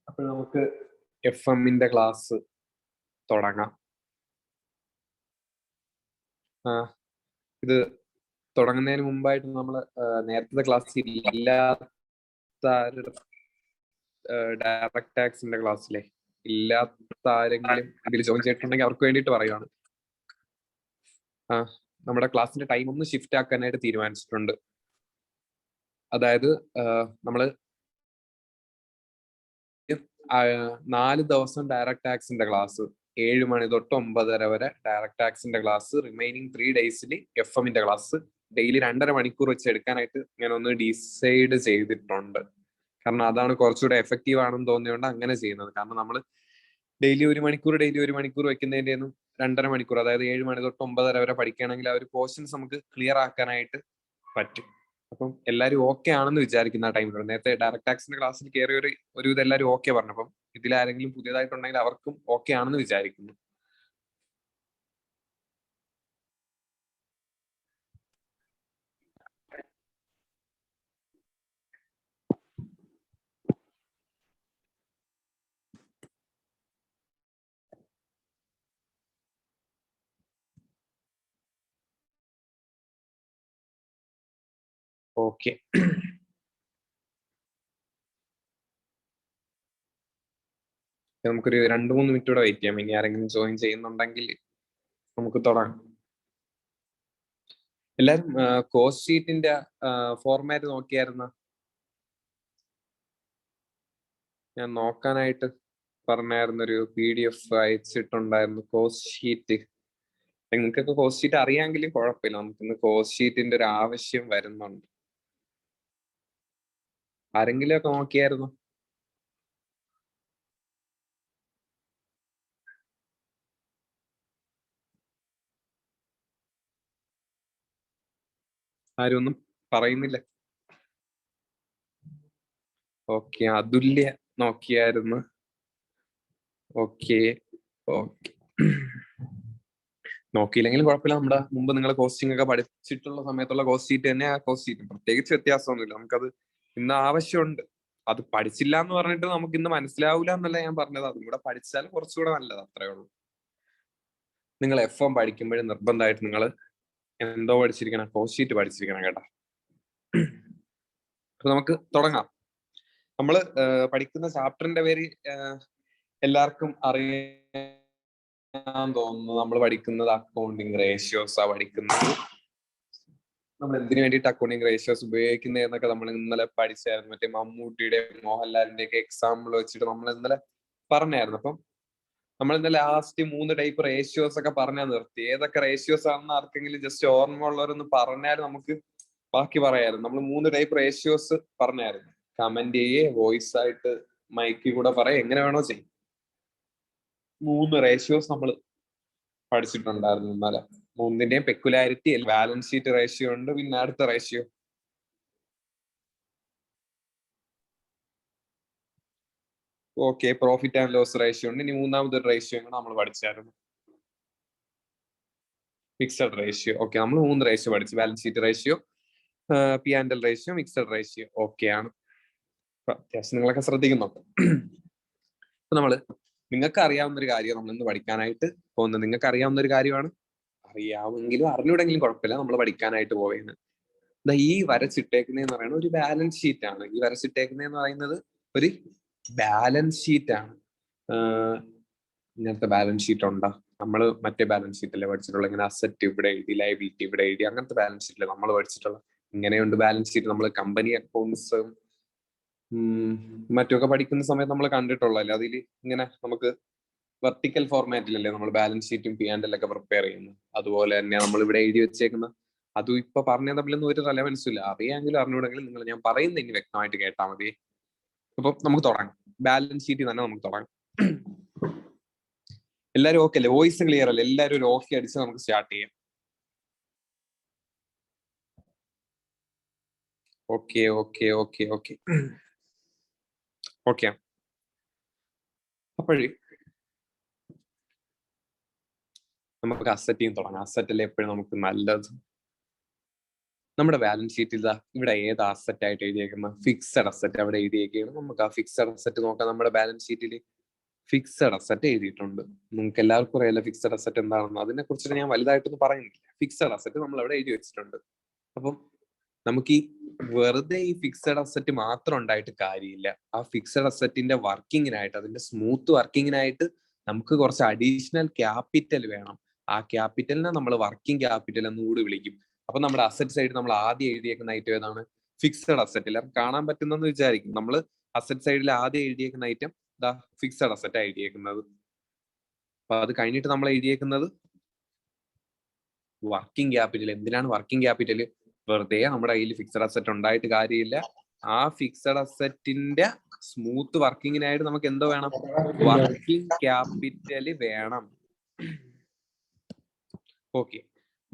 അപ്പോൾ നമുക്ക് FM-ന്റെ ക്ലാസ് തുടങ്ങാം. ഇത് തുടങ്ങുന്നതിന് മുമ്പായിട്ട് നമ്മൾ നേരത്തെ ക്ലാസ്സിൽ ഇല്ലാത്ത ഡയറക്ട് ടാക്സിന്റെ ക്ലാസ്സിലെ ഇല്ലാത്ത ആരെങ്കിലും ഇതിൽ ജോയിൻ ചെയ്തിട്ടുണ്ടെങ്കിൽ അവർക്ക് വേണ്ടിയിട്ട് പറയുവാണ്. നമ്മുടെ ക്ലാസ്സിന്റെ ടൈം ഒന്ന് ഷിഫ്റ്റ് ആക്കാനായിട്ട് തീരുമാനിച്ചിട്ടുണ്ട്. അതായത് നമ്മള് 4 ദിവസം ഡയറക്ട് ടാക്സിന്റെ ക്ലാസ്, 7 മണി തൊട്ട് 9:30 വരെ ഡയറക്ട് ടാക്സിന്റെ ക്ലാസ്, റിമൈനിങ് 3 ഡേയ്സിൽ FM-ന്റെ ക്ലാസ് ഡെയിലി 2.5 മണിക്കൂർ വെച്ച് എടുക്കാനായിട്ട് ഞാൻ ഒന്ന് ഡിസൈഡ് ചെയ്തിട്ടുണ്ട്. കാരണം അതാണ് കുറച്ചുകൂടെ എഫക്റ്റീവ് ആണെന്ന് തോന്നിയോണ്ട് അങ്ങനെ ചെയ്യുന്നത്. കാരണം നമ്മൾ ഡെയിലി 1 മണിക്കൂർ വെക്കുന്നതിന്റെ 2.5 മണിക്കൂർ, അതായത് 7 മണി തൊട്ട് 9:30 വരെ പഠിക്കുകയാണെങ്കിൽ ആ ഒരു പോർഷൻസ് നമുക്ക് ക്ലിയർ ആക്കാനായിട്ട് പറ്റും. അപ്പം എല്ലാവരും ഓക്കെ ആണെന്ന് വിചാരിക്കുന്ന ആ ടൈമിലാണ്. നേരത്തെ ഡയറക്ട് ടാക്സിന്റെ ക്ലാസ്സിൽ കയറിയ ഒരു ഇത് എല്ലാവരും ഓക്കെ പറഞ്ഞു. അപ്പം ഇതിലാരെങ്കിലും പുതിയതായിട്ടുണ്ടെങ്കിൽ അവർക്കും ഓക്കെ ആണെന്ന് വിചാരിക്കുന്നു. ഓക്കെ, നമുക്കൊരു 2-3 മിനിറ്റ് കൂടെ വെയിറ്റ് ചെയ്യാം. ഇനി ആരെങ്കിലും ജോയിൻ ചെയ്യുന്നുണ്ടെങ്കിൽ നമുക്ക് തുടങ്ങാം. എല്ലാരും കോസ്റ്റ് ഷീറ്റിന്റെ ഫോർമാറ്റ് നോക്കിയായിരുന്ന? ഞാൻ നോക്കാനായിട്ട് പറഞ്ഞായിരുന്നൊരു PDF അയച്ചിട്ടുണ്ടായിരുന്നു കോസ്റ്റ് ഷീറ്റ്. നിങ്ങൾക്കൊക്കെ കോസ്റ്റ് ഷീറ്റ് അറിയാമെങ്കിലും കുഴപ്പമില്ല, നമുക്കിന്ന് കോസ്റ്റ് ഷീറ്റിന്റെ ഒരു ആവശ്യം വരുന്നുണ്ട്. ആരെങ്കിലും ഒക്കെ നോക്കിയായിരുന്നു? ആരും ഒന്നും പറയുന്നില്ല. ഓക്കെ, അതുല്യ നോക്കിയായിരുന്നു. ഓക്കെ, നോക്കിയില്ലെങ്കിലും കുഴപ്പമില്ല. നമ്മുടെ മുമ്പ് നിങ്ങൾ കോസ്റ്റിംഗ് ഒക്കെ പഠിച്ചിട്ടുള്ള സമയത്തുള്ള കോസ്റ്റ് ഷീറ്റ് തന്നെ ആ കോസ്റ്റ് ഷീറ്റ്, പ്രത്യേകിച്ച് വ്യത്യാസമൊന്നുമില്ല. നമുക്കത് ഇന്ന് ആവശ്യമുണ്ട്. അത് പഠിച്ചില്ല എന്ന് പറഞ്ഞിട്ട് നമുക്ക് ഇന്ന് മനസ്സിലാവൂല എന്നല്ല ഞാൻ പറഞ്ഞത്. അതും കൂടെ പഠിച്ചാൽ കുറച്ചുകൂടെ നല്ലത്, അത്രേ ഉള്ളൂ. നിങ്ങൾ FM പഠിക്കുമ്പോഴും നിർബന്ധമായിട്ട് നിങ്ങൾ എന്തോ പഠിച്ചിരിക്കണം, കോസ്റ്റ് ഷീറ്റ് പഠിച്ചിരിക്കണം കേട്ടോ. അപ്പൊ നമുക്ക് തുടങ്ങാം. നമ്മൾ പഠിക്കുന്ന ചാപ്റ്ററിന്റെ പേര് എല്ലാവർക്കും അറിയാൻ തോന്നുന്നു. നമ്മൾ പഠിക്കുന്നത് അക്കൗണ്ടിങ് റേഷ്യോസാ പഠിക്കുന്നത്. നമ്മൾ എന്തിനു വേണ്ടിയിട്ട് അക്കൗണ്ടിങ് റേഷ്യോസ് ഉപയോഗിക്കുന്നത് എന്നൊക്കെ നമ്മൾ ഇന്നലെ പഠിച്ചായിരുന്നു. മറ്റേ മമ്മൂട്ടിയുടെ മോഹൻലാലിന്റെ ഒക്കെ എക്സാമ്പിൾ വെച്ചിട്ട് നമ്മൾ ഇന്നലെ പറഞ്ഞായിരുന്നു. അപ്പം നമ്മൾ ഇന്നലെ ലാസ്റ്റ് 3 ടൈപ്പ് റേഷ്യോസ് ഒക്കെ പറഞ്ഞാൽ നിർത്തി. ഏതൊക്കെ റേഷ്യോസ് ആണെന്ന് ആർക്കെങ്കിലും ജസ്റ്റ് ഓർമ്മ ഉള്ളവരൊന്ന് പറഞ്ഞാൽ നമുക്ക് ബാക്കി പറയായിരുന്നു. നമ്മൾ 3 ടൈപ്പ് റേഷ്യോസ് പറഞ്ഞായിരുന്നു. കമന്റ് ചെയ്യേ, വോയിസ് ആയിട്ട് മൈക്കിൽ കൂടെ പറയാം, എങ്ങനെ വേണോ ചെയ്യും. 3 റേഷ്യോസ് നമ്മൾ പഠിച്ചിട്ടുണ്ടായിരുന്നു ഇന്നലെ ഒന്നിന്റെയും പെക്കുലാരിറ്റി ബാലൻസ് ഷീറ്റ് റേഷ്യോ ഉണ്ട്, പിന്നെ അടുത്ത ratio okay profit and loss ratio ഉണ്ട്. ഇനി മൂന്നാമതൊരു റേഷ്യോ നമ്മൾ പഠിച്ചായിരുന്നു, ഫിക്സഡ് റേഷ്യോ. ഓക്കെ, നമ്മൾ 3 റേഷ്യോ പഠിച്ചു, balance sheet ratio, P and L ratio, mixed ratio. Okay ആണ്, അത്യാവശ്യം നിങ്ങളൊക്കെ ശ്രദ്ധിക്കുന്നുണ്ട്. അപ്പൊ നിങ്ങൾക്ക് അറിയാവുന്ന ഒരു കാര്യം നമ്മൾ ഇന്ന് പഠിക്കാനായിട്ട് പോകുന്നത്. നിങ്ങൾക്ക് അറിയാവുന്ന ഒരു കാര്യമാണ്, അറിയാമെങ്കിലും അറിഞ്ഞൂടെങ്കിലും കുഴപ്പമില്ല, നമ്മൾ പഠിക്കാനായിട്ട് പോവുകയാണ്. ഈ വരച്ചിട്ടേക്കുന്നതെന്ന് പറയുന്നത് ഒരു ബാലൻസ് ഷീറ്റ് ആണ്. ഈ വരച്ചിട്ടേക്കുന്നതെന്ന് പറയുന്നത് ഒരു ബാലൻസ് ഷീറ്റ് ആണ്. ഇങ്ങനത്തെ ബാലൻസ് ഷീറ്റ് ഉണ്ടോ? നമ്മൾ മറ്റേ ബാലൻസ് ഷീറ്റ് അല്ലേ പഠിച്ചിട്ടുള്ള, ഇങ്ങനെ അസറ്റ് ഇവിടെ എഴുതി, ലയബിലിറ്റി ഇവിടെ എഴുതി, അങ്ങനത്തെ ബാലൻസ് ഷീറ്റ് അല്ലേ നമ്മൾ പഠിച്ചിട്ടുള്ള. ഇങ്ങനെയുണ്ട് ബാലൻസ് ഷീറ്റ്. നമ്മൾ കമ്പനി അക്കൗണ്ട്സും മറ്റൊക്കെ പഠിക്കുന്ന സമയത്ത് നമ്മൾ കണ്ടിട്ടുള്ളല്ലേ. അതിൽ ഇങ്ങനെ നമുക്ക് വെർട്ടിക്കൽ ഫോർമാറ്റിലല്ലേ നമ്മൾ ബാലൻസ് ഷീറ്റും പി ആൻഡ് എൽ ഒക്കെ പ്രിപ്പയർ ചെയ്യുന്നത്. അതുപോലെ തന്നെ നമ്മൾ ഇവിടെ എഴുതി വെച്ചേക്കുന്ന അതും ഇപ്പൊ പറഞ്ഞ തമ്മിലൊന്നും ഒരു റെലവൻസും ഇല്ല. അറിയാമെങ്കിലും അറിഞ്ഞൂടെങ്കിലും നിങ്ങൾ ഞാൻ പറയുന്നത് ഇനി വ്യക്തമായിട്ട് കേട്ടാൽ മതി. അപ്പൊ നമുക്ക് തുടങ്ങാം, ബാലൻസ് ഷീറ്റിൽ തന്നെ നമുക്ക് തുടങ്ങാം. എല്ലാവരും ഓക്കെ അല്ലേ? വോയിസ് ക്ലിയർ അല്ലേ? എല്ലാവരും ഒരു ഓക്കെ അടിച്ച് നമുക്ക് സ്റ്റാർട്ട് ചെയ്യാം. Okay okay okay okay okay. അപ്പോഴേ നമുക്ക് അസറ്റിൽ തുടങ്ങാം. അസറ്റല്ലേ എപ്പോഴും നമുക്ക് നല്ലത്. നമ്മുടെ ബാലൻസ് ഷീറ്റിൽ ഇതാ ഇവിടെ ഏത് അസറ്റ് ആയിട്ട് എഴുതിയേക്കുന്ന? ഫിക്സഡ് അസറ്റ് അവിടെ എഴുതിയേക്കാണ്. നമുക്ക് ആ ഫിക്സഡ് അസറ്റ് നോക്കാം. നമ്മുടെ ബാലൻസ് ഷീറ്റിൽ ഫിക്സഡ് അസറ്റ് എഴുതിയിട്ടുണ്ട്. നിങ്ങൾക്ക് എല്ലാവർക്കും അറിയാലോ ഫിക്സഡ് അസറ്റ് എന്താണെന്ന്. അതിനെ കുറിച്ചിട്ട് ഞാൻ വലുതായിട്ടൊന്നും പറയുന്നില്ല. ഫിക്സഡ് അസറ്റ് നമ്മൾ അവിടെ എഴുതി വെച്ചിട്ടുണ്ട്. അപ്പം നമുക്ക് ഈ വെറുതെ ഈ ഫിക്സഡ് അസറ്റ് മാത്രം ഉണ്ടായിട്ട് കാര്യമില്ല. ആ ഫിക്സഡ് അസറ്റിന്റെ വർക്കിങ്ങിനായിട്ട്, അതിന്റെ സ്മൂത്ത് വർക്കിങ്ങിനായിട്ട് നമുക്ക് കുറച്ച് അഡീഷണൽ ക്യാപിറ്റൽ വേണം. ആ ക്യാപിറ്റലിനെ നമ്മൾ വർക്കിംഗ് ക്യാപിറ്റൽ എന്ന് കൂടി വിളിക്കും. അപ്പൊ നമ്മുടെ അസറ്റ് സൈഡ് നമ്മൾ ആദ്യം എഴുതിയേക്കുന്ന ഐറ്റം ഏതാണ്? Fixed asset. എല്ലാവരും കാണാൻ പറ്റുന്നെന്ന് വിചാരിക്കും. നമ്മൾ അസറ്റ് സൈഡിൽ ആദ്യം എഴുതിയേക്കുന്ന ഐറ്റം ദാ ഫിക്സഡ് അസറ്റ് എഴുതിയേക്കുന്നത്. അപ്പൊ അത് കഴിഞ്ഞിട്ട് നമ്മൾ എഴുതിയേക്കുന്നത് വർക്കിംഗ് ക്യാപിറ്റൽ. എന്തിനാണ് വർക്കിംഗ് ക്യാപിറ്റൽ? വെറുതെ നമ്മുടെ കയ്യിൽ ഫിക്സഡ് അസറ്റ് ഉണ്ടായിട്ട് കാര്യമില്ല. ആ ഫിക്സഡ് അസറ്റിന്റെ സ്മൂത്ത് വർക്കിങ്ങിനായിട്ട് നമുക്ക് എന്തോ വേണം? വർക്കിംഗ് ക്യാപിറ്റൽ വേണം. ഓക്കെ,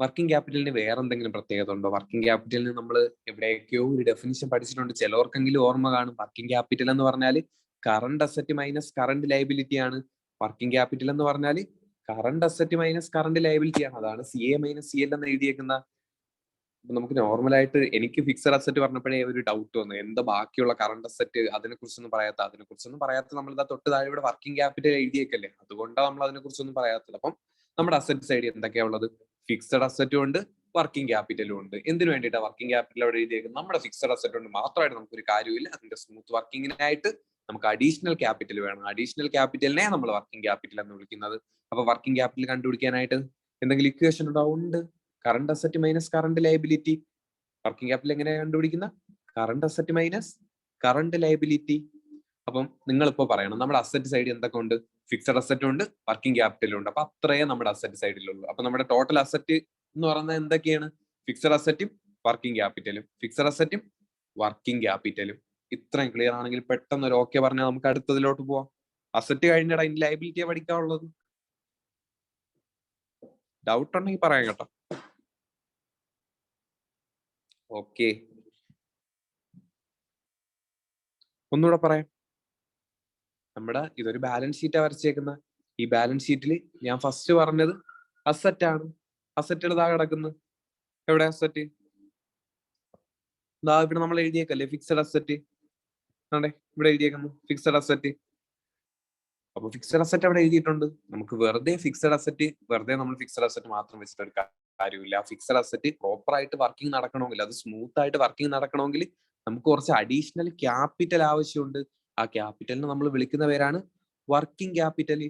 വർക്കിംഗ് ക്യാപിറ്റലിന് വേറെ എന്തെങ്കിലും പ്രത്യേകത ഉണ്ടോ? വർക്കിംഗ് ക്യാപിറ്റലിന് നമ്മൾ എവിടെയൊക്കെയോ ഒരു ഡെഫിനിഷൻ പഠിച്ചിട്ടുണ്ട്, ചിലവർക്കെങ്കിലും ഓർമ്മ കാണും. വർക്കിംഗ് ക്യാപിറ്റൽ എന്ന് പറഞ്ഞാൽ current asset minus current liability ആണ്. വർക്കിംഗ് ക്യാപിറ്റൽ എന്ന് പറഞ്ഞാൽ current asset minus current liability ആണ്. അതാണ് C A minus C L എന്ന് എഴുതിയേക്കുന്ന. നമുക്ക് നോർമലായിട്ട് എനിക്ക് ഫിക്സഡ് അസറ്റ് പറഞ്ഞപ്പോഴേ ഒരു ഡൗട്ട് വന്നു, എന്താ ബാക്കിയുള്ള കറണ്ട് അസറ്റ് അതിനെ കുറിച്ചൊന്നും പറയാത്ത നമ്മൾ ഇതാ തൊട്ട് താഴെ ഇവിടെ വർക്കിംഗ് ക്യാപിറ്റൽ എഴുതിയേക്കല്ലേ, അതുകൊണ്ടാണ് നമ്മൾ അതിനെ കുറിച്ചൊന്നും പറയാത്തത്. അപ്പം നമ്മുടെ അസറ്റ് സൈഡ് എന്തൊക്കെയാ ഉള്ളത്? ഫിക്സഡ് അസറ്റും ഉണ്ട്, വർക്കിംഗ് ക്യാപിറ്റലും ഉണ്ട്. എന്തിനു വേണ്ടിയിട്ടാണ് വർക്കിംഗ് ക്യാപിറ്റൽ അവിടെ എഴുതിയേക്കുന്നത്? നമ്മുടെ ഫിക്സഡ് അസറ്റ് കൊണ്ട് മാത്രമായിട്ട് നമുക്കൊരു കാര്യമില്ല. അതിന്റെ സ്മൂത്ത് വർക്കിങ്ങിനായിട്ട് നമുക്ക് അഡീഷണൽ ക്യാപിറ്റൽ വേണം. അഡീഷണൽ ക്യാപിറ്റലിനെ നമ്മൾ വർക്കിംഗ് ക്യാപിറ്റൽ എന്ന് വിളിക്കുന്നത്. അപ്പൊ വർക്കിംഗ് ക്യാപിറ്റൽ കണ്ടുപിടിക്കാനായിട്ട് എന്തെങ്കിലും ഇക്വേഷൻ ഉണ്ട്? Current asset minus current liability. Working capital എങ്ങനെയാണ് കണ്ടുപിടിക്കുന്ന? Current asset minus current liability. അപ്പം നിങ്ങൾ ഇപ്പോ പറയണം നമ്മുടെ അസറ്റ് സൈഡ് എന്തൊക്കെ ഉണ്ട്? ഫിക്സഡ് അസറ്റും ഉണ്ട്, വർക്കിംഗ് ക്യാപിറ്റലും ഉണ്ട്. അപ്പൊ അത്രയേ നമ്മുടെ അസറ്റ് സൈഡിലുള്ളൂ. അപ്പൊ നമ്മുടെ ടോട്ടൽ അസറ്റ് എന്ന് പറയുന്നത് എന്തൊക്കെയാണ്? ഫിക്സഡ് അസറ്റും വർക്കിംഗ് ക്യാപിറ്റലും, ഫിക്സഡ് അസറ്റും വർക്കിംഗ് ക്യാപിറ്റലും. ഇത്രയും ക്ലിയർ ആണെങ്കിൽ പെട്ടെന്ന് ഒരു ഓക്കെ പറഞ്ഞാൽ നമുക്ക് അടുത്തതിലോട്ട് പോവാം. അസറ്റ് കഴിഞ്ഞിടാ ഇനി ലയബിലിറ്റിയെ പഠിക്കാനുള്ളത്. ഡൗട്ട് ഉണ്ടെങ്കിൽ പറയാം കേട്ടോ. ഓക്കെ, ഒന്നുകൂടെ പറയാം. നമ്മുടെ ഇതൊരു ബാലൻസ് ഷീറ്റാ വരച്ചേക്കുന്ന. ഈ ബാലൻസ് ഷീറ്റിൽ ഞാൻ ഫസ്റ്റ് പറഞ്ഞത് അസറ്റ് ആണ്. അസറ്റ് ഇതാ കിടക്കുന്നു. എവിടെ അസറ്റ്? ഇതാ ഇവിടെ നമ്മൾ എഴുതിയേക്കല്ലേ ഫിക്സഡ് അസറ്റ്. ആണ്ടേ ഇവിടെ എഴുതിയേക്കുന്നു ഫിക്സഡ് അസറ്റ്. അപ്പൊ ഫിക്സഡ് അസറ്റ് അവിടെ എഴുതിയിട്ടുണ്ട്. നമുക്ക് വെറുതെ ഫിക്സഡ് അസറ്റ് നമ്മൾ ഫിക്സഡ് അസറ്റ് മാത്രം വെച്ചിട്ട് ഒരു കാര്യമില്ല. ഫിക്സഡ് അസറ്റ് പ്രോപ്പർ ആയിട്ട് വർക്കിംഗ് നടക്കണമെങ്കിൽ, അത് സ്മൂത്ത് ആയിട്ട് വർക്കിംഗ് നടക്കണമെങ്കിൽ നമുക്ക് കുറച്ച് അഡീഷണൽ ക്യാപിറ്റൽ ആവശ്യമുണ്ട്. ആ ക്യാപിറ്റലിനെ നമ്മൾ വിളിക്കുന്ന പേരാണ് വർക്കിംഗ് ക്യാപിറ്റൽ.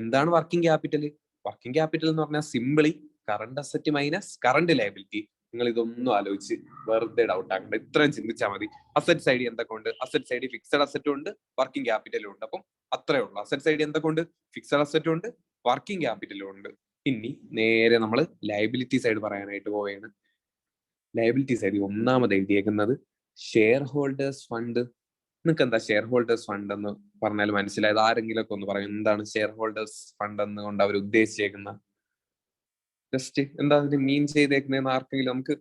എന്താണ് വർക്കിംഗ് ക്യാപിറ്റൽ? വർക്കിംഗ് ക്യാപിറ്റൽ എന്ന് പറഞ്ഞാൽ simply current asset minus current liability. നിങ്ങൾ ഇതൊന്നും ആലോചിച്ച് വെറുതെ ഡൗട്ട് ആക്കണ്ട, ഇത്രയും ചിന്തിച്ചാൽ മതി. അസറ്റ് സൈഡ് എന്തൊക്കെ ഉണ്ട്? അസറ്റ് സൈഡ് ഫിക്സഡ് അസറ്റും ഉണ്ട്, വർക്കിംഗ് ക്യാപിറ്റലും ഉണ്ട്. അപ്പം അത്രേ ഉള്ളൂ. അസറ്റ് സൈഡ് എന്തൊക്കെ ഉണ്ട്? ഫിക്സഡ് അസറ്റും ഉണ്ട്, വർക്കിംഗ് ക്യാപിറ്റലും ഉണ്ട്. ഇനി നേരെ നമ്മൾ ലയബിലിറ്റി സൈഡ് പറയാനായിട്ട് പോവുകയാണ്. ലയബിലിറ്റി സൈഡ് ഒന്നാമത് എഴുതിയേക്കുന്നത് ഷെയർ ഹോൾഡേഴ്സ് ഫണ്ട്. നിങ്ങൾക്ക് എന്താ ഷെയർ ഹോൾഡേഴ്സ് ഫണ്ട് എന്ന് പറഞ്ഞാൽ മനസ്സിലായത്? ആരെങ്കിലും ഒക്കെ ഒന്ന് പറയും എന്താണ് ഷെയർ ഹോൾഡേഴ്സ് ഫണ്ട് എന്ന് കൊണ്ട് അവർ ഉദ്ദേശിച്ചേക്കുന്ന? ജസ്റ്റ് എന്താ അതിന് മീൻ ചെയ്തേക്കുന്നതെന്ന് ആർക്കെങ്കിലും നമുക്ക്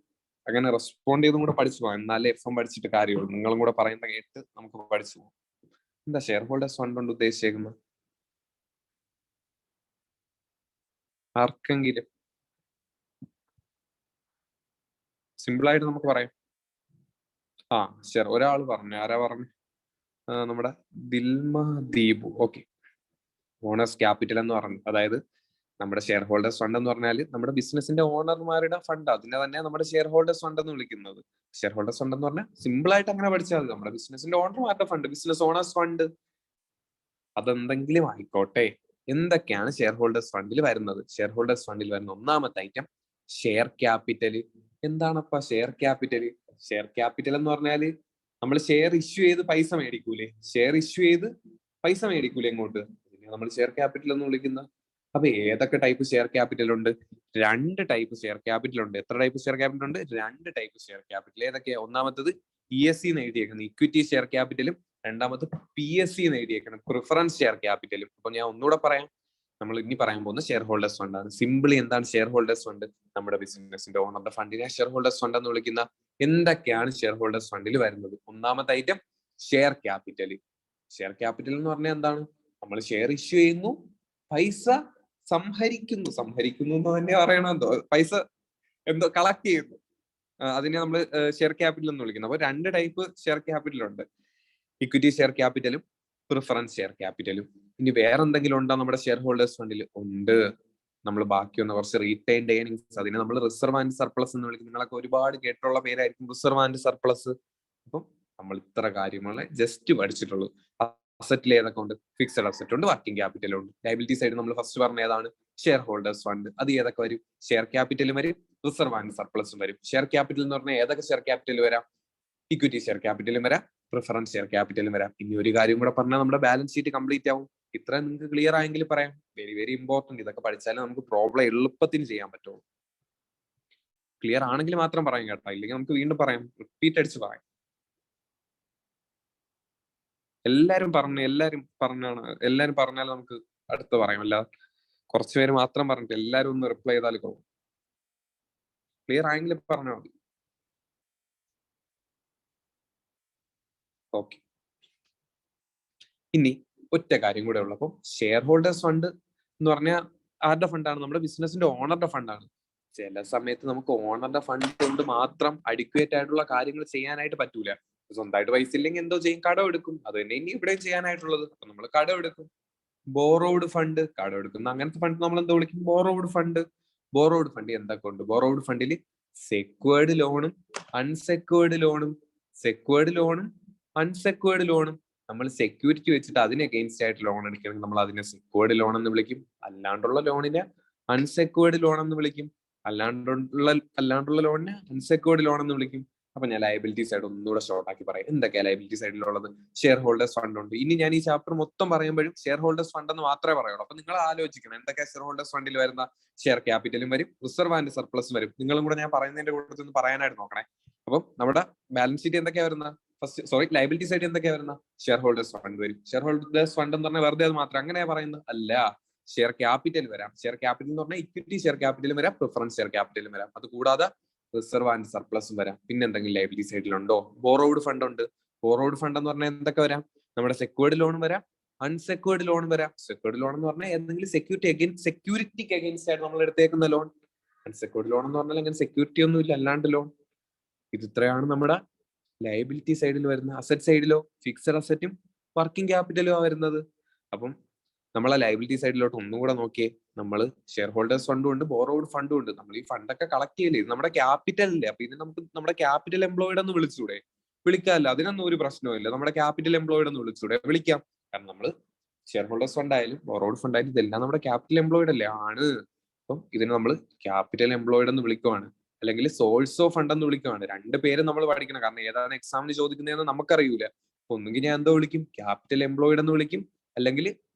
അങ്ങനെ റെസ്പോണ്ട് ചെയ്തും കൂടെ പഠിച്ചു പോകാം. എന്നാലേ FM പഠിച്ചിട്ട് കാര്യമുള്ളൂ. നിങ്ങളും കൂടെ പറയുന്ന കേട്ട് നമുക്ക് പഠിച്ചു പോകാം. എന്താ ഷെയർ ഹോൾഡേഴ്സ് ഫണ്ട് കൊണ്ട് ഉദ്ദേശിച്ചേക്കുന്നത്? ആർക്കെങ്കിലും സിമ്പിൾ ആയിട്ട് നമുക്ക് പറയാം. ഷെയർ ഒരാൾ പറഞ്ഞു. ആരാ പറഞ്ഞു? നമ്മുടെ Dilma Deepu. Okay, owners capital എന്ന് പറഞ്ഞു. അതായത് നമ്മുടെ ഷെയർ ഹോൾഡേഴ്സ് ഫണ്ട് എന്ന് പറഞ്ഞാൽ നമ്മുടെ ബിസിനസിന്റെ ഓണർമാരുടെ ഫണ്ട്, അതിനെ തന്നെ നമ്മുടെ ഷെയർ ഹോൾഡേഴ്സ് ഫണ്ട് എന്ന് വിളിക്കുന്നത്. ഷെയർ ഹോൾഡേഴ്സ് ഫണ്ട് എന്ന് പറഞ്ഞാൽ സിമ്പിൾ ആയിട്ട് അങ്ങനെ പഠിച്ചാൽ മതി. നമ്മുടെ ബിസിനസിന്റെ ഓണർമാരുടെ ഫണ്ട്, ബിസിനസ് ഓണേഴ്സ് ഫണ്ട്, അതെന്തെങ്കിലും ആയിക്കോട്ടെ. എന്തൊക്കെയാണ് ഷെയർ ഹോൾഡേഴ്സ് ഫണ്ടിൽ വരുന്നത്? ഷെയർ ഹോൾഡേഴ്സ് ഫണ്ടിൽ വരുന്ന ഒന്നാമത്തെ ഐറ്റം ഷെയർ ക്യാപിറ്റൽ. എന്താണപ്പാ ഷെയർ ക്യാപിറ്റൽ? ഷെയർ ക്യാപിറ്റൽ എന്ന് പറഞ്ഞാല് നമ്മൾ ഷെയർ ഇഷ്യൂ ചെയ്ത് പൈസ മേടിക്കൂലേ? ഷെയർ ഇഷ്യൂ ചെയ്ത് പൈസ മേടിക്കൂലേ ഇങ്ങോട്ട്? നമ്മൾ ഷെയർ ക്യാപിറ്റൽ എന്ന് വിളിക്കുന്ന. അപ്പൊ ഏതൊക്കെ ടൈപ്പ് ഷെയർ ക്യാപിറ്റൽ ഉണ്ട്? 2 ടൈപ്പ് ഷെയർ ക്യാപിറ്റൽ ഉണ്ട്. എത്ര ടൈപ്പ് ഷെയർ ക്യാപിറ്റൽ ഉണ്ട്? 2 ടൈപ്പ് ഷെയർ ക്യാപിറ്റൽ. ഏതൊക്കെയാ? ഒന്നാമത്തത് ESC എഴുതിയേക്കുന്നത് ഇക്വിറ്റി ഷെയർ ക്യാപിറ്റലും, രണ്ടാമത് PSC എഴുതിയേക്കണം പ്രിഫറൻസ് ഷെയർ ക്യാപിറ്റലും. അപ്പൊ ഞാൻ ഒന്നുകൂടെ പറയാം. നമ്മൾ ഇനി പറയാൻ പോകുന്ന ഷെയർ ഹോൾഡേഴ്സ് ഫണ്ടാണ്. സിമ്പിളി എന്താണ് ഷെയർ ഹോൾഡേഴ്സ് ഫണ്ട്? നമ്മുടെ ബിസിനസിന്റെ ഓണറുടെ ഫണ്ടിനെ ഷെയർ ഹോൾഡേഴ്സ് ഫണ്ട് എന്ന് വിളിക്കുന്ന. എന്തൊക്കെയാണ് ഷെയർ ഹോൾഡേഴ്സ് ഫണ്ടിൽ വരുന്നത്? ഒന്നാമത്തെ item share capital. Share capital എന്ന് പറഞ്ഞാൽ എന്താണ്? നമ്മൾ ഷെയർ ഇഷ്യൂ ചെയ്യുന്നു, പൈസ സംഹരിക്കുന്നു എന്ന് തന്നെ പറയണമെന്തോ, പൈസ എന്തോ കളക്ട് ചെയ്യുന്നു, അതിനെ നമ്മൾ ഷെയർ ക്യാപിറ്റൽ എന്ന് വിളിക്കുന്നു. അപ്പൊ 2 ടൈപ്പ് ഷെയർ ക്യാപിറ്റൽ ഉണ്ട്, ഇക്വിറ്റി ഷെയർ ക്യാപിറ്റലും പ്രിഫറൻസ് ഷെയർ ക്യാപിറ്റലും. ഇനി വേറെ എന്തെങ്കിലും ഉണ്ടോ നമ്മുടെ ഷെയർ ഹോൾഡേഴ്സ് ഫണ്ടിൽ? ഉണ്ട്. നമ്മൾ ബാക്കി വന്ന കുറച്ച് റീറ്റെയിൻഡ് ഏർണിങ്സ്, അതിനെ നമ്മൾ റിസർവ് ആൻഡ് സർപ്ലസ് എന്ന് വിളിക്കും. നിങ്ങളൊക്കെ ഒരുപാട് കേട്ടുള്ള പേരായിരിക്കും റിസർവ് ആൻഡ് സർപ്ലസ്. അപ്പം നമ്മൾ ഇത്ര കാര്യങ്ങളെ ജസ്റ്റ് പഠിച്ചിട്ടുള്ളൂ. അസറ്റിൽ ഏതൊക്കെ ഉണ്ട്? ഫിക്സഡ് അസറ്റ് ഉണ്ട്, വർക്കിംഗ് ക്യാപിറ്റലും ഉണ്ട്. ലയബിലിറ്റി സൈഡ് നമ്മൾ ഫസ്റ്റ് പറഞ്ഞ ഏതാണ്? Share holders fund. അത് ഏതൊക്കെ വരും? ഷെയർ ക്യാപിറ്റലും വരും, റിസർവ് ആൻഡ് സർപ്ലസും വരും. ഷെയർ ക്യാപിറ്റൽ എന്ന് പറഞ്ഞാൽ ഏതൊക്കെ ഷെയർ ക്യാപിറ്റൽ വരാം? ഇക്വിറ്റി ഷെയർ ക്യാപിറ്റലും വരാം, പ്രിഫറൻസ് ഷെയർ ക്യാപിറ്റലും വരാം. ഇനി ഒരു കാര്യം കൂടെ പറഞ്ഞാൽ നമ്മുടെ ബാലൻസ് ഷീറ്റ് കംപ്ലീറ്റ് ആവും. ഇത്ര നിങ്ങൾക്ക് ക്ലിയർ ആയെങ്കിൽ പറയാം. Very very important. ഇതൊക്കെ പഠിച്ചാലേ നമുക്ക് പ്രോബ്ലം എളുപ്പത്തിന് ചെയ്യാൻ പറ്റുള്ളൂ. ക്ലിയർ ആണെങ്കിൽ മാത്രം പറയാം കേട്ടോ, ഇല്ലെങ്കിൽ നമുക്ക് വീണ്ടും പറയാം, റിപ്പീറ്റ് അടിച്ച് പറയാം. എല്ലാരും പറഞ്ഞാൽ നമുക്ക് അടുത്ത് പറയാം. അല്ല കുറച്ചുപേര് മാത്രം പറഞ്ഞിട്ട് എല്ലാരും ഒന്ന് റിപ്ലൈ ചെയ്താൽ കൊള്ളാം. ക്ലിയർ ആയെങ്കിൽ പറഞ്ഞാൽ മതി. ഓക്കെ, ഇനി ഒറ്റ കാര്യം കൂടെ ഉള്ളപ്പോൾ ഷെയർ ഹോൾഡേഴ്സ് ഫണ്ട് എന്ന് പറഞ്ഞാൽ ആരുടെ ഫണ്ടാണ്? നമ്മുടെ ബിസിനസിന്റെ ഓണറുടെ ഫണ്ടാണ്. ചില സമയത്ത് നമുക്ക് ഓണറുടെ ഫണ്ട് കൊണ്ട് മാത്രം അഡിക്വേറ്റ് ആയിട്ടുള്ള കാര്യങ്ങൾ ചെയ്യാനായിട്ട് പറ്റൂല. സ്വന്തമായിട്ട് പൈസ ഇല്ലെങ്കിൽ എന്തോ ചെയ്യും? കടം എടുക്കും. അത് തന്നെ ഇനി ഇവിടെ ചെയ്യാനായിട്ടുള്ളത്. അപ്പൊ നമ്മൾ കടം എടുക്കും. ബോറോഡ് ഫണ്ട്, കടം എടുക്കുന്ന അങ്ങനത്തെ ഫണ്ട് നമ്മൾ എന്താ വിളിക്കും? Borrowed fund. ബോറോഡ് ഫണ്ട് എന്തൊക്കെ ഉണ്ട്? ബോറോഡ് ഫണ്ടിൽ സെക്വേർഡ് ലോണും അൺസെക്വേർഡ് ലോണും, സെക്വേർഡ് ലോണും അൺസെക്വേർഡ് ലോണും. നമ്മൾ സെക്യൂരിറ്റി വെച്ചിട്ട് അതിന് അഗെയിൻസ്റ്റ് ആയിട്ട് ലോൺ എടുക്കണമെങ്കിൽ നമ്മൾ അതിനെ സെക്വേർഡ് ലോൺ എന്ന് വിളിക്കും. അല്ലാണ്ടുള്ള ലോണിനെ അൺസെക്വേർഡ് ലോൺ എന്ന് വിളിക്കും. അല്ലാണ്ടുള്ള ലോണിനെ അൺസെക്വേർഡ് ലോൺ എന്ന് വിളിക്കും. അപ്പൊ ഞാൻ ലയബിലിറ്റി സൈഡ് ഒന്നുകൂടെ ഷോർട്ട് ആക്കി പറയാം. എന്തൊക്കെയാ ലയബിലിറ്റി സൈഡിലുള്ളത്? ഷെയർ ഹോൾഡേഴ്സ് ഫണ്ട് ഉണ്ട്. ഇനി ഞാൻ ഈ ചാപ്റ്റർ മൊത്തം പറയുമ്പോഴും ഷെയർ ഹോൾഡേഴ്സ് ഫണ്ട് എന്ന് മാത്രമേ പറയുള്ളൂ. അപ്പൊ നിങ്ങൾ ആലോചിക്കണം എന്തൊക്കെയാ ഷെയർ ഹോൾഡേഴ്സ് ഫണ്ടിൽ വരുന്ന. ഷെയർ ക്യാപിറ്റലും വരും, റിസർവ് ആൻഡ് സർപ്ലസും വരും. നിങ്ങളും കൂടെ ഞാൻ പറയുന്നതിന്റെ കൂട്ടത്തിൽ ഒന്ന് പറയാനായിട്ട് നോക്കണേ. അപ്പം നമ്മുടെ ബാലൻസ് ഷീറ്റ് എന്തൊക്കെയാ വരുന്ന? ലയബിലിറ്റി സൈഡ് എന്തൊക്കെയാ വരുന്ന? ഷെയർ ഹോൾഡേഴ്സ് ഫണ്ട് വരും. ഷെയർ ഹോൾഡേഴ്സ് ഫണ്ട് എന്ന് പറഞ്ഞാൽ വെറുതെ അത് മാത്രം അങ്ങനെയാ പറയുന്നത്? അല്ല. ഷെയർ ക്യാപിറ്റൽ വരാം. ഷെയർ ക്യാപിറ്റൽ എന്ന് പറഞ്ഞാൽ ഇക്വിറ്റി ഷെയർ ക്യാപിറ്റലും വരാം, പ്രിഫറൻസ് ഷെയർ ക്യാപിറ്റലും വരാം. അത് കൂടാതെ റിസർവ് ആൻഡ് സർപ്ലസും വരാം. പിന്നെ എന്തെങ്കിലും ലയബിലിറ്റി സൈഡിലുണ്ടോ? ബോറോഡ് ഫണ്ട് ഉണ്ട്. ബോറോഡ് ഫണ്ട് എന്ന് പറഞ്ഞാൽ എന്തൊക്കെ വരാം? നമ്മുടെ സെക്വേർഡ് ലോൺ വരാം, അൺസെക്വേർഡ് ലോൺ വരാം. സെക്വേർഡ് ലോൺ എന്ന് പറഞ്ഞാൽ എന്തെങ്കിലും സെക്യൂരിറ്റിക്ക് അഗൈൻസ്റ്റ് ആയിട്ട് നമ്മൾ എടുത്തേക്കുന്ന ലോൺ. അൺസെക്വേർഡ് ലോൺ എന്ന് പറഞ്ഞാൽ അങ്ങനെ സെക്യൂരിറ്റി ഒന്നും ഇല്ല, അല്ലാണ്ട് ലോൺ. ഇത് ഇത്രയാണ് നമ്മുടെ ലയബിലിറ്റി സൈഡിൽ വരുന്ന. അസറ്റ് സൈഡിലോ ഫിക്സഡ് അസറ്റും വർക്കിംഗ് ക്യാപിറ്റലും വരുന്നത്. അപ്പം നമ്മളെ ലയബിലിറ്റി സൈഡിലോട്ട് ഒന്നും കൂടെ നോക്കിയേ. നമ്മൾ ഷെയർ ഹോൾഡേഴ്സ് ഫണ്ടും ഉണ്ട്, ബോറോഡ് ഫണ്ടും ഉണ്ട്. നമ്മൾ ഈ ഫണ്ടൊക്കെ കളക്ട് ചെയ്യില്ലേ, ഇത് നമ്മുടെ ക്യാപിറ്റലിന്റെ. അപ്പൊ ഇത് നമുക്ക് നമ്മുടെ ക്യാപിറ്റൽ എംപ്ലോയിഡ് എന്ന് വിളിച്ചൂടെ? വിളിക്കാമല്ലോ, അതിനൊന്നും ഒരു പ്രശ്നവും. നമ്മുടെ ക്യാപിറ്റൽ എംപ്ലോയിഡ് എന്ന് വിളിച്ചൂടെ? വിളിക്കാം. കാരണം നമ്മൾ ഷെയർ ഹോൾഡേഴ്സ് ഫണ്ട് ആയാലും ബോറോഡ് ഫണ്ട് ആയാലും ഇതെല്ലാം നമ്മുടെ ക്യാപിറ്റൽ എംപ്ലോയിഡ് അല്ലേ? ആണ്. അപ്പം ഇതിന് നമ്മൾ ക്യാപിറ്റൽ എംപ്ലോയിഡ് എന്ന് വിളിക്കുവാണ്, അല്ലെങ്കിൽ സോഴ്സ് ഓഫ് ഫണ്ട് എന്ന് വിളിക്കുവാണ്. 2 പേര് നമ്മൾ പഠിക്കണം. കാരണം ഏതാണ് എക്സാമിന് ചോദിക്കുന്നതെന്ന് നമുക്കറിയൂല. ഒന്നുകിൽ ഞാൻ എന്തോ വിളിക്കും? ക്യാപിറ്റൽ എംപ്ലോയിഡ് എന്ന് വിളിക്കും, അല്ലെങ്കിൽ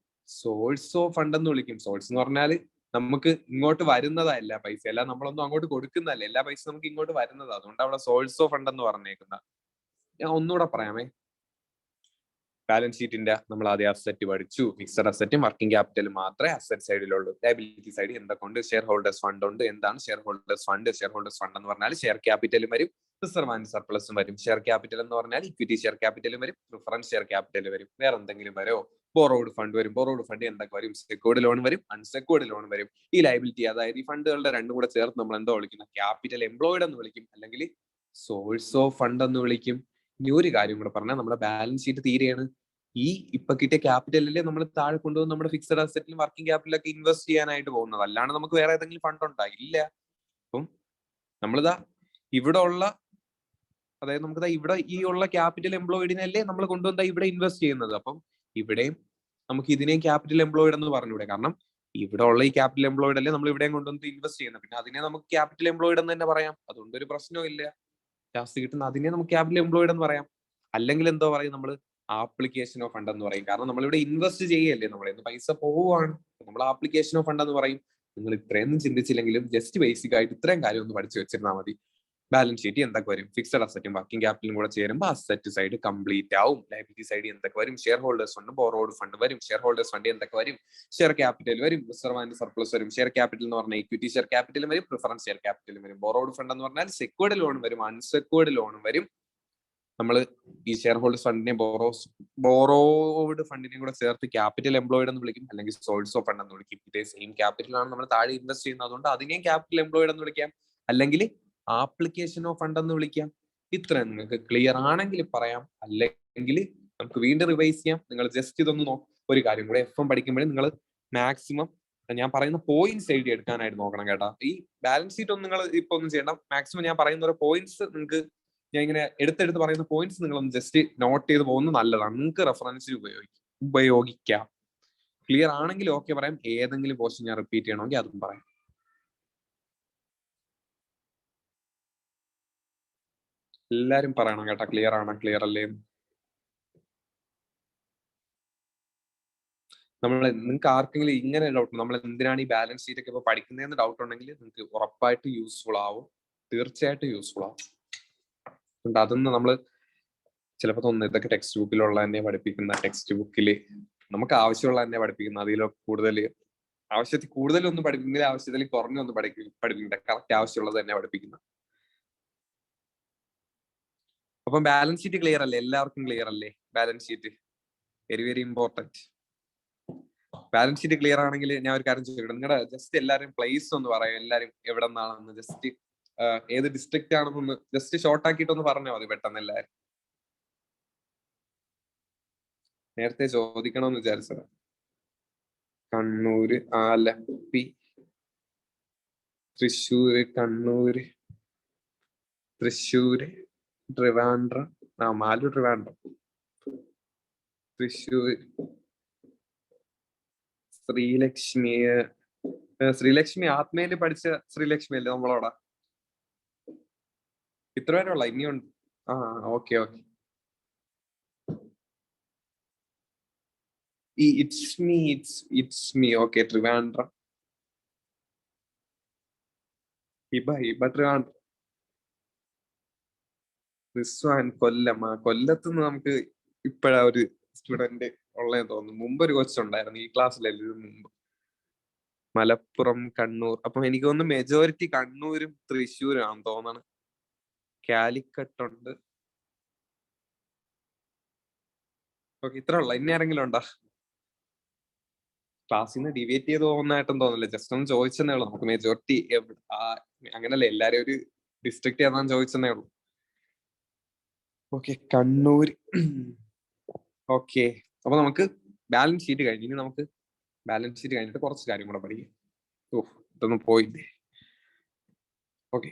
സോഴ്സ് ഓഫ് ഫണ്ട് എന്ന് വിളിക്കും. സോഴ്സ് എന്ന് പറഞ്ഞാൽ നമുക്ക് ഇങ്ങോട്ട് വരുന്നതല്ല പൈസ, അല്ല നമ്മളൊന്നും അങ്ങോട്ട് കൊടുക്കുന്നതല്ല. എല്ലാ പൈസ നമുക്ക് ഇങ്ങോട്ട് വരുന്നതാണ്. അതുകൊണ്ട് അവിടെ സോഴ്സ് ഓഫ് ഫണ്ട് എന്ന് പറഞ്ഞേക്കുന്ന. ഞാൻ ഒന്നുകൂടെ പറയാമേ. ബാലൻസ് ഷീറ്റിന്റെ നമ്മൾ ആദ്യം അസറ്റ് പഠിച്ചു. ഫിക്സഡ് അസറ്റും വർക്കിംഗ് ക്യാപിറ്റലും മാത്രമേ അസറ്റ് സൈഡിലുള്ളൂ. ലയബിലിറ്റി സൈഡ് എന്തൊക്കെ ഉണ്ട്? ഷെയർ ഹോൾഡേഴ്സ് ഫണ്ട് ഉണ്ട്. എന്താണ് share holders fund? Share holders fund എന്ന് പറഞ്ഞാൽ ഷെയർ ക്യാപിറ്റലും വരും, റിസർവ് ആൻഡ് സർപ്ലസും വരും. ഷെയർ ക്യാപിറ്റൽ എന്ന് പറഞ്ഞാൽ ഇക്വിറ്റി ഷെയർ ക്യാപിറ്റലും വരും, പ്രിഫറൻസ് ഷെയർ ക്യാപിറ്റൽ വരും. വേറെ എന്തെങ്കിലും വരുമോ? ബോറോഡ് ഫണ്ട് വരും. ബോറോഡ് ഫണ്ട് എന്തൊക്കെ വരും? സെക്യൂർഡ് ലോൺ വരും, അൺസെക്യൂർഡ് ലോൺ വരും. ഈ ലയബിലിറ്റി, അതായത് ഈ ഫണ്ടുകളുടെ രണ്ടും കൂടെ ചേർത്ത് നമ്മൾ എന്തോ വിളിക്കുന്ന? ക്യാപിറ്റൽ എംപ്ലോയിഡ് എന്ന് വിളിക്കും, അല്ലെങ്കിൽ സോഴ്സ് ഓഫ് ഫണ്ട് എന്ന് വിളിക്കും. ഇനി ഒരു കാര്യം കൂടെ പറഞ്ഞാൽ നമ്മുടെ ബാലൻസ് ഷീറ്റ് തീരെയാണ് ഈ ഇപ്പൊ കിട്ടിയ ക്യാപിറ്റലിലെ നമ്മൾ താഴെ കൊണ്ടുവന്ന് നമ്മുടെ ഫിക്സഡ് അസറ്റിലും വർക്കിംഗ് ക്യാപിറ്റലൊക്കെ ഇൻവെസ്റ്റ് ചെയ്യാനായിട്ട് പോകുന്നത്, അല്ലാണ്ട് നമുക്ക് വേറെ ഏതെങ്കിലും ഫണ്ട് ഉണ്ടായില്ല. അപ്പം നമ്മളിതാ ഇവിടെ ഉള്ള, അതായത് നമുക്ക് ഇവിടെ ഈ ഉള്ള ക്യാപിറ്റൽ എംപ്ലോയിഡിനല്ലേ നമ്മൾ കൊണ്ടുവന്ന ഇവിടെ ഇൻവെസ്റ്റ് ചെയ്യുന്നത്. അപ്പം ഇവിടെയും നമുക്ക് ഇതിനെയും ക്യാപിറ്റൽ എംപ്ലോയിഡ് എന്ന് പറഞ്ഞൂടെ? കാരണം ഇവിടെ ഉള്ള ഈ ക്യാപിറ്റൽ എംപ്ലോയിഡ് അല്ലേ നമ്മൾ ഇവിടെയും കൊണ്ടുവന്ന് ഇൻവെസ്റ്റ് ചെയ്യുന്നത്. പിന്നെ അതിനെ നമുക്ക് ക്യാപിറ്റൽ എംപ്ലോയിഡ് എന്ന് തന്നെ പറയാം. അതുകൊണ്ട് ഒരു പ്രശ്നവും ഇല്ല. ലാസ്റ്റ് കിട്ടുന്ന അതിനെ നമുക്ക് ക്യാപിറ്റൽ എംപ്ലോയിഡ് എന്ന് പറയാം. അല്ലെങ്കിൽ എന്തോ പറയും? നമ്മൾ ആപ്ലിക്കേഷൻ ഓഫ് ഫണ്ട് എന്ന് പറയും. കാരണം നമ്മളിവിടെ ഇൻവെസ്റ്റ് ചെയ്യല്ലേ, നമ്മളെ പൈസ പോവുകയാണ്, നമ്മൾ ആപ്ലിക്കേഷൻ ഓഫ് ഫണ്ട് എന്ന് പറയും. നിങ്ങൾ ഇത്രയൊന്നും ചിന്തിച്ചില്ലെങ്കിലും ജസ്റ്റ് ബേസിക് ആയിട്ട് ഇത്രയും കാര്യം ഒന്ന് പഠിച്ചു വെച്ചിരുന്നാൽ മതി. ബാലൻസ് ഷീറ്റ് എന്തൊക്കെ വരും? ഫിക്സഡ് അസറ്റും വർക്കിംഗ് ക്യാപിറ്റലും കൂടെ ചേരുമ്പോൾ അസറ്റ് സൈഡ് കംപ്ലീറ്റ് ആവും. ലയബിലിറ്റി സൈഡ് എന്തൊക്കെ വരും? Share holders fund, borrowed fund വരും. ഷെയർ ഹോൾഡേഴ്സ് ഫണ്ട് എന്തൊക്കെ വരും? ഷെയർ ക്യാപിറ്റൽ വരും, റിസർവ് ആൻഡ് സർപ്ലസ് വരും. ഷെയർ ക്യാപിറ്റൽ എന്ന് പറഞ്ഞാൽ ഇക്വിറ്റി ഷെയർ ക്യാപിറ്റലും വരും, പ്രിഫറൻസ് ഷെയർ ക്യാപിറ്റലും വരും. ബോറോഡ് ഫണ്ട് എന്ന് പറഞ്ഞാൽ സെക്യൂർഡ് ലോൺ വരും, അൺസെക്യൂർഡ് ലോണും വരും. നമ്മൾ ഈ ഷെയർ ഹോൾഡേഴ്സ് ഫണ്ടിനെ ബോറോഡ് ഫണ്ടിനെയും കൂടെ ചേർത്ത് ക്യാപിറ്റൽ എംപ്ലോയിഡ് എന്ന് വിളിക്കും, അല്ലെങ്കിൽ സോഴ്സ് ഓഫ് ഫണ്ട് എന്ന് വിളിക്കും. ഇതേ സെയിം ക്യാപിറ്റൽ ആണ് നമ്മൾ താഴെ ഇൻവെസ്റ്റ് ചെയ്യുന്നത്, അതുകൊണ്ട് അതിനെയും ക്യാപിറ്റൽ എംപ്ലോയിഡ് എന്ന് വിളിക്കാം, അല്ലെങ്കിൽ ആപ്ലിക്കേഷൻ ഓഫ് ഫണ്ട് എന്ന് വിളിക്കാം. ഇത്രയും നിങ്ങൾക്ക് ക്ലിയർ ആണെങ്കിൽ പറയാം, അല്ലെങ്കിൽ നമുക്ക് വീണ്ടും റിവൈസ് ചെയ്യാം. നിങ്ങൾ ജസ്റ്റ് ഇതൊന്ന് ഒരു കാര്യം കൂടെ, എഫ് എം പഠിക്കുമ്പോഴേ നിങ്ങൾ മാക്സിമം ഞാൻ പറയുന്ന പോയിന്റ്സ് എഴുതി എടുക്കാനായിട്ട് നോക്കണം കേട്ടോ. ഈ ബാലൻസ് ഷീറ്റ് ഒന്നും നിങ്ങൾ ഇപ്പൊ ഒന്നും ചെയ്യണ്ട. മാക്സിമം ഞാൻ പറയുന്ന ഒരു പോയിന്റ്സ് നിങ്ങൾക്ക്, ഞാൻ ഇങ്ങനെ എടുത്തെടുത്ത് പറയുന്ന പോയിന്റ്സ് നിങ്ങളൊന്ന് ജസ്റ്റ് നോട്ട് ചെയ്ത് പോകുന്നത് നല്ലതാണ്. നിങ്ങൾക്ക് റെഫറൻസ് ഉപയോഗിക്കാം. ക്ലിയർ ആണെങ്കിൽ ഓക്കെ പറയാം. ഏതെങ്കിലും പോർഷൻ ഞാൻ റിപ്പീറ്റ് ചെയ്യണമെങ്കിൽ അതും പറയാം. എല്ലാരും പറയണം കേട്ടോ, ക്ലിയർ ആണോ ക്ലിയർ അല്ലേ? നിങ്ങൾക്ക് ആർക്കെങ്കിലും ഇങ്ങനെ ഡൗട്ട്, നമ്മൾ എന്തിനാണ് ഈ ബാലൻസ് ഷീറ്റ് ഒക്കെ ഇപ്പൊ പഠിക്കുന്നതെന്ന് ഡൗട്ട് ഉണ്ടെങ്കിൽ നിങ്ങൾക്ക് ഉറപ്പായിട്ട് യൂസ്ഫുൾ ആവും, തീർച്ചയായിട്ടും യൂസ്ഫുൾ ആവും. അതൊന്ന് നമ്മൾ ചിലപ്പോൾ തോന്നുന്നു ഇതൊക്കെ ടെക്സ്റ്റ് ബുക്കിലുള്ള തന്നെ പഠിപ്പിക്കുന്ന, ടെക്സ്റ്റ് ബുക്കിൽ നമുക്ക് ആവശ്യമുള്ള തന്നെ പഠിപ്പിക്കുന്ന, അതിലൊക്കെ കൂടുതൽ ആവശ്യത്തിൽ കൂടുതലൊന്നും പഠിപ്പിക്കുന്നില്ല, ആവശ്യത്തിൽ കുറഞ്ഞൊന്നും പഠിപ്പിക്കില്ല, കറക്റ്റ് ആവശ്യമുള്ളത് തന്നെ പഠിപ്പിക്കുന്ന. അപ്പം ബാലൻസ് ഷീറ്റ് ക്ലിയർ അല്ലേ? എല്ലാവർക്കും ക്ലിയർ അല്ലേ balance sheet? Very very important. Balance sheet clear ആണെങ്കിൽ ഞാൻ ഒരു കാര്യം ചോദിക്കട്ടെ, നിങ്ങളുടെ ജസ്റ്റ് എല്ലാവരും പ്ലേസ് ഒന്ന് പറയാം. എല്ലാവരും എവിടെ നിന്നാണെന്ന്, ജസ്റ്റ് ഏത് ഡിസ്ട്രിക്റ്റ് ആണെന്നൊന്ന് ജസ്റ്റ് ഷോർട്ട് ആക്കിയിട്ടൊന്ന് പറഞ്ഞാൽ മതി പെട്ടെന്ന് എല്ലാവരും. നേരത്തെ ചോദിക്കണമെന്ന് വിചാരിച്ചത്. കണ്ണൂര്, ആലപ്പി, തൃശ്ശൂര്, കണ്ണൂര്, തൃശ്ശൂര്, ട്രിവാൻഡ്രം, മാലൂർ, ട്രിവാൻഡ്രം, തൃശ്ശൂർ, ശ്രീലക്ഷ്മി ആത്മയില് പഠിച്ച ശ്രീലക്ഷ്മി അല്ലേ നമ്മളോടാ? ഇത്ര വരെ ഉള്ള ഇനിയുണ്ട്? ആ ഓക്കെ ഓക്കെ. ഈ it's me okay. Trivandrum, Hiba Trivandrum, Rizwan Kollam. കൊല്ലത്തുനിന്ന് നമുക്ക് ഇപ്പഴാ ഒരു സ്റ്റുഡന്റ് ഉള്ളതെന്ന് തോന്നുന്നു. മുമ്പ് ഒരു കൊച്ചുണ്ടായിരുന്നു ഈ ക്ലാസ്സിലല്ലേ ഇത് മുമ്പ്. മലപ്പുറം, കണ്ണൂർ. അപ്പം എനിക്ക് തോന്നുന്നു മെജോറിറ്റി കണ്ണൂരും തൃശ്ശൂരും ആണെന്ന് തോന്നണം. കാലിക്കട്ട് ഉണ്ട്. ഓക്കെ, ഇത്ര ഉള്ള. ഇനി ആരെങ്കിലും ഉണ്ടോ? ക്ലാസ്സിൽ നിന്ന് ഡിവേറ്റ് ചെയ്ത് പോകുന്നതായിട്ടും തോന്നില്ല, ജസ്റ്റ് ഒന്ന് ചോദിച്ചെന്നേ ഉള്ളൂ. നമുക്ക് മെജോറിറ്റി അങ്ങനല്ലേ, എല്ലാരും ഒരു ഡിസ്ട്രിക്ട് ഏതാന്ന് ചോദിച്ചെന്നേ ഉള്ളൂ. ഓക്കെ, കണ്ണൂർ. ഓക്കെ, അപ്പൊ നമുക്ക് ബാലൻസ് ഷീറ്റ് കഴിഞ്ഞു. ഇനി നമുക്ക് ബാലൻസ് ഷീറ്റ് കഴിഞ്ഞിട്ട് കുറച്ച് കാര്യം കൂടെ പഠിക്കാം. ഇതൊന്നും പോയില്ലേ? ഓക്കെ,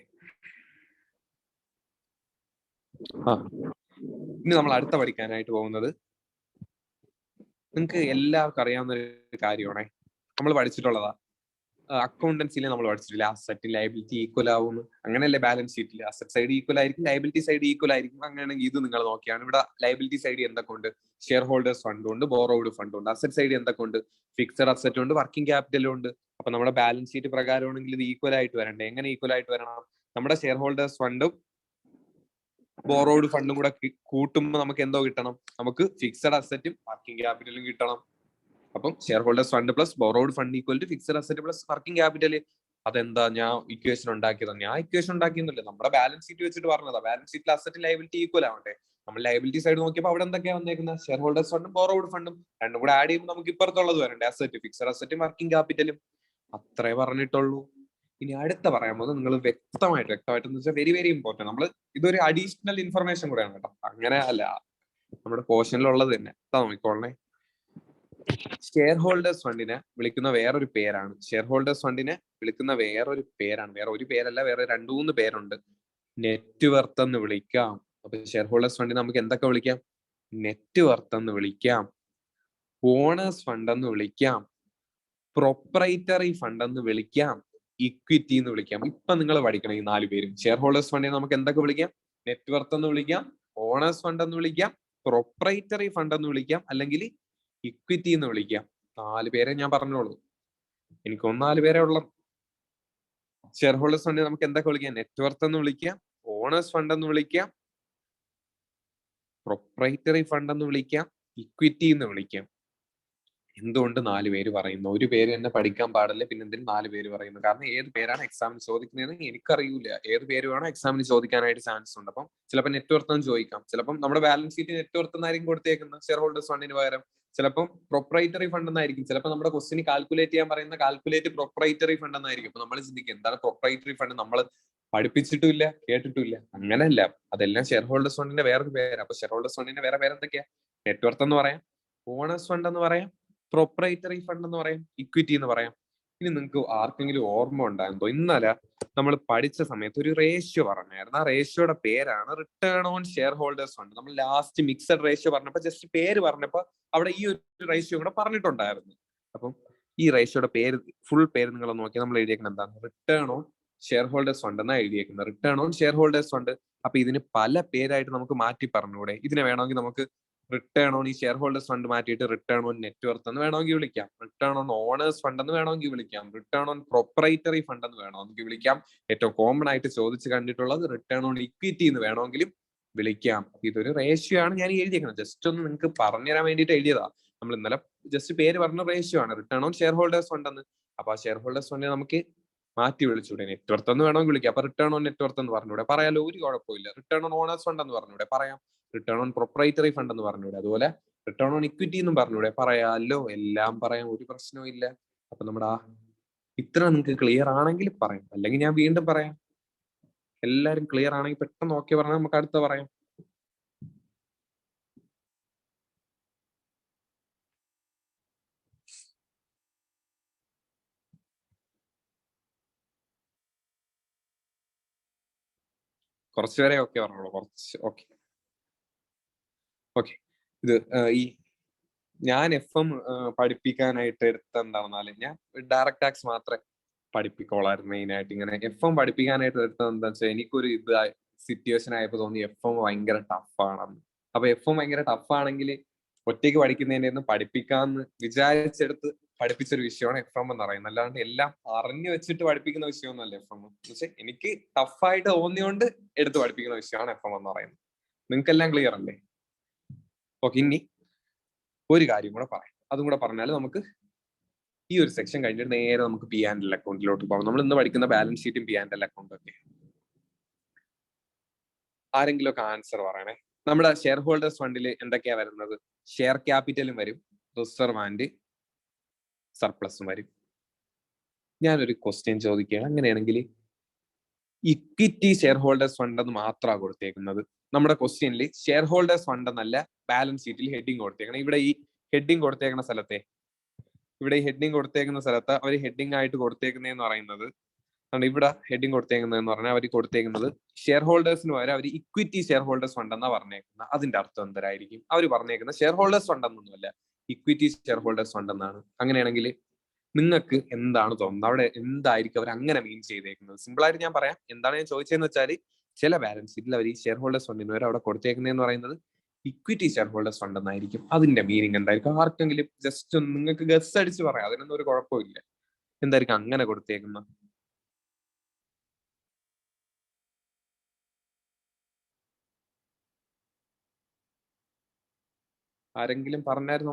ഇനി നമ്മൾ അടുത്ത പഠിക്കാനായിട്ട് പോകുന്നത്, നിങ്ങൾക്ക് എല്ലാവർക്കും അറിയാവുന്ന ഒരു കാര്യമാണേ, നമ്മൾ പഠിച്ചിട്ടുള്ളതാ. അക്കൗണ്ടൻസിയിൽ നമ്മൾ പഠിച്ചിട്ടില്ല, അസറ്റ് ലയബിലിറ്റി ഈക്വൽ ആവുന്നു. അങ്ങനെയല്ലേ ബാലൻസ് ഷീറ്റിൽ? അസറ്റ് സൈഡ് ഈക്വൽ ആയിരിക്കും, ലയബിലിറ്റി സൈഡ് ഈക്വൽ ആയിരിക്കും. അങ്ങനെയാണെങ്കിൽ ഇത് നിങ്ങൾ നോക്കിയാണ് ഇവിടെ ലയബിലിറ്റി സൈഡ് എന്തൊക്കെ ഉണ്ട്? ഷെയർ ഹോൾഡേഴ്സ് ഫണ്ട് ഉണ്ട്, ബോറോഡ് ഫണ്ട് ഉണ്ട്. അസറ്റ് സൈഡ് എന്തൊക്കെ ഉണ്ട്? ഫിക്സഡ് അസറ്റ് ഉണ്ട്, വർക്കിംഗ് ക്യാപിറ്റലും ഉണ്ട്. അപ്പൊ നമ്മുടെ ബാലൻസ് ഷീറ്റ് പ്രകാരമാണെങ്കിൽ ഇത് ഈക്വൽ ആയിട്ട് വരണ്ടേ? എങ്ങനെ ഈക്വൽ ആയിട്ട് വരണം? നമ്മുടെ ഷെയർ ഹോൾഡേഴ്സ് ഫണ്ടും ബോറോഡ് ഫണ്ടും കൂടെ കൂട്ടുമ്പോൾ നമുക്ക് എന്തോ കിട്ടണം? നമുക്ക് ഫിക്സഡ് അസറ്റും വർക്കിംഗ് ക്യാപിറ്റലും കിട്ടണം. അപ്പം share holders fund plus borrowed fund equal to fixed asset plus working capital. അതെന്താ ഞാൻ ഇക്വേഷൻ ഉണ്ടാക്കിയതാ? ഞാൻ ഇക്വേഷൻ ഉണ്ടാക്കിയൊന്നുമില്ല, നമ്മുടെ ബാലൻസ് ഷീറ്റ് വെച്ചിട്ട് പറഞ്ഞതാ. ബാലൻസ് ഷീറ്റിൽ അസറ്റ് ലയബിലിറ്റി ഈക്വൽ ആവട്ടെ. നമ്മൾ ലയബിലിറ്റി സൈഡ് നോക്കിയപ്പോൾ അവിടെ എന്തൊക്കെയാ വന്നേക്കുന്നത്? ഷെയർ ഹോൾഡേഴ്സ് ഫണ്ടും ബോറോഡ് ഫണ്ടും രണ്ടും കൂടെ ആഡ് ചെയ്യുമ്പോൾ നമുക്ക് ഇപ്പുറത്തുള്ളത് വരണ്ടേ? അസറ്റ്, ഫിക്സഡ് അസറ്റും വർക്കിംഗ് ക്യാപിറ്റലും. അത്രേ പറഞ്ഞിട്ടുള്ളൂ. ഇനി അടുത്ത പറയാൻ പോകുന്നത് നിങ്ങൾ വ്യക്തമായിട്ട് എന്ന് വെച്ചാൽ വെരി വെരി ഇമ്പോർട്ടന്റ്. നമ്മൾ ഇതൊരു അഡീഷണൽ ഇൻഫർമേഷൻ കൂടെയാണ് കേട്ടോ, അങ്ങനെ അല്ല, നമ്മുടെ പോർഷനിലുള്ളത് തന്നെ. നോക്കിക്കോളണേ. ഷെയർ ഹോൾഡേഴ്സ് ഫണ്ടിനെ വിളിക്കുന്ന വേറൊരു പേരാണ്, ഷെയർ ഹോൾഡേഴ്സ് ഫണ്ടിനെ വിളിക്കുന്ന വേറൊരു പേരാണ്, വേറെ ഒരു പേരല്ല, വേറെ 2-3 പേരുണ്ട്. നെറ്റ് വർത്ത് എന്ന് വിളിക്കാം. അപ്പൊ ഷെയർ ഹോൾഡേഴ്സ് ഫണ്ടിനെ നമുക്ക് എന്തൊക്കെ വിളിക്കാം? നെറ്റ് വർത്ത് എന്ന് വിളിക്കാം, ഓണേഴ്സ് ഫണ്ട് എന്ന് വിളിക്കാം, പ്രൊപ്രൈറ്ററി ഫണ്ട് എന്ന് വിളിക്കാം, ഇക്വിറ്റി എന്ന് വിളിക്കാം. ഇപ്പൊ നിങ്ങൾ പഠിക്കണം ഈ 4 പേരും. ഷെയർ ഹോൾഡേഴ്സ് ഫണ്ടിനെ നമുക്ക് എന്തൊക്കെ വിളിക്കാം? നെറ്റ് വർത്ത് എന്ന് വിളിക്കാം, ഓണേഴ്സ് ഫണ്ട് എന്ന് വിളിക്കാം, പ്രൊപ്രൈറ്ററി ഫണ്ട് എന്ന് വിളിക്കാം, അല്ലെങ്കിൽ ഇക്വിറ്റി എന്ന് വിളിക്കാം. 4 പേരെ ഞാൻ പറഞ്ഞോളൂ, എനിക്കൊന്ന് 4 പേരെ ഉള്ള. ഷെയർ ഹോൾഡേഴ്സ് ഫണ്ട് നമുക്ക് എന്തൊക്കെ വിളിക്കാം? നെറ്റ് വർത്ത് എന്ന് വിളിക്കാം, ഓണേഴ്സ് ഫണ്ട് എന്ന് വിളിക്കാം, പ്രൊപ്രൈറ്ററി ഫണ്ട് എന്ന് വിളിക്കാം, ഇക്വിറ്റി എന്ന് വിളിക്കാം. എന്തുകൊണ്ട് 4 പേര് പറയുന്നു? ഒരു പേര് തന്നെ പഠിക്കാൻ പാടില്ല, പിന്നെ എന്തിനും 4 പേര് പറയുന്നു? കാരണം ഏത് പേരാണ് എക്സാമിന് ചോദിക്കുന്നതെന്ന് എനിക്കറിയില്ല. ഏത് പേര് വേണോ എക്സാമിന് ചോദിക്കാനായിട്ട് ചാൻസ് ഉണ്ട്. അപ്പം ചിലപ്പോൾ നെറ്റ് വർത്ത് എന്ന് ചോദിക്കാം, ചിലപ്പം നമ്മുടെ ബാലൻസ് ഷീറ്റ് നെറ്റ് വർത്ത് എന്നായിരിക്കും കൊടുത്തേക്കുന്നത് ഷെയർ ഹോൾഡേഴ്സ് ഫണ്ടിന് പകരം, ചിലപ്പം പ്രൊപ്രൈറ്ററി ഫണ്ട് എന്നായിരിക്കും, ചിലപ്പോൾ നമ്മുടെ ക്വസ്റ്റിന് കാൽക്കുലേറ്റ് ചെയ്യാൻ പറയുന്ന കാൽക്കുലേറ്റ് പ്രൊപ്രൈറ്ററി ഫണ്ട് എന്നായിരിക്കും. അപ്പൊ നമ്മൾ ചിന്തിക്കും എന്താണ് പ്രൊപ്രൈറ്ററി ഫണ്ട്? നമ്മൾ പഠിപ്പിച്ചിട്ടില്ല, കേട്ടിട്ടില്ല. അങ്ങനെയല്ല, അതെല്ലാം ഷെയർ ഹോൾഡേഴ്സ് ഫണ്ടിന്റെ വേറൊരു പേര്. അപ്പൊ ഷെയർ ഹോൾഡേഴ്സ് ഫണ്ടിന്റെ വേറെ പേരെന്തൊക്കെയാ? നെറ്റ് വർത്ത് എന്ന് പറയാം, ഓണേഴ്സ് ഫണ്ട് എന്ന് പറയാം, പ്രൊപ്രൈറ്ററി ഫണ്ട് എന്ന് പറയാം, ഇക്വിറ്റി എന്ന് പറയാം. ഇനി നിങ്ങൾക്ക് ആർക്കെങ്കിലും ഓർമ്മ ഉണ്ടാകുന്നോ? ഇന്നലെ നമ്മൾ പഠിച്ച സമയത്ത് ഒരു റേഷ്യോ പറഞ്ഞായിരുന്നു. ആ റേഷ്യോയുടെ പേരാണ് return on share holders fund. നമ്മൾ ലാസ്റ്റ് മിക്സഡ് റേഷ്യോ പറഞ്ഞപ്പോൾ ജസ്റ്റ് പേര് പറഞ്ഞപ്പോൾ അവിടെ ഈ ഒരു റേഷ്യോ കൂടെ പറഞ്ഞിട്ടുണ്ടായിരുന്നു. അപ്പം ഈ റേഷ്യോയുടെ പേര്, ഫുൾ പേര് നിങ്ങൾ നോക്കിയാൽ നമ്മൾ എഴുതിയേക്കുന്നത് എന്താണ്? Return on share holders fund എന്നാണ് എഴുതിയേക്കുന്നത്. Return on share holders fund. അപ്പൊ ഇതിന് പല പേരായിട്ട് നമുക്ക് മാറ്റി പറഞ്ഞൂടെ? ഇതിനെ വേണമെങ്കിൽ നമുക്ക് റിട്ടേൺ ഓൺ ഈ ഷെയർ ഹോൾഡേഴ്സ് ഫണ്ട് മാറ്റിയിട്ട് റിട്ടേൺ ഓൺ നെറ്റ് വർത്ത് എന്ന് വേണമെങ്കിൽ വിളിക്കാം, റിട്ടേൺ ഓൺ ഓണേഴ്സ് ഫണ്ട് എന്ന് വേണമെങ്കിൽ വിളിക്കാം, റിട്ടേൺ ഓൺ പ്രൊപ്രൈറ്ററി ഫണ്ട് എന്ന് വേണമെങ്കിൽ വിളിക്കാം. ഏറ്റവും കോമൺ ആയിട്ട് ചോദിച്ച് കണ്ടിട്ടുള്ളത് റിട്ടേൺ ഓൺ ഇക്വിറ്റി എന്ന് വേണമെങ്കിലും വിളിക്കാം. ഇതൊരു റേഷ്യോ ആണ് ഞാൻ എഴുതിയേക്കുന്നത്. ജസ്റ്റ് ഒന്ന് നിങ്ങൾക്ക് പറഞ്ഞുതരാൻ വേണ്ടിയിട്ട് എഴുതിയതാ. നമ്മൾ ഇന്നലെ ജസ്റ്റ് പേര് പറഞ്ഞ റേഷ്യോ ആണ് return on share holders fund എന്ന്. അപ്പൊ ആ ഷെയർ ഹോൾഡേഴ്സ് ഫണ്ടിനെ നമുക്ക് മാറ്റി വിളിച്ചൂടെ? നെറ്റ് വർത്ത് എന്ന് വേണമെങ്കിൽ വിളിക്കാം. അപ്പൊ റിട്ടേൺ ഓൺ നെറ്റ് വർത്ത് എന്ന് പറഞ്ഞൂടെ? പറയാലോ, ഒരു കുഴപ്പമില്ല. റിട്ടേൺ ഓൺ ഓണേഴ്സ് ഫണ്ട് എന്ന് പറഞ്ഞൂടെ? പറയാം. റിട്ടേൺ ഓൺ പ്രൊപ്രൈറ്ററി ഫണ്ട് എന്ന് പറഞ്ഞൂടെ? അതുപോലെ റിട്ടേൺ ഓൺ ഇക്വിറ്റി എന്നും പറഞ്ഞൂടെ? പറയാലോ, എല്ലാം പറയാം, ഒരു പ്രശ്നവും ഇല്ല. അപ്പൊ നമ്മുടെ ഇത്ര നിങ്ങൾക്ക് ക്ലിയർ ആണെങ്കിൽ പറയാം, അല്ലെങ്കിൽ ഞാൻ വീണ്ടും പറയാം. എല്ലാരും ക്ലിയർ ആണെങ്കിൽ പെട്ടെന്ന് ഓക്കെ പറഞ്ഞാൽ നമുക്ക് അടുത്ത പറയാം. കുറച്ചുപേരെ ഓക്കെ പറഞ്ഞോളൂ, കുറച്ച് ഓക്കെ. ഓക്കെ, ഇത് ഈ ഞാൻ FM പഠിപ്പിക്കാനായിട്ട് എടുത്ത എന്താണെന്നാല് ഞാൻ ഡയറക്ട് ടാക്സ് മാത്രമേ പഠിപ്പിക്കോളായിരുന്നു മെയിൻ ആയിട്ട്. ഇങ്ങനെ FM പഠിപ്പിക്കാനായിട്ട് എടുത്തത് എന്താ വെച്ചാൽ എനിക്കൊരു ഇത് സിറ്റുവേഷൻ ആയപ്പോൾ തോന്നി FM ഭയങ്കര ടഫാണെന്ന്. അപ്പൊ FM ഭയങ്കര ടഫാണെങ്കിൽ ഒറ്റയ്ക്ക് പഠിക്കുന്നതിന്റെ ഒന്നും പഠിപ്പിക്കാന്ന് വിചാരിച്ചെടുത്ത് പഠിപ്പിച്ചൊരു വിഷയമാണ് FM എന്ന് പറയുന്നത്. അല്ലാണ്ട് എല്ലാം അറിഞ്ഞു വെച്ചിട്ട് പഠിപ്പിക്കുന്ന വിഷയമൊന്നുമല്ല FM. പക്ഷെ എനിക്ക് ടഫായിട്ട് തോന്നിയോണ്ട് എടുത്ത് പഠിപ്പിക്കുന്ന വിഷയമാണ് FM എന്ന് പറയുന്നത്. നിങ്ങൾക്കെല്ലാം ക്ലിയർ അല്ലേ? ഓക്കെ, ഇനി ഒരു കാര്യം കൂടെ പറയാം. അതും കൂടെ പറഞ്ഞാൽ നമുക്ക് ഈ ഒരു സെക്ഷൻ കഴിഞ്ഞിട്ട് നേരെ നമുക്ക് P&L അക്കൗണ്ടിലോട്ട് പോകാം. നമ്മൾ ഇന്ന് പഠിക്കുന്ന ബാലൻസ് ഷീറ്റും P&L അക്കൗണ്ടും ഒക്കെ. ആരെങ്കിലും ഒക്കെ ആൻസർ പറയണേ. നമ്മുടെ ഷെയർ ഹോൾഡേഴ്സ് ഫണ്ടിൽ എന്തൊക്കെയാ വരുന്നത്? ഷെയർ ക്യാപിറ്റലും വരും, റിസർവ് ആൻഡ് സർപ്ലസും വരും. ഞാനൊരു ക്വസ്റ്റ്യൻ ചോദിക്കുകയാണ്, അങ്ങനെയാണെങ്കിൽ ഇക്വിറ്റി ഷെയർ ഹോൾഡേഴ്സ് ഫണ്ട് എന്ന് മാത്രമാണ് കൊടുത്തേക്കുന്നത്. നമ്മുടെ ക്വസ്റ്റ്യനിൽ ഷെയർ ഹോൾഡേഴ്സ് ഫണ്ട് എന്നല്ല ബാലൻസ് ഷീറ്റിൽ ഹെഡിങ് കൊടുത്തേക്കണം. ഇവിടെ ഈ ഹെഡിങ് കൊടുത്തേക്കുന്ന സ്ഥലത്തെ, ഇവിടെ ഈ ഹെഡിങ് കൊടുത്തേക്കുന്ന സ്ഥലത്ത് അവർ ഹെഡിങ് ആയിട്ട് കൊടുത്തേക്കുന്നതെന്ന് പറയുന്നത്, ഇവിടെ ഹെഡിങ് കൊടുത്തേക്കുന്നതെന്ന് പറഞ്ഞാൽ അവർ കൊടുത്തേക്കുന്നത് ഷെയർ ഹോൾഡേഴ്സിന് പകരം അവർ ഇക്വിറ്റി ഷെയർ ഹോൾഡേഴ്സ് ഫണ്ട് എന്നാ പറഞ്ഞേക്കുന്നത്. അതിന്റെ അർത്ഥം എന്തരായിരിക്കും? അവർ പറഞ്ഞേക്കുന്നത് ഷെയർ ഹോൾഡേഴ്സ് ഫണ്ട് എന്നൊന്നുമല്ല, ഇക്വിറ്റി ഷെയർ ഹോൾഡേഴ്സ് ഫണ്ട് എന്നാണ്. അങ്ങനെയാണെങ്കിൽ നിങ്ങൾക്ക് എന്താണ് തോന്നുന്നത്? അവിടെ എന്തായിരിക്കും അവർ അങ്ങനെ മീൻ ചെയ്തേക്കുന്നത്? സിമ്പിൾ ആയിട്ട് ഞാൻ പറയാം. എന്താണ് ഞാൻ ചോദിച്ചതെന്ന് വെച്ചാൽ, ചില ബാലൻസ് ഷീറ്റിൽ അവർ ഈ ഷെയർ ഹോൾഡേഴ്സ് ഫണ്ടിന് വരെ അവിടെ കൊടുത്തേക്കുന്നതെന്ന് പറയുന്നത് ഇക്വിറ്റി ഷെയർ ഹോൾഡേഴ്സ് ഫണ്ട് എന്നായിരിക്കും. അതിന്റെ മീനിങ് എന്തായിരിക്കും? ആർക്കെങ്കിലും ജസ്റ്റ് നിങ്ങൾക്ക് ഗസ് അടിച്ച് പറയാം, അതിനൊന്നും ഒരു കുഴപ്പമില്ല. എന്തായിരിക്കും അങ്ങനെ കൊടുത്തേക്കുന്നത്? ആരെങ്കിലും പറഞ്ഞായിരുന്നു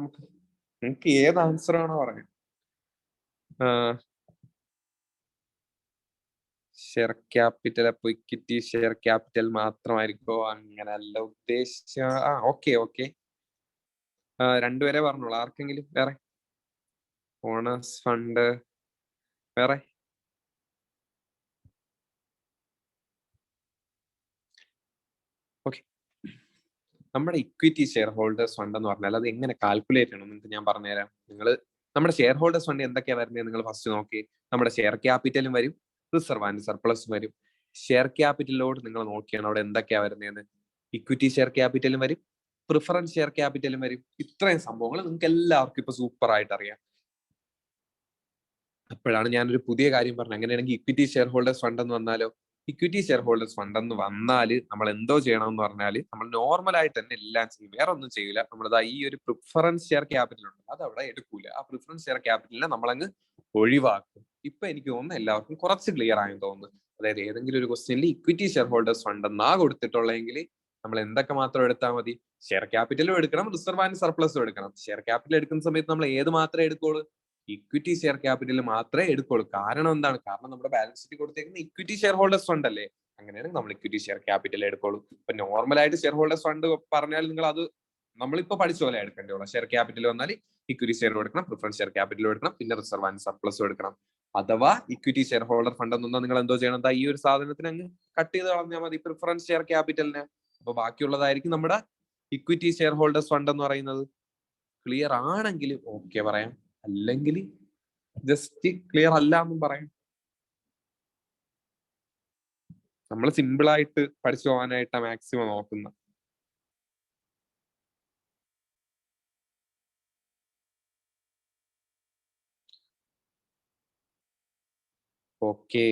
നിങ്ങൾക്ക് ഏത് ആൻസർ ആണോ പറയാം. ഷെയർ ക്യാപിറ്റൽ അപ്പൊ ഇക്വിറ്റി ഷെയർ ക്യാപിറ്റൽ മാത്രമായിരിക്കോ? അങ്ങനല്ല ഉദ്ദേശിച്ച. ഓക്കെ. രണ്ടുപേരെ പറഞ്ഞോളൂ. ആർക്കെങ്കിലും വേറെ? ഓണേഴ്സ് ഫണ്ട് വേറെ? ഓക്കെ. നമ്മുടെ ഇക്വിറ്റി ഷെയർ ഹോൾഡേഴ്സ് ഫണ്ട് എന്ന് പറഞ്ഞാൽ അത് എങ്ങനെ കാൽക്കുലേറ്റ് ചെയ്യണം നിങ്ങൾക്ക് ഞാൻ പറഞ്ഞുതരാം. നമ്മുടെ ഷെയർ ഹോൾഡേഴ്സ് ഫണ്ട് എന്തൊക്കെയാ വരുന്നത് നിങ്ങൾ ഫസ്റ്റ് നോക്കി. നമ്മുടെ ഷെയർ ക്യാപിറ്റലും വരും, റിസർവ് ആൻഡ് സർപ്ലസും വരും. ഷെയർ ക്യാപിറ്റലിലോട് നിങ്ങൾ നോക്കിയാണ് അവിടെ എന്തൊക്കെയാ വരുന്നതെന്ന്. ഇക്വിറ്റി ഷെയർ ക്യാപിറ്റലും വരും, പ്രിഫറൻസ് ഷെയർ ക്യാപിറ്റലും വരും. ഇത്രയും സംഭവങ്ങൾ നിങ്ങൾക്ക് എല്ലാവർക്കും ഇപ്പൊ സൂപ്പർ ആയിട്ട് അറിയാം. അപ്പോഴാണ് ഞാനൊരു പുതിയ കാര്യം പറഞ്ഞത്. അങ്ങനെയാണെങ്കിൽ ഇക്വിറ്റി ഷെയർ ഹോൾഡേഴ്സ് ഫണ്ട് എന്ന് വന്നാലോ? ഇക്വിറ്റി ഷെയർ ഹോൾഡേഴ്സ് ഫണ്ട് എന്ന് വന്നാല് നമ്മൾ എന്തോ ചെയ്യണം എന്ന് പറഞ്ഞാൽ നമ്മൾ നോർമൽ ആയിട്ട് തന്നെ എല്ലാം ചെയ്യും, വേറെ ഒന്നും ചെയ്യില്ല. നമ്മളിതാ ഈ ഒരു പ്രിഫറൻസ് ഷെയർ ക്യാപിറ്റൽ ഉണ്ട്, അത് അവിടെ എടുക്കൂല. ആ പ്രിഫറൻസ് ഷെയർ ക്യാപിറ്റലിനെ നമ്മളങ്ങ് ഒഴിവാക്കും. ഇപ്പൊ എനിക്ക് തോന്നുന്നു എല്ലാവർക്കും കുറച്ച് ക്ലിയർ ആയെന്ന് തോന്നുന്നു. അതായത് ഏതെങ്കിലും ഒരു ക്വസ്റ്റ്യനിൽ ഇക്വിറ്റി ഷെയർ ഹോൾഡേഴ്സ് ഫണ്ട് എന്നാ കൊടുത്തിട്ടുള്ളതെങ്കിൽ നമ്മൾ എന്തൊക്കെ മാത്രം എടുത്താൽ മതി? ഷെയർ ക്യാപിറ്റലും എടുക്കണം, റിസർവ് ആൻഡ് സർപ്ലസും എടുക്കണം. ഷെയർ ക്യാപിറ്റൽ എടുക്കുന്ന സമയത്ത് നമ്മൾ ഏത് മാത്രമേ എടുക്കുള്ളൂ? ഇക്വിറ്റി ഷെയർ ക്യാപിറ്റൽ മാത്രമേ എടുക്കുള്ളൂ. കാരണം എന്താണ്? കാരണം നമ്മുടെ ബാലൻസ് ഷീറ്റ് കൊടുത്തേക്കുന്ന ഇക്വിറ്റി ഷെയർ ഹോൾഡേഴ്സ് ഫണ്ട് അല്ലേ. അങ്ങനെയാണെങ്കിൽ നമ്മൾ ഇക്വിറ്റി ഷെയർ ക്യാപിറ്റൽ എടുക്കുള്ളൂ. ഇപ്പൊ നോർമൽ ആയിട്ട് ഷെയർ ഹോൾഡേഴ്സ് ഫണ്ട് പറഞ്ഞാൽ നിങ്ങൾ അത് നമ്മളിപ്പോ പഠിച്ച പോലെ എടുക്കേണ്ടതുള്ളൂ. ഷെയർ ക്യാപിറ്റൽ വന്നാൽ ഇക്വിറ്റി ഷെയർ എടുക്കണം, പ്രിഫറൻസ് ഷെയർ ക്യാപിറ്റൽ എടുക്കണം, പിന്നെ റിസർവ് ആൻഡ് സർപ്ലസും എടുക്കണം. അഥവാ ഇക്വിറ്റി ഷെയർ ഹോൾഡർ ഫണ്ട് എന്നൊന്നും നിങ്ങൾ എന്തോ ചെയ്യണം? ഈ ഒരു സാധനത്തിന് അങ്ങ് കട്ട് ചെയ്ത് കളഞ്ഞാൽ മതി, പ്രിഫറൻസ് ഷെയർ ക്യാപിറ്റലിന്. അപ്പൊ ബാക്കിയുള്ളതായിരിക്കും നമ്മുടെ ഇക്വിറ്റി ഷെയർ ഹോൾഡേഴ്സ് ഫണ്ട് എന്ന് പറയുന്നത്. ക്ലിയർ ആണെങ്കിൽ ഓക്കെ പറയാം, അല്ലെങ്കിൽ ജസ്റ്റ് ക്ലിയർ അല്ല എന്നും പറയാം. നമ്മൾ സിമ്പിൾ ആയിട്ട് പഠിച്ചു പോകാനായിട്ടാണ് മാക്സിമം നോക്കുന്നത്. ഓക്കെ,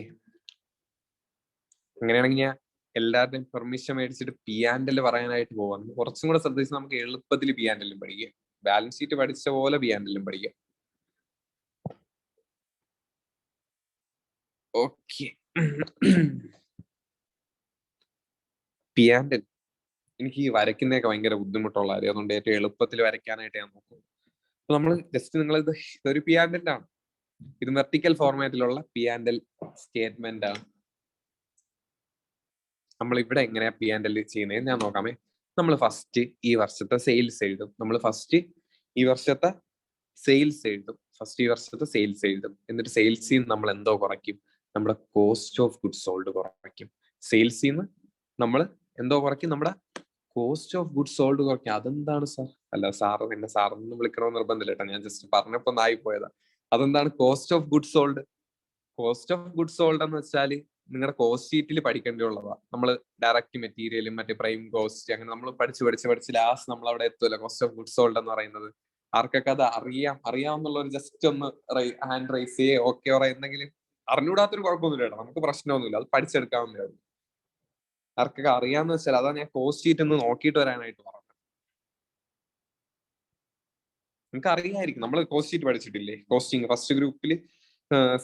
അങ്ങനെയാണെങ്കിൽ ഞാൻ എല്ലാവരുടെയും പെർമിഷൻ മേടിച്ചിട്ട് പി ആൻഡ് എൽ പറയാനായിട്ട് പോവാം. കുറച്ചും കൂടെ ശ്രദ്ധിച്ച് നമുക്ക് എളുപ്പത്തിൽ പി ആൻഡ് എല്ലും പഠിക്കാം. ബാലൻസ് ഷീറ്റ് പഠിച്ച പോലെ പി ആൻഡ് എല്ലും പഠിക്കാം. ഓക്കെ. പി ആൻഡ് എൽ എനിക്ക് ഈ വരയ്ക്കുന്നതൊക്കെ ഭയങ്കര ബുദ്ധിമുട്ടുള്ള കാര്യം, അതുകൊണ്ട് ഏറ്റവും എളുപ്പത്തിൽ വരയ്ക്കാനായിട്ട് ഞാൻ നോക്കും. അപ്പൊ നമ്മൾ ജസ്റ്റ് നിങ്ങൾ ഇതൊരു പി ആൻഡ് എൽ ആണ്. ഇത് വെർട്ടിക്കൽ ഫോർമാറ്റിലുള്ള പി ആൻഡ് എൽ സ്റ്റേറ്റ്മെന്റ് ആണ്. നമ്മൾ ഇവിടെ എങ്ങനെയാ പി ആൻഡ് എൽ ചെയ്യുന്നത് ഞാൻ നോക്കാമേ. നമ്മൾ ഫസ്റ്റ് ഈ വർഷത്തെ സെയിൽസ് എഴുതും. എന്നിട്ട് സെയിൽസിൽ നിന്ന് നമ്മൾ എന്തോ കുറയ്ക്കും? നമ്മുടെ കോസ്റ്റ് ഓഫ് ഗുഡ്സ് സോൾഡ് കുറയ്ക്കും. സെയിൽസിൽ നിന്ന് നമ്മൾ എന്തോ കുറയ്ക്കും? നമ്മുടെ കോസ്റ്റ് ഓഫ് ഗുഡ്സ് സോൾഡ് കുറയ്ക്കും. അതെന്താണ് സാർ? അല്ല സാറ് എന്നെ സാറൊന്നും വിളിക്കണമെന്ന് നിർബന്ധമില്ല കേട്ടോ, ഞാൻ ജസ്റ്റ് പറഞ്ഞപ്പോ ഒന്നായി പോയതാ. അതെന്താണ് cost of goods sold? Cost of goods sold എന്ന് വെച്ചാൽ നിങ്ങളുടെ കോസ്റ്റ് ഷീറ്റിൽ പഠിക്കേണ്ടിയുള്ളതാ. നമ്മൾ ഡയറക്റ്റ് മെറ്റീരിയലും മറ്റേ പ്രൈം കോസ്റ്റ് അങ്ങനെ നമ്മൾ പഠിച്ച് ലാസ്റ്റ് നമ്മൾ അവിടെ എത്തുമല്ലോ കോസ്റ്റ് ഓഫ് ഗുഡ്സ് സോൾഡ് എന്ന് പറയുന്നത്. ആർക്കൊക്കെ അത് അറിയാമെന്നുള്ള ഒരു ജസ്റ്റ് ഒന്ന് ഹാൻഡ് റൈസ് ചെയ്യേ ഓക്കെ പറയുന്നെങ്കിലും. അറിഞ്ഞൂടാത്തൊരു കുഴപ്പമൊന്നുമില്ല കേട്ടോ, നമുക്ക് പ്രശ്നമൊന്നുമില്ല, അത് പഠിച്ചെടുക്കാവുന്നേ ഉള്ളൂ. ആർക്കൊക്കെ അറിയാന്ന് വെച്ചാൽ അതാ ഞാൻ കോസ്റ്റ് ഷീറ്റ് ഒന്ന് നോക്കിയിട്ട് വരാനായിട്ട് പറഞ്ഞത്. നിങ്ങൾക്ക് അറിയായിരിക്കും, നമ്മൾ കോസ്റ്റ് ഷീറ്റ് പഠിച്ചിട്ടില്ലേ? കോസ്റ്റിംഗ് ഫസ്റ്റ് ഗ്രൂപ്പിൽ,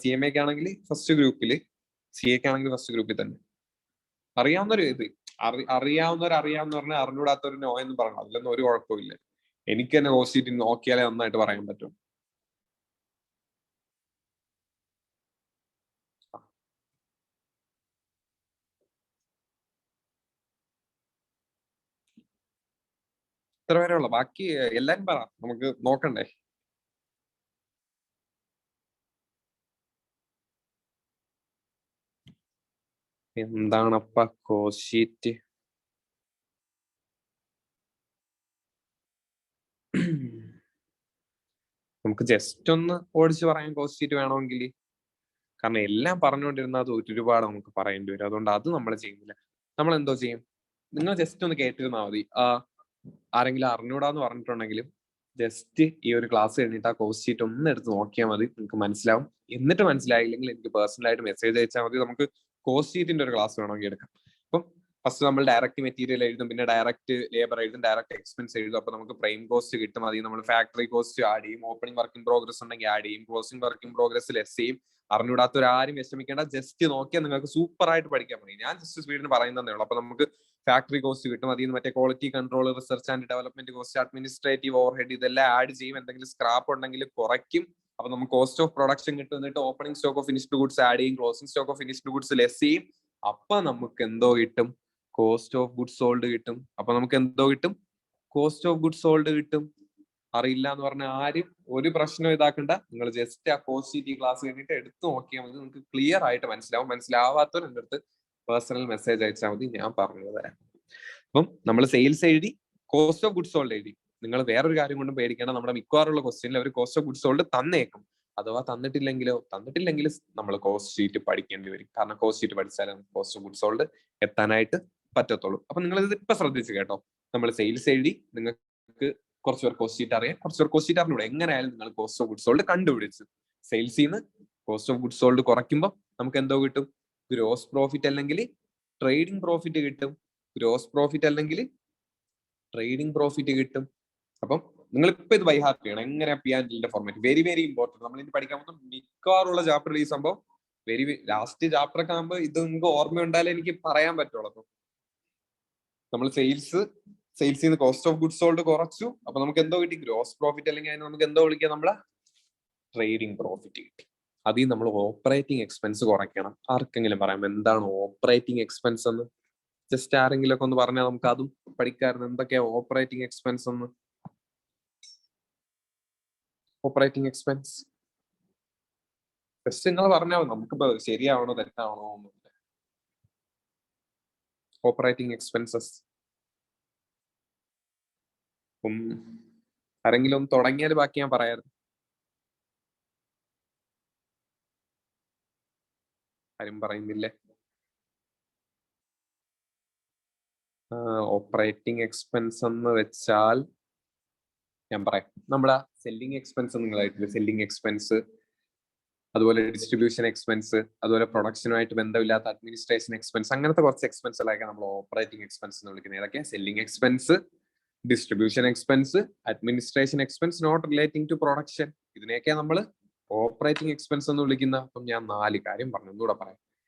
സി എം എക്ക് ആണെങ്കിൽ ഫസ്റ്റ് ഗ്രൂപ്പിൽ, സി എക്ക് ആണെങ്കിൽ ഫസ്റ്റ് ഗ്രൂപ്പിൽ തന്നെ. അറിയാവുന്നൊരു ഇത് അറിയാവുന്ന പറഞ്ഞാൽ അറിഞ്ഞൂടാത്തൊരു നോ എന്ന് പറഞ്ഞു, അതിലൊന്നും ഒരു കുഴപ്പമില്ല. എനിക്ക് തന്നെ കോസ്റ്റ് ഷീറ്റ് നോക്കിയാലേ നന്നായിട്ട് പറയാൻ പറ്റും. ഇത്ര വരെ ഉള്ള, ബാക്കി എല്ലാരും പറ, നമുക്ക് നോക്കണ്ടേ. എന്താണപ്പ കോസ്റ്റ് ഷീറ്റ്? നമുക്ക് ജസ്റ്റ് ഒന്ന് ഓടിച്ച് പറയാൻ കോസ്റ്റ് ഷീറ്റ് വേണമെങ്കിൽ. കാരണം എല്ലാം പറഞ്ഞുകൊണ്ടിരുന്നാൽ അത് ഒരുപാട് നമുക്ക് പറയേണ്ടി വരും. അതുകൊണ്ട് അത് നമ്മൾ ചെയ്യുന്നില്ല. നമ്മൾ എന്തോ ചെയ്യും? നിങ്ങൾ ജസ്റ്റ് ഒന്ന് കേട്ടിരുന്നാൽ മതി. ആരെങ്കിലും അറിഞ്ഞൂടാന്ന് പറഞ്ഞിട്ടുണ്ടെങ്കിലും ജസ്റ്റ് ഈ ഒരു ക്ലാസ് കഴിഞ്ഞിട്ട് ആ കോസ്റ്റ് ഷീറ്റ് ഒന്ന് എടുത്ത് നോക്കിയാൽ മതി, നിങ്ങൾക്ക് മനസ്സിലാവും. എന്നിട്ട് മനസ്സിലായില്ലെങ്കിൽ എനിക്ക് പേഴ്സണലായിട്ട് മെസ്സേജ് അയച്ചാൽ മതി. നമുക്ക് കോസ്റ്റ് ഷീറ്റിന്റെ ഒരു ക്ലാസ് വേണമെങ്കിൽ എടുക്കാം. അപ്പം ഫസ്റ്റ് നമ്മൾ ഡയറക്റ്റ് മെറ്റീരിയൽ എഴുതും, പിന്നെ ഡയറക്റ്റ് ലേബർ എഴുതും, ഡയറക്റ്റ് എക്സ്പെൻസ് എഴുതും. അപ്പൊ നമുക്ക് പ്രൈം കോസ്റ്റ് കിട്ടും. അതിൽ നമ്മൾ ഫാക്ടറി കോസ്റ്റ് ആഡ് ചെയ്യും, ഓപ്പണിംഗ് വർക്ക് ഇൻ പ്രോഗ്രസ് ഉണ്ടെങ്കിൽ ആഡ് ചെയ്യും, closing work in progress less ചെയ്യും, അറിഞ്ഞൂടാത്തവരാരും വിഷമിക്കേണ്ട, ജസ്റ്റ് നോക്കിയാൽ നിങ്ങൾക്ക് സൂപ്പർ ആയിട്ട് പഠിക്കാൻ മതി. ഞാൻ ജസ്റ്റ് സ്പീഡിന് പറയുന്നതേ ഉള്ളൂ. അപ്പൊ നമുക്ക് ഫാക്ടറി കോസ്റ്റ് കിട്ടും, അതിൽ നിന്ന് മറ്റേ quality control, research and development cost, administrative over head ഇതെല്ലാം ആഡ് ചെയ്യും. എന്തെങ്കിലും സ്ക്രാപ്പ് ഉണ്ടെങ്കിൽ കുറയ്ക്കും. അപ്പൊ നമുക്ക് കോസ്റ്റ് ഓഫ് പ്രൊഡക്ഷൻ കിട്ടും. എന്നിട്ട് opening stock of finished goods add ചെയ്യും, closing stock of finished goods less ചെയ്യും. അപ്പൊ നമുക്ക് എന്തോ കിട്ടും? കോസ്റ്റ് ഓഫ് ഗുഡ്സ് സോൾഡ് കിട്ടും. അപ്പൊ നമുക്ക് എന്തോ കിട്ടും? കോസ്റ്റ് ഓഫ് ഗുഡ്സ് സോൾഡ് കിട്ടും. അറിയില്ല എന്ന് പറഞ്ഞാൽ ആരും ഒരു പ്രശ്നം ഇതാക്കണ്ട. നിങ്ങൾ ജസ്റ്റ് ആ കോസ്റ്റ് ഷീറ്റ് ക്ലാസ് കഴിഞ്ഞിട്ട് എടുത്തു നോക്കിയാൽ മതി. നിങ്ങൾക്ക് ക്ലിയർ ആയിട്ട് മനസ്സിലാവും. മനസ്സിലാവാത്തവർ എൻ്റെ അടുത്ത് പേഴ്സണൽ മെസ്സേജ് അയച്ചാൽ മതി, ഞാൻ പറഞ്ഞു തരാം. അപ്പം നമ്മൾ സെയിൽസ് എഴുതി, കോസ്റ്റ് ഓഫ് ഗുഡ്സ് സോൾഡ് എഴുതി. നിങ്ങൾ വേറൊരു കാര്യം കൊണ്ടും പേടിക്കണം. നമ്മുടെ മിക്കവാറുള്ള ക്വസ്റ്റ്യനിൽ അവർ കോസ്റ്റ് ഓഫ് ഗുഡ്സ് സോൾഡ് തന്നേക്കും. അഥവാ തന്നിട്ടില്ലെങ്കിൽ നമ്മൾ കോസ്റ്റ് ഷീറ്റ് പഠിക്കേണ്ടി വരും. കാരണം കോസ്റ്റ് ഷീറ്റ് പഠിച്ചാലേ കോസ്റ്റ് ഓഫ് ഗുഡ്സ് സോൾഡ് എത്താനായിട്ട് പറ്റത്തുള്ളൂ. അപ്പൊ നിങ്ങൾ ഇത് ഇപ്പൊ ശ്രദ്ധിച്ച് കേട്ടോ. നമ്മൾ സെയിൽസ് എഴുതി, നിങ്ങൾക്ക് കുറച്ച് പേർ കോസ്റ്റ് ഷീറ്റ് അറിയാം, കുറച്ച് പേർ കോസ്റ്റ് ഷീറ്റ് അറിഞ്ഞൂടെ. എങ്ങനെയായാലും നിങ്ങൾ കോസ്റ്റ് ഓഫ് ഗുഡ്സ് സോൾഡ് കണ്ടുപിടിച്ച് സെയിൽസിൽ നിന്ന് കോസ്റ്റ് ഓഫ് ഗുഡ്സ് സോൾഡ് കുറയ്ക്കുമ്പോൾ നമുക്ക് എന്തോ കിട്ടും? ഗ്രോസ് പ്രോഫിറ്റ് അല്ലെങ്കിൽ ട്രേഡിംഗ് പ്രോഫിറ്റ് കിട്ടും. ഗ്രോസ് പ്രോഫിറ്റ് അല്ലെങ്കിൽ ട്രേഡിംഗ് പ്രോഫിറ്റ് കിട്ടും. അപ്പം നിങ്ങൾ ഇപ്പൊ ഇത് ബൈ ഹാർട്ട് ചെയ്യണം. എങ്ങനെ P&Lന്റെ ഫോർമാറ്റ് വെരി വെരി ഇമ്പോർട്ടന്റ്. നമ്മൾ ഇനി പഠിക്കാൻ പോകുന്ന മിക്കവാറുള്ള ചാപ്റ്റർ ഈ സംഭവം ലാസ്റ്റ് ചാപ്റ്റർ ഒക്കെ ആകുമ്പോൾ ഇത് നിങ്ങൾക്ക് ഓർമ്മയുണ്ടായാലേ എനിക്ക് പറയാൻ പറ്റുള്ളൂ. അപ്പം നമ്മൾ സെയിൽസിൽ നിന്ന് കോസ്റ്റ് ഓഫ് ഗുഡ്സ് സോൾഡ് കുറച്ചു. അപ്പൊ നമുക്ക് എന്തോ കിട്ടി? ഗ്രോസ് പ്രോഫിറ്റ്, അല്ലെങ്കിൽ അതിന് നമുക്ക് എന്തോ വിളിക്കാം? നമ്മളെ ട്രേഡിംഗ് പ്രോഫിറ്റ് കിട്ടി. അതിൽ നമ്മൾ ഓപ്പറേറ്റിംഗ് എക്സ്പെൻസ് കുറയ്ക്കണം. ആർക്കെങ്കിലും പറയാം എന്താണ് ഓപ്പറേറ്റിംഗ് എക്സ്പെൻസ് എന്ന്? ജസ്റ്റ് ആരെങ്കിലും ഒക്കെ ഒന്ന് പറഞ്ഞാൽ നമുക്ക് അതും പഠിക്കാറുണ്ട്. എന്തൊക്കെയാ ഓപ്പറേറ്റിംഗ് എക്സ്പെൻസ് എന്ന്? ഓപ്പറേറ്റിംഗ് എക്സ്പെൻസ് ജസ്റ്റ് നിങ്ങൾ പറഞ്ഞാൽ നമുക്കിപ്പോ ശരിയാവണോ തെറ്റാവണോ ഒന്നും. ഓപ്പറേറ്റിംഗ് എക്സ്പെൻസസ് ആരെങ്കിലും ഒന്ന് തുടങ്ങിയാൽ ബാക്കി ഞാൻ പറയാറ്. ആരും പറയുന്നില്ലേ? ഓപ്പറേറ്റിംഗ് എക്സ്പെൻസ് എന്ന് വെച്ചാൽ ഞാൻ പറയാം. നമ്മളെ സെല്ലിംഗ് എക്സ്പെൻസ് നിങ്ങളായിട്ടില്ല. സെല്ലിംഗ് എക്സ്പെൻസ്, അതുപോലെ ഡിസ്ട്രിബ്യൂഷൻ എക്സ്പെൻസ്, അതുപോലെ പ്രൊഡക്ഷനുമായിട്ട് ബന്ധമില്ലാത്ത അഡ്മിനിസ്ട്രേഷൻ എക്സ്പെൻസ്, അങ്ങനത്തെ കുറച്ച് എക്സ്പെൻസുകളൊക്കെ നമ്മൾ ഓപ്പറേറ്റിംഗ് എക്സ്പെൻസ് എന്ന് വിളിക്കുന്നത്. ഏതൊക്കെ? Selling expense, distribution expense, administration expense not relating to production. ഇതിനെയൊക്കെ നമ്മൾ ഓപ്പറേറ്റിംഗ് എക്സ്പെൻസ് എന്ന് വിളിക്കുന്ന. അപ്പം ഞാൻ 4 കാര്യം പറഞ്ഞു, ഒന്നുകൂടെ പറയാം.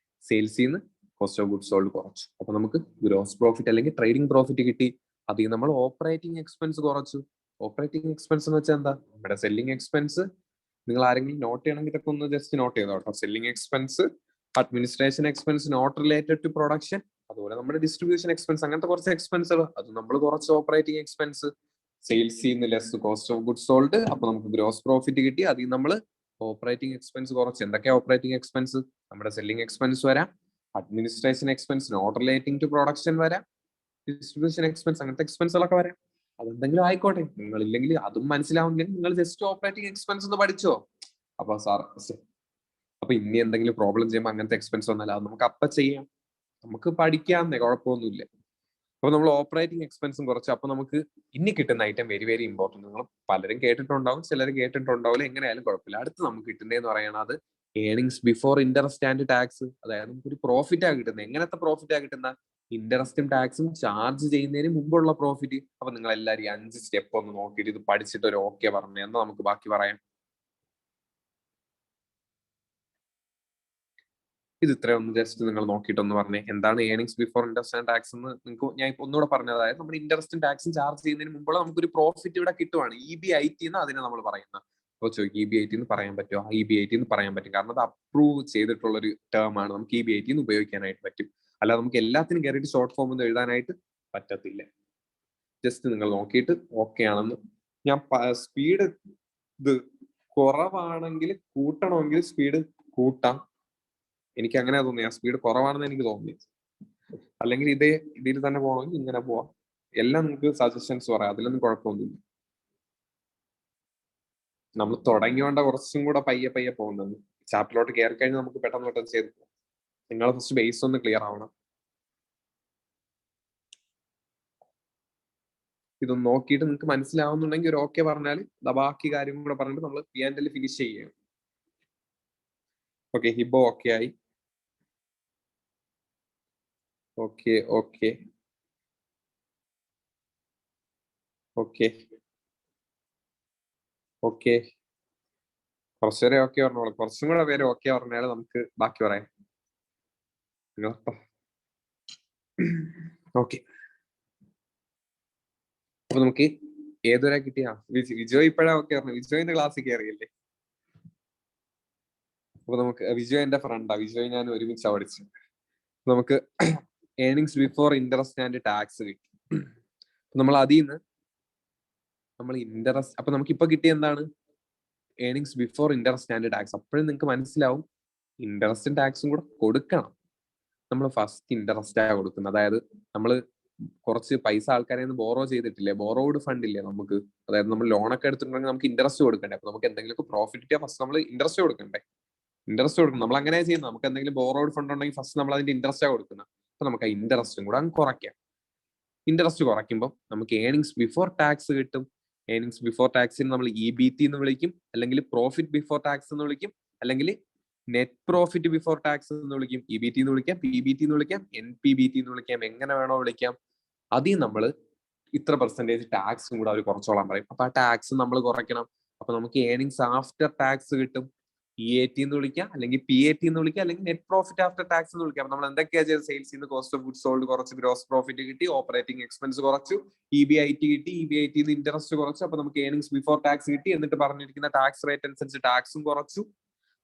സെയിൽസിൽ നിന്ന് കോസ്റ്റ് ഓഫ് ഗുഡ്സ് സോൾഡ് കുറച്ചു, അപ്പൊ നമുക്ക് ഗ്രോസ് പ്രോഫിറ്റ് അല്ലെങ്കിൽ ട്രേഡിംഗ് പ്രോഫിറ്റ് കിട്ടി. അതിൽ നമ്മൾ ഓപ്പറേറ്റിംഗ് എക്സ്പെൻസ് കുറച്ചു. ഓപ്പറേറ്റിംഗ് എക്സ്പെൻസ് എന്ന് വെച്ചാൽ എന്താ? നമ്മുടെ സെല്ലിംഗ് എക്സ്പെൻസ്. നിങ്ങൾ ആരെങ്കിലും നോട്ട് ചെയ്യണമെങ്കിൽ ഇതൊക്കെ ഒന്ന് ജസ്റ്റ് നോട്ട് ചെയ്തോ കേട്ടോ. Selling expense, administration expense not related to production, അതുപോലെ നമ്മുടെ ഡിസ്ട്രിബ്യൂഷൻ എക്സ്പെൻസ്, അങ്ങനത്തെ കുറച്ച് എക്സ്പെൻസുകൾ അത് നമ്മൾ കുറച്ച് ഓപ്പറേറ്റിംഗ് എക്സ്പെൻസ്. സെയിൽസിൽ നിന്ന് less cost of goods sold, അപ്പൊ നമുക്ക് ഗ്രോസ് പ്രോഫിറ്റ് കിട്ടി. അതിൽ നമ്മൾ ഓപ്പറേറ്റിംഗ് എക്സ്പെൻസ് കുറച്ച്. എന്തൊക്കെയാ ഓപ്പറേറ്റിംഗ് എക്സ്പെൻസ്? നമ്മുടെ സെല്ലിംഗ് എക്സ്പെൻസ് വരാം, administration expense not relating to production വരാം, ഡിസ്ട്രിബ്യൂഷൻ എക്സ്പെൻസ്, അങ്ങനത്തെ എക്സ്പെൻസുകളൊക്കെ വരാം. അതെന്തെങ്കിലും ആയിക്കോട്ടെ. നിങ്ങളില്ലെങ്കിൽ അതും മനസ്സിലാവുന്നില്ലെങ്കിൽ നിങ്ങൾ ജസ്റ്റ് ഓപ്പറേറ്റിംഗ് എക്സ്പെൻസ് ഒന്ന് പഠിച്ചോ. അപ്പൊ അപ്പൊ ഇനി എന്തെങ്കിലും പ്രോബ്ലം ചെയ്യുമ്പോൾ അങ്ങനത്തെ എക്സ്പെൻസ് ഒന്നല്ല, അത് നമുക്ക് അപ്പൊ ചെയ്യാം, നമുക്ക് പഠിക്കാമെന്നേ, കുഴപ്പമൊന്നുമില്ല. അപ്പൊ നമ്മൾ ഓപ്പറേറ്റിംഗ് എക്സ്പെൻസും കുറച്ച്. അപ്പൊ നമുക്ക് ഇനി കിട്ടുന്ന ഐറ്റം വെരി വെരി ഇമ്പോർട്ടന്റ്. നിങ്ങൾ പലരും കേട്ടിട്ടുണ്ടാവും, ചിലർ കേട്ടിട്ടുണ്ടാവില്ല. എങ്ങനെയായാലും കുഴപ്പമില്ല. അടുത്ത് നമുക്ക് കിട്ടുന്നതെന്ന് പറയുന്നത് earnings before interest and tax. അതായത് നമുക്കൊരു പ്രോഫിറ്റാ കിട്ടുന്നത്. എങ്ങനത്തെ പ്രോഫിറ്റാ കിട്ടുന്ന? ഇൻട്രസ്റ്റും ടാക്സും ചാർജ് ചെയ്യുന്നതിന് മുമ്പുള്ള പ്രോഫിറ്റ്. അപ്പൊ നിങ്ങൾ എല്ലാവരും 5 സ്റ്റെപ്പ് ഒന്ന് നോക്കിയിട്ട് ഇത് പഠിച്ചിട്ട് ഒരു ഓക്കെ പറഞ്ഞു എന്നാൽ നമുക്ക് ബാക്കി പറയാം. ഇത് ഇത്രയൊന്ന് ജസ്റ്റ് നിങ്ങൾ നോക്കിയിട്ടൊന്ന് പറഞ്ഞേ. എന്താണ് earnings before interest and tax എന്ന് നിങ്ങൾക്ക് ഞാൻ ഒന്നുകൂടെ പറഞ്ഞത്. അതായത് നമ്മുടെ ഇൻട്രസ്റ്റും ടാക്സും ചാർജ് ചെയ്യുന്നതിന് മുമ്പുള്ള നമുക്കൊരു പ്രോഫിറ്റ് ഇവിടെ കിട്ടുവാണ്. EBIT എന്ന് അതിനെ നമ്മൾ പറയുന്നത്. അപ്പോൾ ചോദിക്കും EBIT എന്ന് പറയാൻ പറ്റുമോ? EBIT എന്ന് പറയാൻ പറ്റും. കാരണം അത് അപ്രൂവ് ചെയ്തിട്ടുള്ള ഒരു ടേം ആണ്. നമുക്ക് EBIT എന്ന് ഉപയോഗിക്കാനായിട്ട് പറ്റും. അല്ലാതെ നമുക്ക് എല്ലാത്തിനും കയറിയിട്ട് ഷോർട്ട് ഫോം ഒന്നും എഴുതാനായിട്ട് പറ്റത്തില്ല. ജസ്റ്റ് നിങ്ങൾ നോക്കിയിട്ട് ഓക്കെ ആണെന്ന്. ഞാൻ സ്പീഡ് ഇത് കുറവാണെങ്കിൽ കൂട്ടണമെങ്കിൽ സ്പീഡ് കൂട്ടാം. എനിക്ക് അങ്ങനെ തോന്നി. ആ സ്പീഡ് കുറവാണെന്ന് എനിക്ക് തോന്നി. അല്ലെങ്കിൽ ഇതിൽ തന്നെ പോകണമെങ്കിൽ ഇങ്ങനെ പോവാം. എല്ലാം നിങ്ങൾക്ക് സജഷൻസ് പറയാം, അതിലൊന്നും കുഴപ്പമൊന്നുമില്ല. നമ്മൾ തുടങ്ങിയോണ്ട കുറച്ചും കൂടെ പയ്യെ പയ്യെ പോകുന്നത്. ചാപ്റ്ററിലോട്ട് കയറി കഴിഞ്ഞാൽ നമുക്ക് പെട്ടെന്ന് ചെയ്ത് പോകാം. നിങ്ങൾ ഫസ്റ്റ് ബേസ് ഒന്ന് ക്ലിയർ ആവണം. ഇതൊന്ന് നോക്കിയിട്ട് നിങ്ങൾക്ക് മനസ്സിലാവുന്നുണ്ടെങ്കിൽ ഒരു ഓക്കെ പറഞ്ഞാൽ ബാക്കി കാര്യം കൂടെ പറഞ്ഞിട്ട് നമ്മൾ P&L ഫിനിഷ് ചെയ്യണം. ഓക്കെ, ഹിബോ ഓക്കെ ആയി. ഓക്കെ ഓക്കെ ഓക്കെ ഓക്കെ കുറച്ചുപേരെ ഓക്കെ പറഞ്ഞോളൂ, കുറച്ചും കൂടെ പേര് ഓക്കെ പറഞ്ഞാൽ നമുക്ക് ബാക്കി പറയാം. ഓക്കെ, അപ്പൊ നമുക്ക് ഏതൊരാ കിട്ടിയ വിജയ് ഇപ്പഴാ ഓക്കെ പറഞ്ഞു. വിജയിന്റെ ക്ലാസ്സിൽ കയറിയല്ലേ? അപ്പൊ നമുക്ക് വിജയ് എന്റെ ഫ്രണ്ടാ, വിജയ് ഞാൻ ഒരുമിച്ചാ പഠിച്ചത്. നമുക്ക് earnings before interest and tax കിട്ടി. നമ്മൾ അതിൽ നിന്ന് നമ്മൾ ഇൻട്രസ്റ്റ്, അപ്പൊ നമുക്ക് ഇപ്പൊ കിട്ടിയ എന്താണ്? Earnings before interest and tax. അപ്പോഴും നിങ്ങൾക്ക് മനസ്സിലാവും ഇൻട്രസ്റ്റും ടാക്സും കൂടെ കൊടുക്കണം. നമ്മൾ ഫസ്റ്റ് ഇൻട്രസ്റ്റ് ആ കൊടുക്കുന്നത്. അതായത് നമ്മൾ കുറച്ച് പൈസ ആൾക്കാരെ നിന്ന് ബോറോ ചെയ്തിട്ടില്ലേ, ബോറോഡ് ഫണ്ട് ഇല്ലേ നമുക്ക്, അതായത് നമ്മൾ ലോണൊക്കെ എടുത്തിട്ടുണ്ടെങ്കിൽ നമുക്ക് ഇൻട്രസ്റ്റ് കൊടുക്കണ്ടേ. അപ്പൊ നമുക്ക് എന്തെങ്കിലും പ്രോഫിറ്റ് കിട്ടിയാൽ ഫസ്റ്റ് നമ്മൾ ഇൻട്രസ്റ്റ് കൊടുക്കണ്ടേ. ഇൻട്രസ്റ്റ് കൊടുക്കണം, നമ്മൾ അങ്ങനെ ചെയ്യുന്നത്. നമുക്ക് എന്തെങ്കിലും ബോറോഡ് ഫണ്ട് ഉണ്ടെങ്കിൽ ഫസ്റ്റ് നമ്മൾ അതിന്റെ ഇൻട്രസ്റ്റ് ആ കൊടുക്കുന്നത്. അപ്പൊ നമുക്ക് ആ ഇൻട്രസ്റ്റും കൂടെ അങ്ങ് കുറയ്ക്കാം. ഇൻട്രസ്റ്റ് കുറയ്ക്കുമ്പോൾ നമുക്ക് ഏർണിങ്സ് ബിഫോർ ടാക്സ് കിട്ടും. ഏർണിങ്സ് ബിഫോർ ടാക്സിന് നമ്മൾ EBT എന്ന് വിളിക്കും, അല്ലെങ്കിൽ പ്രോഫിറ്റ് ബിഫോർ ടാക്സ് എന്ന് വിളിക്കും, അല്ലെങ്കിൽ നെറ്റ് പ്രോഫിറ്റ് ബിഫോർ ടാക്സ് എന്ന് വിളിക്കും. EBT എന്ന് വിളിക്കാം, PBT എന്ന് വിളിക്കാം, NPBT എന്ന് വിളിക്കാം, എങ്ങനെ വേണോ വിളിക്കാം. അതിൽ നമ്മൾ ഇത്ര പെർസെന്റേജ് ടാക്സും കൂടെ അവർ കുറച്ചോളാൻ പറയും. അപ്പൊ ആ ടാക്സ് നമ്മൾ കുറയ്ക്കണം. അപ്പൊ നമുക്ക് ഏർണിങ്സ് ആഫ്റ്റർ ടാക്സ് കിട്ടും. EAT എന്ന് വിളിക്കാം, അല്ലെങ്കിൽ PAT എന്ന് വിളിക്കാം, അല്ലെങ്കിൽ നെറ്റ് പ്രോഫിറ്റ് ആഫ്റ്റർ ടാക്സ് എന്ന് വിളിക്കാം. നമ്മൾ എന്തൊക്കെയാ ചെയ്ത് സെയിൽസിൽ നിന്ന് കോസ്റ്റ് ഓഫ് ഗുഡ്സ് സോൾഡ് കുറച്ച്, ഗ്രോസ് പ്രോഫിറ്റ് കിട്ടി, ഓപ്പറേറ്റിംഗ് എക്സ്പെൻസ് കുറച്ചു, EBIT കിട്ടി, EBIT ഇൻട്രസ്റ്റ് കുറച്ചു. അപ്പൊ നമുക്ക് ഏർണിങ്സ് ബിഫോർ ടാക്സ് കിട്ടി. എന്നിട്ട് പറഞ്ഞിരിക്കുന്ന ടാക്സ് റേറ്റ് അനുസരിച്ച് ടാക്സും കുറച്ചു.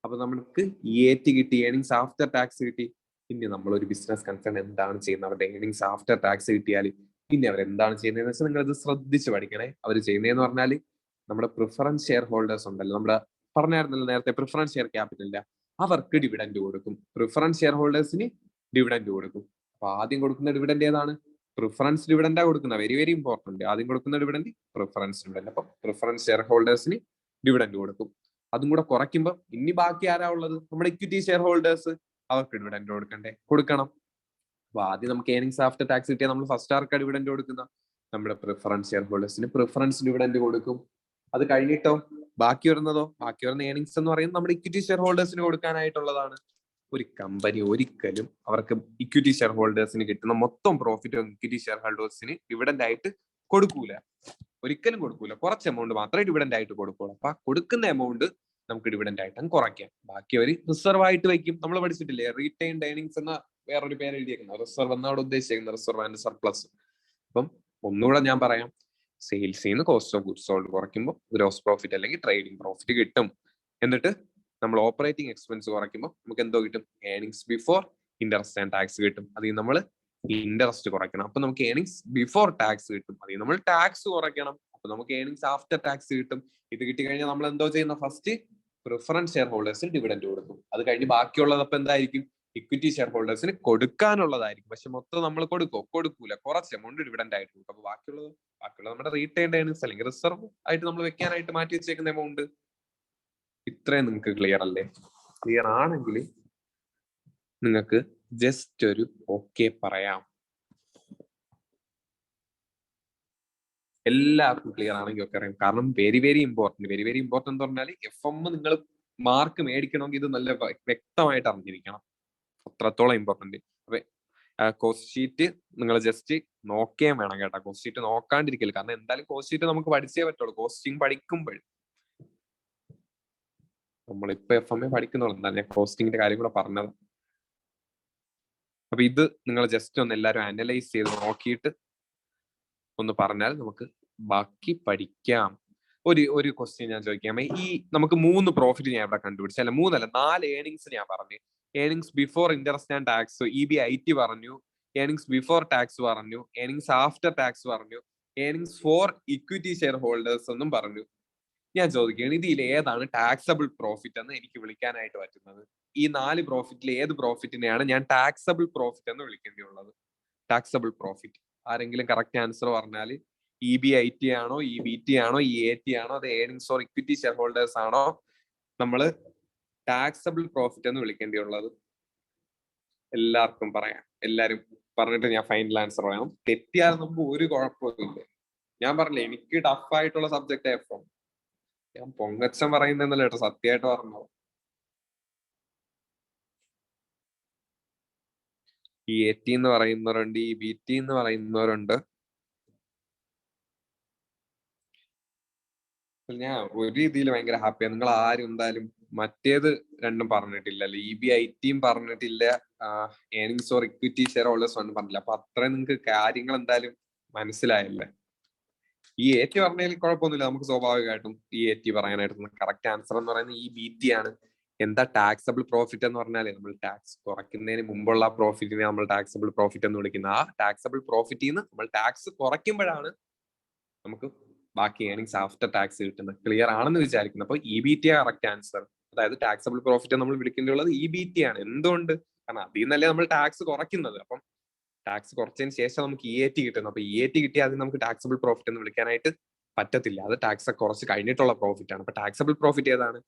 അപ്പൊ നമുക്ക് EAT കിട്ടി, ഏർണിങ്സ് ആഫ്റ്റർ ടാക്സ് കിട്ടി. പിന്നെ നമ്മൾ ഒരു ബിസിനസ് കൺസേൺ എന്താണ് ചെയ്യുന്നത്, അവരുടെ ഏർണിങ്സ് ആഫ്റ്റർ ടാക്സ് കിട്ടിയാൽ പിന്നെ അവർ എന്താണ് ചെയ്യുന്നതെന്ന് വെച്ചാൽ നിങ്ങൾ ഇത് ശ്രദ്ധിച്ച് പഠിക്കണേ. അവർ ചെയ്യുന്നതെന്ന് പറഞ്ഞാൽ നമ്മുടെ പ്രിഫറൻസ് ഷെയർ ഹോൾഡേഴ്സ് ഉണ്ടല്ലോ, നമ്മുടെ പറഞ്ഞായിരുന്നല്ലോ നേരത്തെ, പ്രിഫറൻസ് ഷെയർ ക്യാപിറ്റലില്ല, അവർക്ക് ഡിവിഡൻഡ് കൊടുക്കും. പ്രിഫറൻസ് ഷെയർ ഹോൾഡേഴ്സിന് ഡിവിഡൻഡ് കൊടുക്കും. അപ്പൊ ആദ്യം കൊടുക്കുന്ന ഡിവിഡൻഡ് ഏതാണ്? പ്രിഫറൻസ് ഡിവിഡൻഡാ കൊടുക്കുന്ന. Very very important. ആദ്യം കൊടുക്കുന്ന ഡിവിഡൻഡ് പ്രിഫറൻസ് ഡിവിഡൻഡ്. അപ്പൊ പ്രിഫറൻസ് ഷെയർ ഹോൾഡേഴ്സിന് ഡിവിഡൻഡ് കൊടുക്കും. അതും കൂടെ കുറയ്ക്കുമ്പോൾ ഇനി ബാക്കി ആരാ ഉള്ളത്? നമ്മുടെ ഇക്വിറ്റി ഷെയർ ഹോൾഡേഴ്സ്. അവർക്ക് ഡിവിഡൻഡ് കൊടുക്കണ്ടേ? കൊടുക്കണം. അപ്പൊ ആദ്യം നമുക്ക് ഏർണിങ്സ് ആഫ്റ്റർ ടാക്സ് കിട്ടിയാൽ നമ്മൾ ഫസ്റ്റ് ആർക്കാ ഡിവിഡൻഡ് കൊടുക്കുന്ന? നമ്മുടെ പ്രിഫറൻസ് ഷെയർ ഹോൾഡേഴ്സിന് പ്രിഫറൻസ് ഡിവിഡൻഡ് കൊടുക്കും. അത് കഴിഞ്ഞിട്ടോ ബാക്കി വരുന്നതോ? ബാക്കി വരുന്ന ഏർണിങ്സ് എന്ന് പറയുന്നത് നമ്മുടെ ഇക്വിറ്റി ഷെയർ ഹോൾഡേഴ്സിന് കൊടുക്കാനായിട്ടുള്ളതാണ്. ഒരു കമ്പനി ഒരിക്കലും അവർക്ക് ഇക്വിറ്റി ഷെയർ ഹോൾഡേഴ്സിന് കിട്ടുന്ന മൊത്തം പ്രോഫിറ്റ് ഇക്വിറ്റി ഷെയർ ഹോൾഡേഴ്സിന് ഡിവിഡൻഡ് ആയിട്ട് കൊടുക്കൂല. ഒരിക്കലും കൊടുക്കൂല. കുറച്ച് എമൗണ്ട് മാത്രമേ ഡിവിഡൻഡ് ആയിട്ട് കൊടുക്കുള്ളൂ. അപ്പൊ ആ കൊടുക്കുന്ന എമൗണ്ട് നമുക്ക് ഡിവിഡൻഡ് ആയിട്ട് അങ്ങ് കുറയ്ക്കാം. ബാക്കി അവർ റിസർവ് ആയിട്ട് വയ്ക്കും. നമ്മൾ പഠിച്ചിട്ടില്ലേ റീറ്റെയിൻഡ് ഏർണിങ്സ് എന്ന വേറൊരു പേര് എഴുതിയേക്കുന്നത്. റിസർവ് എന്നാണ് ഉദ്ദേശിക്കുന്നത്, റിസർവ് ആൻഡ് സർപ്ലസ്. അപ്പം ഒന്നുകൂടെ ഞാൻ പറയാം, സെയിൽസിൽ നിന്ന് കോസ്റ്റ് ഓഫ് ഗുഡ്സ് സോൾഡ് കുറയ്ക്കുമ്പോൾ ഗ്രോസ് പ്രോഫിറ്റ് അല്ലെങ്കിൽ ട്രേഡിംഗ് പ്രോഫിറ്റ് കിട്ടും. എന്നിട്ട് നമ്മൾ ഓപ്പറേറ്റിംഗ് എക്സ്പെൻസ് കുറയ്ക്കുമ്പോൾ നമുക്ക് എന്തോ കിട്ടും? Earnings before interest and tax കിട്ടും. അതിൽ നമ്മൾ ഇൻട്രസ്റ്റ് കുറയ്ക്കണം. അപ്പൊ നമുക്ക് ഏർണിങ്സ് ബിഫോർ ടാക്സ് കിട്ടും. അതിൽ നമ്മൾ ടാക്സ് കുറയ്ക്കണം. അപ്പൊ നമുക്ക് ഏർണിങ്സ് ആഫ്റ്റർ ടാക്സ് കിട്ടും. ഇത് കിട്ടിക്കഴിഞ്ഞാൽ നമ്മൾ എന്തോ ചെയ്യുന്ന? ഫസ്റ്റ് പ്രിഫറൻസ് ഷെയർ ഹോൾഡേഴ്സിന് ഡിവിഡൻഡ് കൊടുക്കും. അത് കഴിഞ്ഞ് ബാക്കിയുള്ളത് അപ്പൊ എന്തായിരിക്കും? ഇക്വിറ്റി ഷെയർ ഹോൾഡേഴ്സിന് കൊടുക്കാനുള്ളതായിരിക്കും. പക്ഷെ മൊത്തം നമ്മൾ കൊടുക്കൂല. കുറച്ച് എമൗണ്ട് ഡിവിഡൻഡ് ആയിട്ട് കൊടുക്കും. അപ്പൊ ബാക്കിയുള്ളത് നമ്മുടെ റീറ്റെയിൻഡ് ഏർണിങ്സ് അല്ലെങ്കിൽ റിസർവ് ആയിട്ട് നമ്മൾ വെക്കാനായിട്ട് മാറ്റി വെച്ചേക്കുന്ന എമൗണ്ട്. ഇത്രയും നിങ്ങൾക്ക് ക്ലിയർ അല്ലേ? ക്ലിയർ ആണെങ്കിൽ നിങ്ങൾക്ക് ജസ്റ്റ് ഒരു ഓക്കെ പറയാം. എല്ലാവർക്കും ക്ലിയർ ആണെങ്കിൽ ഒക്കെ അറിയാം. കാരണം വെരി വെരി ഇമ്പോർട്ടന്റ് എന്ന് പറഞ്ഞാൽ FM നിങ്ങൾ മാർക്ക് മേടിക്കണമെങ്കിൽ ഇത് നല്ല വ്യക്തമായിട്ട് അറിഞ്ഞിരിക്കണം. അത്രത്തോളം ഇമ്പോർട്ടന്റ്. അപ്പൊ കോസ്റ്റ് ഷീറ്റ് നിങ്ങൾ ജസ്റ്റ് നോക്കുകയും വേണം കേട്ടോ. കോസ്റ്റ് ഷീറ്റ് നോക്കാണ്ടിരിക്കില്ല. കാരണം എന്തായാലും കോസ്റ്റ് ഷീറ്റ് നമുക്ക് പഠിച്ചേ പറ്റുള്ളൂ. കോസ്റ്റിംഗ് പഠിക്കുമ്പോൾ നമ്മളിപ്പോ FM പഠിക്കുന്നുള്ളൂ. എന്താ ഞാൻ കോസ്റ്റിംഗിന്റെ കാര്യം കൂടെ പറഞ്ഞത്. അപ്പൊ ഇത് നിങ്ങൾ ജസ്റ്റ് ഒന്ന് എല്ലാവരും അനലൈസ് ചെയ്ത് നോക്കിയിട്ട് ഒന്ന് പറഞ്ഞാൽ നമുക്ക് ബാക്കി പഠിക്കാം. ഒരു ക്വസ്റ്റ്യൻ ഞാൻ ചോദിക്കാം. ഈ നമുക്ക് 3 പ്രോഫിറ്റ് ഞാൻ ഇവിടെ കണ്ടുപിടിച്ചു. അല്ല 3 അല്ല 4 ഏർണിങ്സ് ഞാൻ പറഞ്ഞു. Earnings before interest and tax EBIT പറഞ്ഞു, ഏർണിങ്സ് ബിഫോർ ടാക്സ് പറഞ്ഞു, ഏർണിങ്സ് ആഫ്റ്റർ ടാക്സ് പറഞ്ഞു, earnings for equity share holders എന്നും പറഞ്ഞു. ഞാൻ ചോദിക്കുകയാണ്, ഇതിൽ ഏതാണ് ടാക്സബിൾ പ്രോഫിറ്റ് എന്ന് എനിക്ക് വിളിക്കാനായിട്ട് പറ്റുന്നത്? ഈ 4 പ്രോഫിറ്റിൽ ഏത് പ്രോഫിറ്റിനെയാണ് ഞാൻ ടാക്സബിൾ പ്രോഫിറ്റ് എന്ന് വിളിക്കേണ്ടിയുള്ളത്? ടാക്സബിൾ പ്രോഫിറ്റ് ആരെങ്കിലും കറക്റ്റ് ആൻസർ പറഞ്ഞാൽ EBIT ആണോ, EBT ആണോ, EAT ആണോ, അത് earnings or equity share holders ആണോ നമ്മൾ ടാക്സബിൾ പ്രോഫിറ്റ് എന്ന് വിളിക്കേണ്ടിയുള്ളത്? എല്ലാവർക്കും പറയാം. എല്ലാരും പറഞ്ഞിട്ട് ഞാൻ ഫൈനൽ ആൻസർ പറയാം. തെറ്റിയാൽ നമുക്ക് ഒരു കുഴപ്പമില്ല. ഞാൻ പറഞ്ഞില്ലേ എനിക്ക് ടഫ് ആയിട്ടുള്ള സബ്ജക്റ്റ് FM. ഞാൻ പൊങ്ങച്ചം പറയുന്നല്ല കേട്ടോ, സത്യമായിട്ട് പറഞ്ഞോ. EAT എന്ന് പറയുന്നവരുണ്ട്, EBT എന്ന് പറയുന്നവരുണ്ട്. ഞാൻ ഒരു രീതിയിൽ ഭയങ്കര ഹാപ്പിയാണ്. നിങ്ങൾ ആരും എന്തായാലും മറ്റേത് രണ്ടും പറഞ്ഞിട്ടില്ല, EBITയും പറഞ്ഞിട്ടില്ല, earnings or equity share holders ഒന്നും പറഞ്ഞില്ല. അപ്പൊ അത്രയും നിങ്ങൾക്ക് കാര്യങ്ങൾ എന്തായാലും മനസ്സിലായല്ലേ. ഈ AT പറഞ്ഞതിൽ കുഴപ്പമൊന്നുമില്ല, നമുക്ക് സ്വാഭാവികമായിട്ടും ഈ AT പറയാനായിട്ട് കറക്റ്റ് ആൻസർ എന്ന് പറയുന്നത് EBT ആണ്. എന്താ ടാക്സബിൾ പ്രോഫിറ്റ് എന്ന് പറഞ്ഞാലേ, നമ്മൾ ടാക്സ് കുറയ്ക്കുന്നതിന് മുമ്പുള്ള പ്രോഫിറ്റിനെ നമ്മൾ ടാക്സബിൾ പ്രോഫിറ്റ് എന്ന് വിളിക്കുന്നത്. ആ ടാക്സബിൾ പ്രോഫിറ്റിൽ നിന്ന് നമ്മൾ ടാക്സ് കുറയ്ക്കുമ്പോഴാണ് നമുക്ക് ബാക്കി ഏർണിങ്സ് ആഫ്റ്റർ ടാക്സ് കിട്ടുന്നത്. ക്ലിയർ ആണെന്ന് വിചാരിക്കുന്നു. അപ്പൊ EBT കറക്റ്റ് ആൻസർ. അതായത് ടാക്സബിൾ പ്രോഫിറ്റ് നമ്മൾ വിളിക്കേണ്ടിയുള്ളത് EBT ആണ്. എന്തുകൊണ്ട്? കാരണം അതിൽ നിന്നല്ലേ നമ്മൾ ടാക്സ് കുറയ്ക്കുന്നത്. അപ്പം ടാക്സ് കുറച്ചതിന് ശേഷം നമുക്ക് EAT കിട്ടുന്നു. അപ്പൊ EAT കിട്ടിയാൽ അത് നമുക്ക് ടാക്സബിൾ പ്രോഫിറ്റ് എന്ന് വിളിക്കാനായിട്ട് പറ്റത്തില്ല. അത് ടാക്സ് കുറച്ച് കഴിഞ്ഞിട്ടുള്ള പ്രോഫിറ്റ് ആണ്. അപ്പൊ ടാക്സബിൾ പ്രോഫിറ്റ് ഏതാണ്?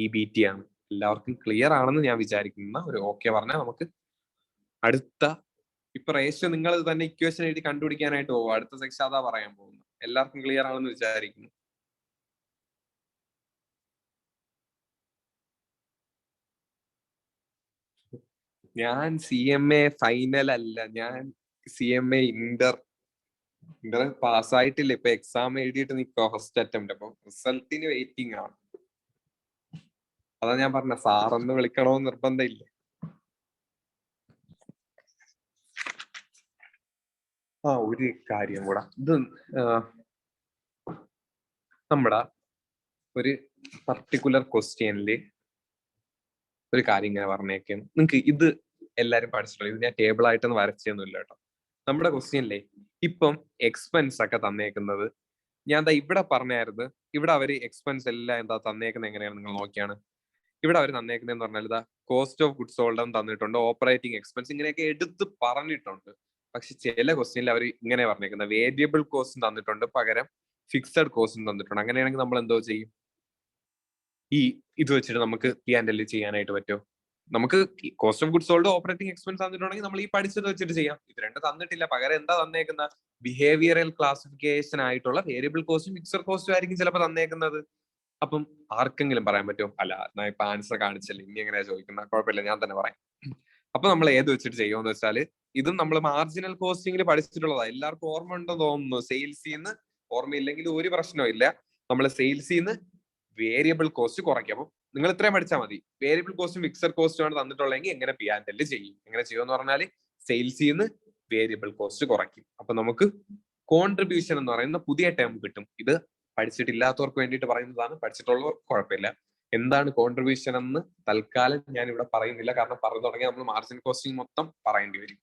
EBT ആണ്. എല്ലാവർക്കും ക്ലിയർ ആണെന്ന് ഞാൻ വിചാരിക്കുന്ന ഒരു ഓക്കെ പറഞ്ഞാൽ നമുക്ക് അടുത്ത ഇപ്പൊ റേഷ്യോ നിങ്ങൾ തന്നെ ഇക്വേഷൻ എഴുതി കണ്ടുപിടിക്കാനായിട്ട് പോകും. അടുത്ത സെക്ഷൻ അതാ പറയാൻ പോകുന്നത്. എല്ലാവർക്കും ക്ലിയർ ആണെന്ന് വിചാരിക്കുന്നു. ഞാൻ CMA ഫൈനൽ അല്ല, ഞാൻ CMA ഇന്റർ പാസ്സായിട്ടില്ല. ഇപ്പൊ എക്സാം എഴുതിയിട്ട് നിൽക്കുക, ഫസ്റ്റ് അറ്റംപ്റ്റ്. അപ്പൊ റിസൾട്ടിന് വെയിറ്റിംഗ് ആണ്. അതാ ഞാൻ പറഞ്ഞ സാറെന്ന് വിളിക്കണമെന്ന് നിർബന്ധമില്ല. ഒരു കാര്യം കൂടെ, ഇത് നമ്മുടെ ഒരു പർട്ടിക്കുലർ ക്വസ്റ്റ്യനില് ഒരു കാര്യം ഇങ്ങനെ പറഞ്ഞേക്കാണ്. നിങ്ങക്ക് ഇത് എല്ലാരും പഠിച്ചിട്ടുള്ളൂ. ഇത് ഞാൻ ടേബിൾ ആയിട്ടൊന്നും വരച്ചൊന്നുമില്ല കേട്ടോ. നമ്മുടെ ക്വസ്റ്റ്യനിലെ ഇപ്പം എക്സ്പെൻസ് ഒക്കെ തന്നേക്കുന്നത്, ഞാൻ എന്താ ഇവിടെ പറഞ്ഞായിരുന്നു. ഇവിടെ അവര് എക്സ്പെൻസ് എല്ലാം എന്താ തന്നേക്കുന്നത് എങ്ങനെയാണ് നിങ്ങൾ നോക്കിയാണ്. ഇവിടെ അവർ തന്നേക്കുന്നതെന്ന് പറഞ്ഞാൽ ഇതാ കോസ്റ്റ് ഓഫ് ഗുഡ്സ് സോൾഡും തന്നിട്ടുണ്ട്, ഓപ്പറേറ്റിംഗ് എക്സ്പെൻസ് ഇങ്ങനെയൊക്കെ എടുത്ത് പറഞ്ഞിട്ടുണ്ട്. പക്ഷെ ചില ക്വസ്റ്റ്യനിൽ അവർ ഇങ്ങനെ പറഞ്ഞേക്കുന്നത് വേരിയബിൾ കോസ്റ്റും തന്നിട്ടുണ്ട്, പകരം ഫിക്സഡ് കോസ്റ്റും തന്നിട്ടുണ്ട്. അങ്ങനെയാണെങ്കിൽ നമ്മൾ എന്തോ ചെയ്യും? ഈ ഇത് വെച്ചിട്ട് നമുക്ക് P&L ചെയ്യാനായിട്ട് പറ്റുമോ? നമുക്ക് cost of goods sold, operating expense തന്നിട്ടുണ്ടെങ്കിൽ നമ്മൾ ഈ പഠിച്ചത് വെച്ചിട്ട് ചെയ്യാം. ഇത് രണ്ട് തന്നിട്ടില്ല, പകരം എന്താ തന്നേക്കുന്ന? ബിഹേവിയറൽ ക്ലാസിഫിക്കേഷൻ ആയിട്ടുള്ള വേരിയബിൾ കോസ്റ്റും ഫിക്സഡ് കോസ്റ്റും ആയിരിക്കും ചിലപ്പോൾ തന്നേക്കുന്നത്. അപ്പം ആർക്കെങ്കിലും പറയാൻ പറ്റുമോ? അല്ല, ഞാൻ ഇപ്പൊ ആൻസർ കാണിച്ചല്ലേ, ഇനി എങ്ങനെയാ ചോദിക്കുന്നത്? കുഴപ്പമില്ല, ഞാൻ തന്നെ പറയാം. അപ്പൊ നമ്മൾ ഏത് വെച്ചിട്ട് ചെയ്യുമെന്ന് വെച്ചാൽ, ഇതും നമ്മൾ മാർജിനൽ കോസ്റ്റിംഗിൽ പഠിച്ചിട്ടുള്ളതാ. എല്ലാവർക്കും ഓർമ്മ ഉണ്ടോ തോന്നുന്നു. സെയിൽസിൽ നിന്ന് ഓർമ്മയില്ലെങ്കിൽ ഒരു പ്രശ്നവും ഇല്ല. നമ്മൾ സെയിൽസിൽ നിന്ന് വേരിയബിൾ കോസ്റ്റ് കുറയ്ക്കും. അപ്പം നിങ്ങൾ ഇത്രയും പഠിച്ചാൽ മതി. വേരിയബിൾ കോസ്റ്റും ഫിക്സഡ് കോസ്റ്റും ആണ് തന്നിട്ടുള്ളതെങ്കിൽ എങ്ങനെ P&L ചെയ്യും. എങ്ങനെ ചെയ്യുമെന്ന് പറഞ്ഞാൽ സെയിൽസിൽ നിന്ന് വേരിയബിൾ കോസ്റ്റ് കുറയ്ക്കും. അപ്പൊ നമുക്ക് കോൺട്രിബ്യൂഷൻ എന്ന് പറയുന്ന പുതിയ ടേം കിട്ടും. ഇത് പഠിച്ചിട്ടില്ലാത്തവർക്ക് വേണ്ടിയിട്ട് പറയുന്നതാണ്, പഠിച്ചിട്ടുള്ളവർ കുഴപ്പമില്ല. എന്താണ് കോൺട്രിബ്യൂഷൻ എന്ന് തൽക്കാലം ഞാൻ ഇവിടെ പറയുന്നില്ല. കാരണം പറഞ്ഞു തുടങ്ങിയാൽ നമ്മൾ മാർജിൻ കോസ്റ്റിംഗ് മൊത്തം പറയേണ്ടി വരും.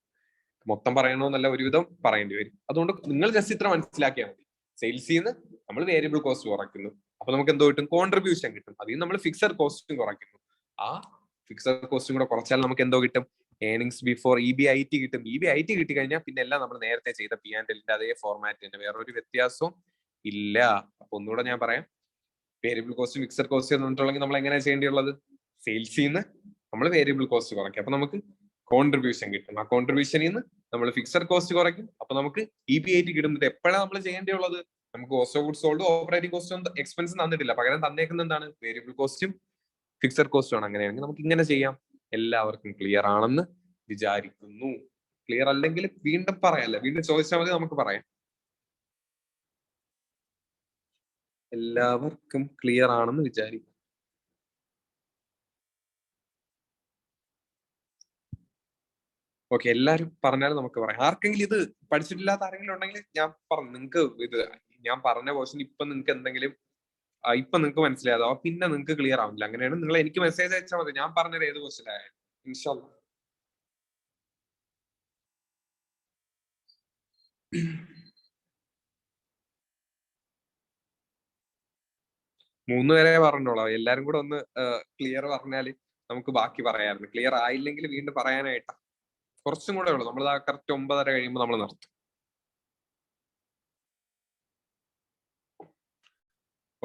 മൊത്തം പറയണമെന്നല്ല, ഒരുവിധം പറയേണ്ടി വരും. അതുകൊണ്ട് നിങ്ങൾ ജസ്റ്റ് ഇത്ര മനസ്സിലാക്കിയാൽ മതി. സെയിൽസിൽ നിന്ന് നമ്മൾ വേരിയബിൾ കോസ്റ്റ് കുറയ്ക്കുന്നു. അപ്പൊ നമുക്ക് എന്തോ കിട്ടും? കോൺട്രിബ്യൂഷൻ കിട്ടും. അതിൽ നമ്മൾ ഫിക്സഡ് കോസ്റ്റും കുറയ്ക്കുന്നു. ആ ഫിക്സഡ് കോസ്റ്റും കൂടെ കുറച്ചാൽ നമുക്ക് എന്തോ കിട്ടും? ഏർണിങ്സ് ബിഫോർ EBIT കിട്ടും. EBIT കിട്ടി കഴിഞ്ഞാൽ പിന്നെ എല്ലാം നമ്മൾ നേരത്തെ ചെയ്ത P&Lന്റെ അതേ ഫോർമാറ്റ് തന്നെ, വേറൊരു വ്യത്യാസവും ഇല്ല. അപ്പൊ ഒന്നുകൂടെ ഞാൻ പറയാം. വേരിയബിൾ കോസ്റ്റ് ഫിക്സഡ് കോസ്റ്റ് എന്നിട്ടുണ്ടെങ്കിൽ നമ്മൾ എങ്ങനെയാണ് ചെയ്യേണ്ടിയുള്ളത്? സെയിൽസിൽ നിന്ന് നമ്മൾ വേരിയബിൾ കോസ്റ്റ് കുറയ്ക്കും. അപ്പൊ നമുക്ക് കോൺട്രിബ്യൂഷൻ കിട്ടും. ആ കോൺട്രിബ്യൂഷനിൽ നിന്ന് നമ്മൾ ഫിക്സഡ് കോസ്റ്റ് കുറയ്ക്കും. അപ്പൊ നമുക്ക് EBIT കിട്ടുന്നത് എപ്പോഴാണ് നമ്മൾ ചെയ്യേണ്ടിയുള്ളത്? നമുക്ക് cost of goods sold, operating കോസ്റ്റും എക്സ്പെൻസും തന്നിട്ടില്ല, പകരം തന്നേക്കുന്ന എന്താണ്? വേരിയബിൾ കോസ്റ്റും ഫിക്സഡ് കോസ്റ്റും ആണ്. അങ്ങനെയാണെങ്കിൽ നമുക്ക് ഇങ്ങനെ ചെയ്യാം. എല്ലാവർക്കും ക്ലിയർ ആണെന്ന് വിചാരിക്കുന്നു. ക്ലിയർ അല്ലെങ്കിൽ വീണ്ടും പറയാല്ലേ, വീണ്ടും ചോദിച്ചാൽ മതി, നമുക്ക് പറയാം. എല്ലാവർക്കും ക്ലിയർ ആണെന്ന് വിചാരിക്കും. ഓക്കെ, എല്ലാരും പറഞ്ഞാലും നമുക്ക് പറയാം. ആർക്കെങ്കിലും ഇത് പഠിച്ചിട്ടില്ലാത്ത ആരെങ്കിലും ഉണ്ടെങ്കിൽ ഞാൻ പറഞ്ഞു, നിങ്ങൾക്ക് ഇത് ഞാൻ പറഞ്ഞ പോർഷൻ ഇപ്പൊ നിങ്ങൾക്ക് എന്തെങ്കിലും ഇപ്പൊ നിങ്ങൾക്ക് മനസ്സിലായതോ പിന്നെ നിങ്ങൾക്ക് ക്ലിയർ ആവില്ല. അങ്ങനെയാണ് നിങ്ങൾ എനിക്ക് മെസ്സേജ് അയച്ചാൽ മതി. ഞാൻ പറഞ്ഞത് ഏത് ക്വസ്റ്റ്യൻ ആയാലും ഇൻഷാ അല്ലാ. 3 വരെ പറഞ്ഞോളാം. എല്ലാരും കൂടെ ഒന്ന് ക്ലിയർ പറഞ്ഞാല് നമുക്ക് ബാക്കി പറയാമായിരുന്നു. ക്ലിയർ ആയില്ലെങ്കിൽ വീണ്ടും പറയാനായിട്ടാ. കുറച്ചും കൂടെ ഉള്ളു. നമ്മൾ കറക്റ്റ് 9:30 കഴിയുമ്പോൾ നമ്മൾ നിർത്തും.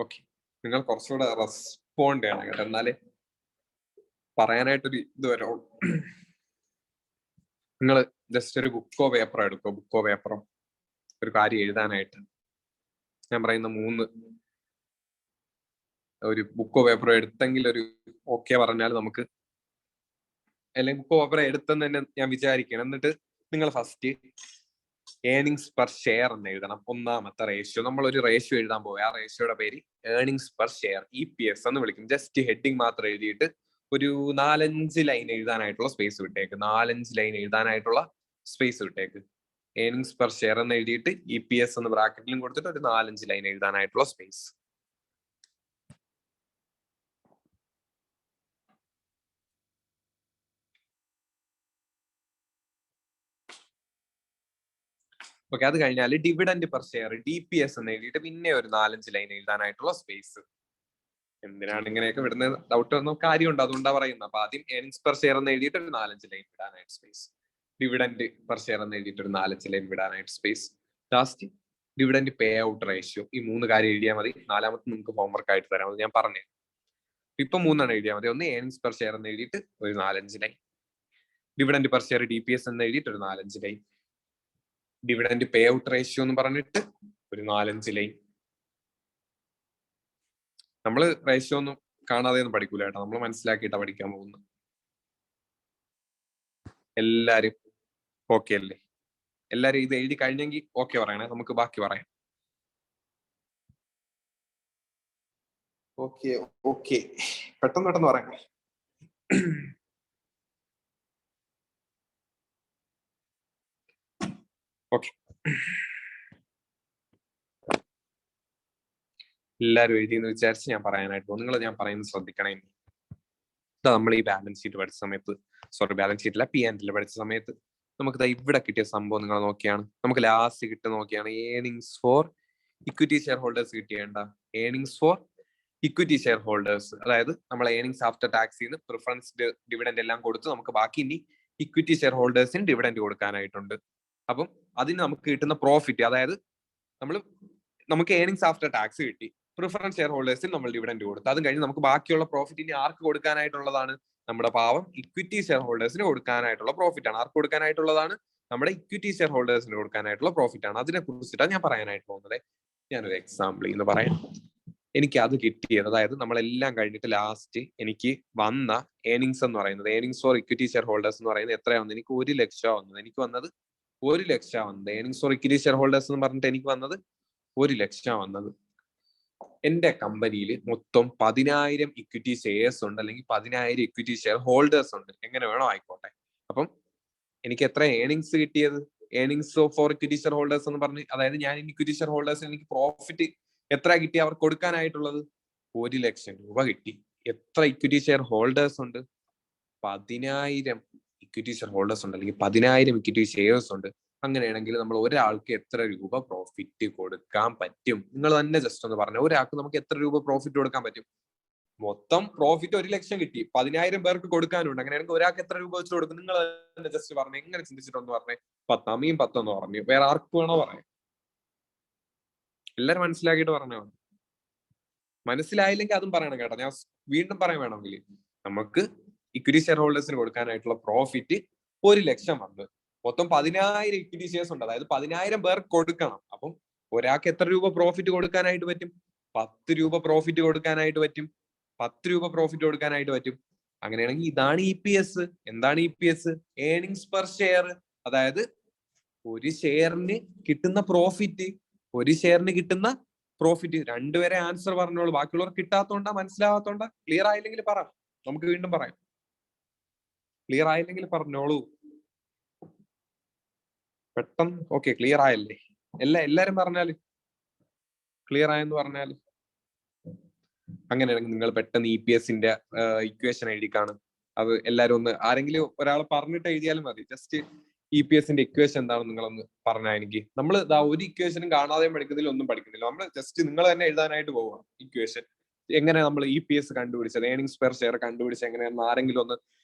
ഓക്കെ, നിങ്ങൾ കുറച്ചുകൂടെ റെസ്പോണ്ട് ചെയ്യണം കേട്ടോ, എന്നാലേ പറയാനായിട്ടൊരു ഇത് വരുള്ളൂ. നിങ്ങൾ ജസ്റ്റ് ഒരു ബുക്കോ പേപ്പറോ എടുക്കോ. ബുക്കോ പേപ്പറോ ഒരു കാര്യം എഴുതാനായിട്ട് ഞാൻ പറയുന്ന 3 ഒരു ബുക്കോ പേപ്പറോ എടുത്തെങ്കിൽ ഒരു ഓക്കെ പറഞ്ഞാൽ നമുക്ക്, അല്ലെങ്കിൽ ബുക്കോ പേപ്പറോ എടുത്തെന്ന് തന്നെ ഞാൻ വിചാരിക്കണം. എന്നിട്ട് നിങ്ങൾ ഫസ്റ്റ് ഏർണിങ്സ് പെർ ഷെയർ എന്ന് എഴുതണം. ഒന്നാമത്തെ റേഷ്യോ. നമ്മൾ ഒരു റേഷ്യോ എഴുതാൻ പോകും. ആ റേഷ്യോയുടെ പേര് ഏർണിങ്സ് പെർ ഷെയർ, EPS എന്ന് വിളിക്കും. ജസ്റ്റ് ഹെഡിങ് മാത്രം എഴുതിയിട്ട് ഒരു 4-5 ലൈൻ എഴുതാനായിട്ടുള്ള സ്പേസ് വിട്ടേക്ക്. 4-5 ലൈൻ എഴുതാനായിട്ടുള്ള സ്പേസ് വിട്ടേക്ക്. ഏർണിങ്സ് പെർ ഷെയർ എന്ന് എഴുതിയിട്ട് EPS എന്ന് ബ്രാക്കറ്റിലും കൊടുത്തിട്ട് ഒരു 4-5 ലൈൻ എഴുതാനായിട്ടുള്ള സ്പേസ്. ഓക്കെ, അത് കഴിഞ്ഞാൽ ഡിവിഡന്റ് പെർ ഷെയർ DPS എന്ന് എഴുതിയിട്ട് പിന്നെ ഒരു 4-5 ലൈൻ എഴുതാനായിട്ടുള്ള സ്പേസ്. എന്തിനാണ് ഇങ്ങനെയൊക്കെ വിടുന്നത് ഡൗട്ട് ഒന്നും കാര്യമുണ്ട്, അതുകൊണ്ടാണ് പറയുന്നത്. അപ്പൊ ആദ്യം ഏർണിങ്സ് പെർ ഷെയർ എന്ന് എഴുതിയിട്ട് ഒരു 4-5 ലൈൻ വിടാനായിട്ട് സ്പേസ്. ഡിവിഡന്റ് പെർ ഷെയർ എന്ന് എഴുതിയിട്ട് ഒരു 4-5 ലൈൻ വിടാനായിട്ട് space. Last dividend payout ratio. ഈ 3 കാര്യം എഴുതിയാൽ മതി. 4-മത്തെ നിങ്ങൾക്ക് ഹോംവർക്ക് ആയിട്ട് തരാം, അത് ഞാൻ പറഞ്ഞു. ഇപ്പൊ 3 എഴുതിയാൽ മതി. ഒന്ന് ഏർണിങ്സ് പെർ ഷെയർ എന്ന് എഴുതിയിട്ട് ഒരു 4-5 line, dividend per share DPS എന്ന് എഴുതിയിട്ട് ഒരു 4-5 line, dividend payout ratio എന്ന് പറഞ്ഞിട്ട് ഒരു 4-5 ലൈൻ. നമ്മള് റേഷ്യോ ഒന്നും കാണാതെ ഒന്നും പഠിക്കൂല കേട്ടോ, നമ്മൾ മനസ്സിലാക്കിയിട്ടാണ് പഠിക്കാൻ പോകുന്നത്. എല്ലാരും ഓക്കെ അല്ലേ? എല്ലാരും ഇത് എഴുതി കഴിഞ്ഞെങ്കിൽ ഓക്കെ പറയണേ, നമുക്ക് ബാക്കി പറയാം. ഓക്കെ ഓക്കെ, പെട്ടെന്ന് പെട്ടെന്ന് പറയണേ. ഓക്കെ, എല്ലാരും എഴുതിയെന്ന് വിചാരിച്ച് ഞാൻ പറയാനായിട്ട് പോകും. നിങ്ങൾ ഞാൻ പറയുന്നത് ശ്രദ്ധിക്കണേ. നമ്മൾ ഈ ബാലൻസ് ഷീറ്റ് പഠിച്ച സമയത്ത്, ബാലൻസ് ഷീറ്റില്ല P&L പഠിച്ച സമയത്ത് നമുക്ക് ഇവിടെ കിട്ടിയ സംഭവം നിങ്ങൾ നോക്കിയാണ്. നമുക്ക് ലാസ്റ്റ് കിട്ടുന്ന നോക്കിയാണ് earnings for equity share holders കിട്ടിയേണ്ട. Earnings for equity share holders, അതായത് നമ്മൾ ഏർണിങ്സ് ആഫ്റ്റർ ടാക്സിൽ നിന്ന് പ്രിഫറൻസ് ഡിവിഡൻഡ് എല്ലാം കൊടുത്ത് നമുക്ക് ബാക്കി ഇനി ഇക്വിറ്റി ഷെയർ ഹോൾഡേഴ്സിന് ഡിവിഡൻഡ് കൊടുക്കാനായിട്ടുണ്ട്. അപ്പം അതിന് നമുക്ക് കിട്ടുന്ന പ്രോഫിറ്റ്, അതായത് നമുക്ക് ഏർണിങ്സ് ആഫ്റ്റർ ടാക്സ് കിട്ടി, പ്രിഫറൻസ് ഷെയർ ഹോൾഡേഴ്സിന് നമ്മൾ ഡിവിഡൻഡ് കൊടുത്തു. അതും കഴിഞ്ഞ് നമുക്ക് ബാക്കിയുള്ള പ്രോഫിറ്റ് ഇനി ആർക്ക് കൊടുക്കാനായിട്ടുള്ളതാണ്? നമ്മുടെ പാവം ഇക്വിറ്റി ഷെയർ ഹോൾഡേഴ്സിന് കൊടുക്കാനായിട്ടുള്ള പ്രോഫിറ്റ് ആണ്. ആർക്ക് കൊടുക്കാനായിട്ടുള്ളതാണ്? നമ്മുടെ ഇക്വിറ്റി ഷെയർ ഹോൾഡേഴ്സിന് കൊടുക്കാനായിട്ടുള്ള പ്രോഫിറ്റ് ആണ്. അതിനെ കുറിച്ചിട്ടാണ് ഞാൻ പറയാനായിട്ട് പോകുന്നത്. ഞാനൊരു എക്സാമ്പിൾ എന്ന് പറയാം. എനിക്ക് അത് കിട്ടിയത്, അതായത് നമ്മളെല്ലാം കഴിഞ്ഞിട്ട് ലാസ്റ്റ് എനിക്ക് വന്ന ഏർണിങ്സ് എന്ന് പറയുന്നത്, earnings for equity share holders എന്ന് പറയുന്നത് എത്രയാണ് വന്നത്? എനിക്ക് 1 ലക്ഷം വന്നത്. എനിക്ക് വന്നത് 1 ലക്ഷം വന്നത്. Earnings for equity share holders എന്ന് പറഞ്ഞിട്ട് എനിക്ക് വന്നത് 1 ലക്ഷം വന്നത്. എന്റെ കമ്പനിയിൽ മൊത്തം 10,000 ഇക്വിറ്റി ഷെയർസ് ഉണ്ട്, അല്ലെങ്കിൽ 10,000 ഇക്വിറ്റി ഷെയർ ഹോൾഡേഴ്സ് ഉണ്ട്, എങ്ങനെ വേണോ ആയിക്കോട്ടെ. അപ്പം എനിക്ക് എത്ര ഏർണിങ്സ് കിട്ടിയത്? Earnings for equity share holders എന്ന് പറഞ്ഞ്, അതായത് ഞാൻ ഇക്വിറ്റി ഷെയർ ഹോൾഡേഴ്സിന് എനിക്ക് പ്രോഫിറ്റ് എത്ര കിട്ടി അവർക്ക് കൊടുക്കാനായിട്ടുള്ളത്? 1 ലക്ഷം രൂപ കിട്ടി. എത്ര ഇക്വിറ്റി ഷെയർ ഹോൾഡേഴ്സ് ഉണ്ട്? 10,000 ഇക്വിറ്റി ഷെയർ ഹോൾഡേഴ്സ് ഉണ്ട്, അല്ലെങ്കിൽ 10,000 ഇക്വിറ്റി ഷെയർസ് ഉണ്ട്. അങ്ങനെയാണെങ്കിൽ നമ്മൾ ഒരാൾക്ക് എത്ര രൂപ പ്രോഫിറ്റ് കൊടുക്കാൻ പറ്റും? നിങ്ങൾ തന്നെ ജസ്റ്റ് ഒന്ന് പറഞ്ഞു. ഒരാൾക്ക് നമുക്ക് എത്ര രൂപ പ്രോഫിറ്റ് കൊടുക്കാൻ പറ്റും? മൊത്തം പ്രോഫിറ്റ് 1 ലക്ഷം കിട്ടി, 10,000 പേർക്ക് കൊടുക്കാനുണ്ട്. അങ്ങനെയാണെങ്കിൽ ഒരാൾക്ക് എത്ര രൂപ വെച്ച് കൊടുക്കും? നിങ്ങൾ തന്നെ ജസ്റ്റ് പറഞ്ഞു. എങ്ങനെ ചിന്തിച്ചിട്ടൊന്ന് പറഞ്ഞേ. 10, അമ്മയും 10 എന്ന് പറഞ്ഞു. വേറെ ആർക്ക് വേണോ പറയാം. എല്ലാരും മനസ്സിലാക്കിയിട്ട് പറഞ്ഞോ. മനസ്സിലായില്ലെങ്കിൽ അതും പറയണം കേട്ടോ, ഞാൻ വീണ്ടും പറയാൻ വേണമെങ്കിൽ. നമുക്ക് ഇക്വിറ്റി ഷെയർ ഹോൾഡേഴ്സിന് കൊടുക്കാനായിട്ടുള്ള പ്രോഫിറ്റ് 1 ലക്ഷം വന്നു. മൊത്തം 10,000 ഇക്വിറ്റി ഷെയർസ് ഉണ്ട്, അതായത് 10,000 പേർക്ക് കൊടുക്കണം. അപ്പം ഒരാൾക്ക് എത്ര രൂപ പ്രോഫിറ്റ് കൊടുക്കാനായിട്ട് പറ്റും? 10 രൂപ പ്രോഫിറ്റ് കൊടുക്കാനായിട്ട് പറ്റും. 10 രൂപ പ്രോഫിറ്റ് കൊടുക്കാനായിട്ട് പറ്റും. അങ്ങനെയാണെങ്കിൽ ഇതാണ് EPS. എന്താണ് EPS? Earnings per share. അതായത് ഒരു ഷെയറിന് കിട്ടുന്ന പ്രോഫിറ്റ്, ഒരു ഷെയറിന് കിട്ടുന്ന പ്രോഫിറ്റ്. രണ്ടുപേരെ ആൻസർ പറഞ്ഞോളൂ, ബാക്കിയുള്ളവർ കിട്ടാത്തോണ്ടാ, മനസ്സിലാവാത്തോണ്ടാ? ക്ലിയർ ആയില്ലെങ്കിൽ പറ, നമുക്ക് വീണ്ടും പറയാം. ക്ലിയർ ആയില്ലെങ്കിൽ പറഞ്ഞോളൂ പെട്ടെന്ന്. ഓക്കെ, ക്ലിയർ ആയല്ലേ? എല്ലാരും പറഞ്ഞാല് ക്ലിയർ ആയെന്ന് പറഞ്ഞാല്. അങ്ങനെയാണെങ്കിൽ നിങ്ങൾ പെട്ടെന്ന് EPSന്റെ ഇക്വേഷൻ എഴുതി കാണും. അത് എല്ലാരും ഒന്ന്, ആരെങ്കിലും ഒരാൾ പറഞ്ഞിട്ട് എഴുതിയാലും മതി. ജസ്റ്റ് EPSന്റെ ഇക്വേഷൻ എന്താണെന്ന് നിങ്ങളൊന്ന് പറഞ്ഞാൽ എനിക്ക്. നമ്മൾ ഒരു ഇക്വേഷനും കാണാതെയും പഠിക്കുന്നില്ല, ഒന്നും പഠിക്കുന്നില്ല. നമ്മൾ ജസ്റ്റ് നിങ്ങൾ തന്നെ എഴുതാനായിട്ട് പോവാം ഇക്വേഷൻ. എങ്ങനെ നമ്മൾ EPS കണ്ടുപിടിച്ചത്, ഏർണിങ്സ് പെർ ഷെയർ കണ്ടുപിടിച്ചത് എങ്ങനെയാണെന്ന് ആരെങ്കിലും ഒന്ന്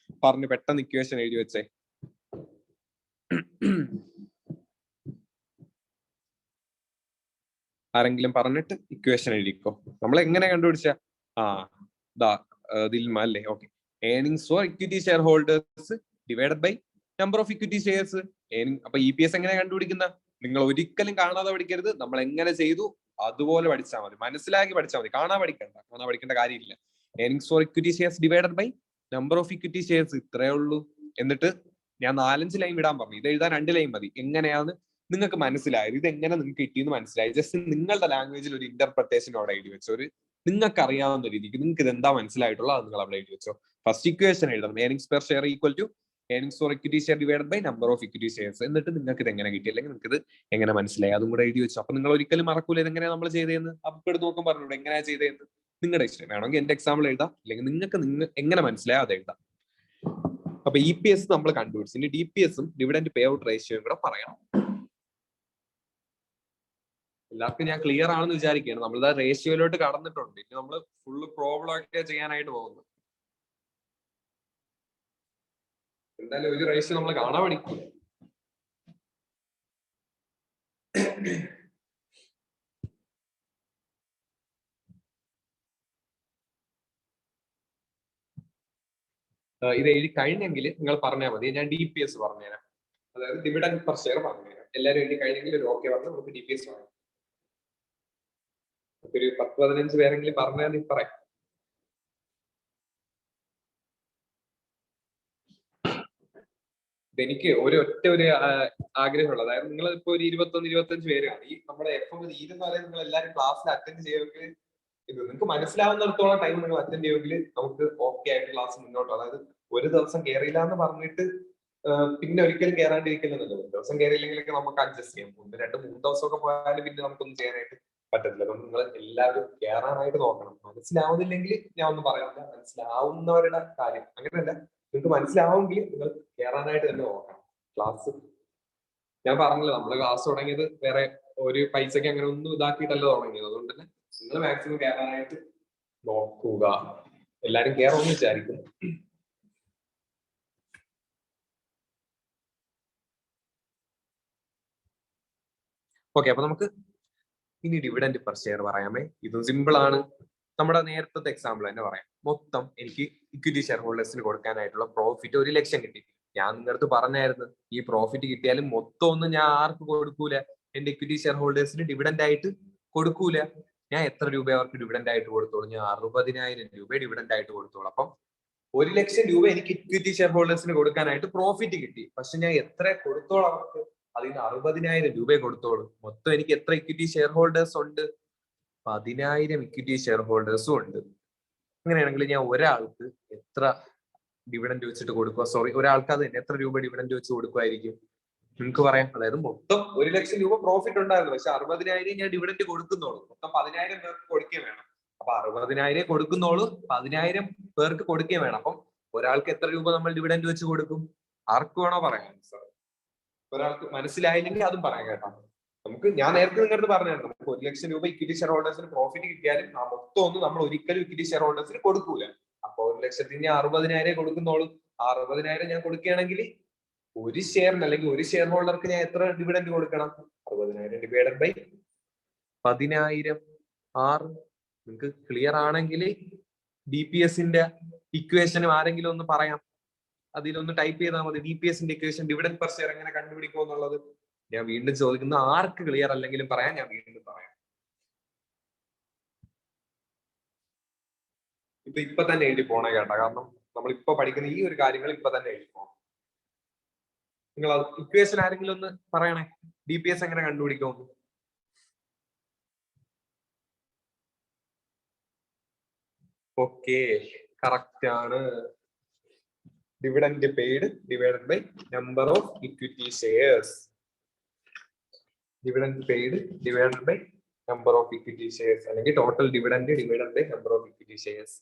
പറഞ്ഞ് പെട്ടെന്ന് ഇക്വേഷൻ എഴുതി വെച്ചേ. ആരെങ്കിലും പറഞ്ഞിട്ട് ഇക്വേഷൻ എഴുതിക്കോ. നമ്മൾ എങ്ങനെ കണ്ടുപിടിച്ച ദിൽമ അല്ലേ? Okay. Earnings for equity share holders divided by number of equity shares. അപ്പൊ EPS എങ്ങനെ കണ്ടുപിടിക്കുന്ന? നിങ്ങൾ ഒരിക്കലും കാണാതെ പഠിക്കരുത്. നമ്മൾ എങ്ങനെ ചെയ്തു അതുപോലെ പഠിച്ചാൽ മതി, മനസ്സിലാക്കി പഠിച്ചാൽ മതി. കാണാൻ പഠിക്കേണ്ട കാര്യമില്ല. Earnings for equity shares divided by number of equity shares, ഇത്രയേ ഉള്ളൂ. എന്നിട്ട് ഞാൻ 4-5 ലൈൻ വിടാൻ പറഞ്ഞു, ഇത് എഴുതാൻ 2 ലൈൻ മതി. എങ്ങനെയാണ് നിങ്ങൾക്ക് മനസ്സിലായത് ഇത് എങ്ങനെ നിങ്ങൾക്ക് കിട്ടിയെന്ന് മനസ്സിലായി. ജസ്റ്റ് നിങ്ങളുടെ ലാംഗ്വേജിൽ ഒരു ഇന്റർപ്രിട്ടേഷൻ അവിടെ എഴുതി വെച്ചോ. ഒരു നിങ്ങൾക്ക് അറിയാവുന്ന രീതിക്ക് നിങ്ങൾക്ക് ഇത് എന്താ മനസ്സിലായിട്ടുള്ളത് അത് നിങ്ങൾ അവിടെ എഴുതി വെച്ചോ. ഫസ്റ്റ് ഇക്വേഷൻ എഴുതണം, earnings per share equal to earnings for equity share divided by number of equity shares. എന്നിട്ട് നിങ്ങൾക്ക് ഇത് എങ്ങനെ കിട്ടി അല്ലെങ്കിൽ നിങ്ങൾക്ക് ഇത് എങ്ങനെ മനസ്സിലായി അതും കൂടെ എഴുതി വെച്ചു. അപ്പൊ നിങ്ങൾ ഒരിക്കലും മറക്കൂല ഇതെങ്ങനെയാ നമ്മൾ ചെയ്തതെന്ന്. അപ്പൊ എടുത്ത് നോക്കാൻ പറഞ്ഞു എങ്ങനെയാ ചെയ്തതെന്ന്. നിങ്ങളുടെ ഇഷ്ടം വേണമെങ്കിൽ എന്റെ എക്സാമ്പിൾ എഴുതാം, അല്ലെങ്കിൽ നിങ്ങൾക്ക് എങ്ങനെ മനസ്സിലായോ അത് എഴുതാം. അപ്പൊ EPS നമ്മൾ കണ്ടുപിടിച്ചു. ഇനി DPS ഉം ഡിവിഡന്റ് പേ ഔട്ട് റേഷ്യോയും കൂടെ പറയണം. എല്ലാവർക്കും ഞാൻ ക്ലിയർ ആണെന്ന് വിചാരിക്കുകയാണ്. നമ്മൾ റേഷ്യോയിലോട്ട് കടന്നിട്ടുണ്ട്. ഇനി നമ്മൾ ഫുള്ള് പ്രോബ്ലം ഒക്കെ ചെയ്യാനായിട്ട് പോകുന്നു. എന്തായാലും ഒരു റേഷ്യോ നമ്മൾ കാണാൻ പഠിക്കും. ഇത് എഴുതി കഴിഞ്ഞെങ്കിൽ നിങ്ങൾ പറഞ്ഞാൽ മതി, ഞാൻ DPS പറഞ്ഞുതരാം. അതായത് ഡിവിഡന്റ് പെർ ഷെയർ പറഞ്ഞുതരാം. എല്ലാവരും എഴുതി കഴിഞ്ഞെങ്കിൽ ഒരു ഓക്കെ പറഞ്ഞു നമുക്ക് DPS പറയാം. ഒരു 10-15 പേരെങ്കിലും പറഞ്ഞാൽ പറയാം. എനിക്ക് ഒറ്റ ഒരു ആഗ്രഹമുള്ളത്, അതായത് നിങ്ങൾ ഇപ്പൊ ഒരു 21-25 പേരാണ് ഈ നമ്മുടെ FM തീരുന്നവരെ നിങ്ങൾ എല്ലാവരും ക്ലാസ്സിൽ അറ്റൻഡ് ചെയ്യുമെങ്കിൽ ഇത് നിങ്ങൾക്ക് മനസ്സിലാവുന്നിടത്തോളം ടൈം നിങ്ങൾ അറ്റൻഡ് ചെയ്യുമെങ്കിൽ നമുക്ക് ഓക്കെ ആയിട്ട് ക്ലാസ് മുന്നോട്ട്. അതായത് ഒരു ദിവസം കയറിയില്ല എന്ന് പറഞ്ഞിട്ട് പിന്നെ ഒരിക്കലും കയറാണ്ടിരിക്കില്ലെന്നല്ലോ. ഒരു ദിവസം കയറിയില്ലെങ്കിലൊക്കെ നമുക്ക് അഡ്ജസ്റ്റ് ചെയ്യാം. 1-2-3 ദിവസമൊക്കെ പോയാലും പിന്നെ നമുക്കൊന്നും ചെയ്യാനായിട്ട് പറ്റത്തില്ല. അതുകൊണ്ട് നിങ്ങൾ എല്ലാവരും കയറാനായിട്ട് നോക്കണം. മനസ്സിലാവുന്നില്ലെങ്കിൽ ഞാൻ ഒന്നും പറയാനില്ല, മനസ്സിലാവുന്നവരുടെ കാര്യം അങ്ങനെയല്ല. നിങ്ങൾക്ക് മനസ്സിലാവുമെങ്കിൽ നിങ്ങൾ കയറാനായിട്ട് തന്നെ നോക്കണം ക്ലാസ്. ഞാൻ പറഞ്ഞല്ലോ നമ്മള് ക്ലാസ് തുടങ്ങിയത് വേറെ ഒരു പൈസക്ക് അങ്ങനെ ഒന്നും ഇതാക്കിയിട്ടല്ല തുടങ്ങിയത്. അതുകൊണ്ട് തന്നെ നിങ്ങൾ മാക്സിമം കയറാനായിട്ട് നോക്കുക. എല്ലാരും കയറുമെന്ന് വിചാരിക്കുന്നു. ഓക്കെ, അപ്പൊ നമുക്ക് ഇനി ഡിവിഡന്റ് പെർ ഷെയർ പറയാമേ. ഇതും സിമ്പിൾ ആണ്. നമ്മുടെ നേരത്തെ എക്സാമ്പിൾ തന്നെ പറയാം. മൊത്തം എനിക്ക് ഇക്വിറ്റി ഷെയർ ഹോൾഡേഴ്സിന് കൊടുക്കാനായിട്ടുള്ള പ്രോഫിറ്റ് 1 ലക്ഷം കിട്ടി. ഞാൻ നിങ്ങളുടെ പറഞ്ഞായിരുന്നു ഈ പ്രോഫിറ്റ് കിട്ടിയാലും മൊത്തം ഒന്നും ഞാൻ ആർക്ക് കൊടുക്കൂല, എന്റെ ഇക്വിറ്റി ഷെയർ ഹോൾഡേഴ്സിന് ഡിവിഡന്റ് ആയിട്ട് കൊടുക്കൂല. ഞാൻ എത്ര രൂപ അവർക്ക് ഡിവിഡന്റ് ആയിട്ട് കൊടുത്തോളൂ? ഞാൻ 60,000 രൂപ ഡിവിഡന്റ് ആയിട്ട് കൊടുത്തോളൂ. അപ്പം 1 ലക്ഷം രൂപ എനിക്ക് ഇക്വിറ്റി ഷെയർ ഹോൾഡേഴ്സിന് കൊടുക്കാനായിട്ട് പ്രോഫിറ്റ് കിട്ടി. പക്ഷെ ഞാൻ എത്ര കൊടുത്തോളാം അവർക്ക്? അതിന് 60,000 രൂപയെ കൊടുത്തോളൂ. മൊത്തം എനിക്ക് എത്ര ഇക്വിറ്റി ഷെയർ ഹോൾഡേഴ്സ് ഉണ്ട്? 10,000 ഇക്വിറ്റി ഷെയർ ഹോൾഡേഴ്സും ഉണ്ട്. അങ്ങനെയാണെങ്കിൽ ഞാൻ ഒരാൾക്ക് എത്ര ഡിവിഡന്റ് വെച്ചിട്ട് കൊടുക്കുക? സോറി, ഒരാൾക്ക് അത് എത്ര രൂപ ഡിവിഡന്റ് വെച്ച് കൊടുക്കുമായിരിക്കും? നിങ്ങൾക്ക് പറയാം. അതായത് മൊത്തം 1 ലക്ഷം രൂപ പ്രോഫിറ്റ് ഉണ്ടായിരുന്നു, പക്ഷെ 60,000 ഞാൻ ഡിവിഡന്റ് കൊടുക്കുന്നുള്ളൂ. മൊത്തം 10,000 പേർക്ക് കൊടുക്കുകയും വേണം. അപ്പൊ 60,000 കൊടുക്കുന്നുള്ളൂ, 10,000 പേർക്ക് കൊടുക്കുകയും വേണം. അപ്പം ഒരാൾക്ക് എത്ര രൂപ നമ്മൾ ഡിവിഡന്റ് വെച്ച് കൊടുക്കും? ആർക്ക് വേണോ പറയാം. ഒരാൾക്ക് മനസ്സിലായില്ലെങ്കിൽ അതും പറയാം കേട്ടോ. ഞാൻ നേരത്തെ നിങ്ങളുടെ പറഞ്ഞായിരുന്നു, നമുക്ക് 1 ലക്ഷം രൂപ ഇക്വിറ്റി ഷെയർ ഹോൾഡേഴ്സിന് പ്രോഫിറ്റ് കിട്ടിയാലും ആ മൊത്തം ഒന്നും നമ്മൾ ഒരിക്കലും ഇക്വിറ്റി ഷെയർ ഹോൾഡേഴ്സിന് കൊടുക്കൂല. അപ്പൊ 1 ലക്ഷത്തിന് 60,000 കൊടുക്കുന്നോളൂ. 60,000 ഞാൻ കൊടുക്കുകയാണെങ്കിൽ ഒരു ഷെയറിന് അല്ലെങ്കിൽ ഒരു ഷെയർ ഹോൾഡർക്ക് ഞാൻ എത്ര ഡിവിഡന്റ് കൊടുക്കണം? 60,000 ഡിവൈഡഡ് ബൈ 10,000 6. നിങ്ങൾക്ക് ക്ലിയർ ആണെങ്കിൽ DPSന്റെ ഇക്വേഷനും ആരെങ്കിലും ഒന്ന് പറയാം. അതിലൊന്ന് ടൈപ്പ് ചെയ്താൽ മതി. DPSന്റെ ഇക്വേഷൻ ഡിവിഡന്റ് പെർ ഷെയർ എങ്ങനെ കണ്ടുപിടിക്കും എന്നുള്ളത്. ഞാൻ വീണ്ടും ചോദിക്കുന്നു, ആർക്ക് ക്ലിയർ അല്ലെങ്കിലും പറയാം, ഞാൻ വീണ്ടും പറയാം. ഇപ്പൊ തന്നെ എഴുതി പോണേ കേട്ടോ, കാരണം നമ്മളിപ്പോ പഠിക്കുന്ന ഈ ഒരു കാര്യങ്ങൾ ഇപ്പൊ തന്നെ എഴുതി പോകണം. നിങ്ങൾ ഇക്വേഷൻ ആരെങ്കിലും ഒന്ന് പറയണേ, DPS എങ്ങനെ കണ്ടുപിടിക്കുമെന്ന്. ഓക്കെ, കറക്റ്റ് ആണ്. Dividend paid divided by number of equity shares. Dividend paid divided by number of equity shares, അല്ലെങ്കിൽ total dividend divided by number of equity shares.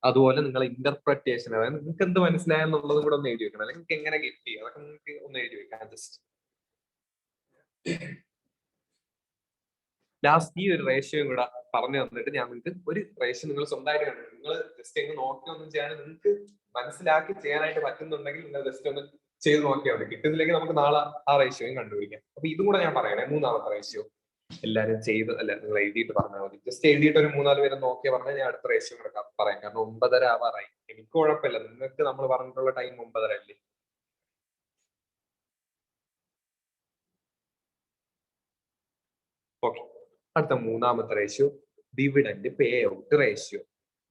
അതുപോലെ നിങ്ങൾ ഇന്റർപ്രിറ്റേഷൻ, അതായത് നിങ്ങൾക്ക് എന്ത് മനസ്സിലായെന്നുള്ളതും കൂടെ ഒന്ന് എഴുതി വെക്കണം. അല്ലെങ്കിൽ നിങ്ങൾക്ക് എങ്ങനെ കിട്ടി അതൊക്കെ നിങ്ങൾക്ക് ഒന്ന് എഴുതി വെക്കാം. ജസ്റ്റ് ലാസ്റ്റ് ഈ ഒരു റേഷ്യോയും കൂടെ പറഞ്ഞു തന്നിട്ട് ഞാൻ നിങ്ങൾക്ക് ഒരു റേഷ്യോ നിങ്ങൾ സ്വന്തമായിട്ട് കണ്ടു. നിങ്ങൾ ജസ്റ്റ് എങ്ങനെ നോക്കി ഒന്നും ചെയ്യാൻ നിങ്ങൾക്ക് മനസ്സിലാക്കി ചെയ്യാനായിട്ട് പറ്റുന്നുണ്ടെങ്കിൽ നിങ്ങൾ ജസ്റ്റ് ഒന്ന് ചെയ്ത് നോക്കിയാൽ മതി. കിട്ടുന്നില്ലെങ്കിൽ നമുക്ക് നാളെ ആ റേഷ്യോയും കണ്ടുപിടിക്കാം. അപ്പൊ ഇതും കൂടെ ഞാൻ പറയണേ, 3ാമത്തെ റേഷ്യോ എല്ലാവരും ചെയ്ത് അല്ല നിങ്ങൾ എഴുതിയിട്ട് പറഞ്ഞാൽ മതി. ജസ്റ്റ് എഴുതിയിട്ട് ഒരു 3-4 പേര് നോക്കിയാൽ പറഞ്ഞാൽ ഞാൻ അടുത്ത റേഷ്യോ കൂടെ പറയാം. കാരണം 9:30 ആവാറായി. എനിക്ക് കുഴപ്പമില്ല, നിങ്ങൾക്ക് നമ്മൾ പറഞ്ഞിട്ടുള്ള ടൈം 9:30 അല്ലേ. ഓക്കെ, അടുത്ത 3ാമത്തെ ratio dividend payout ratio.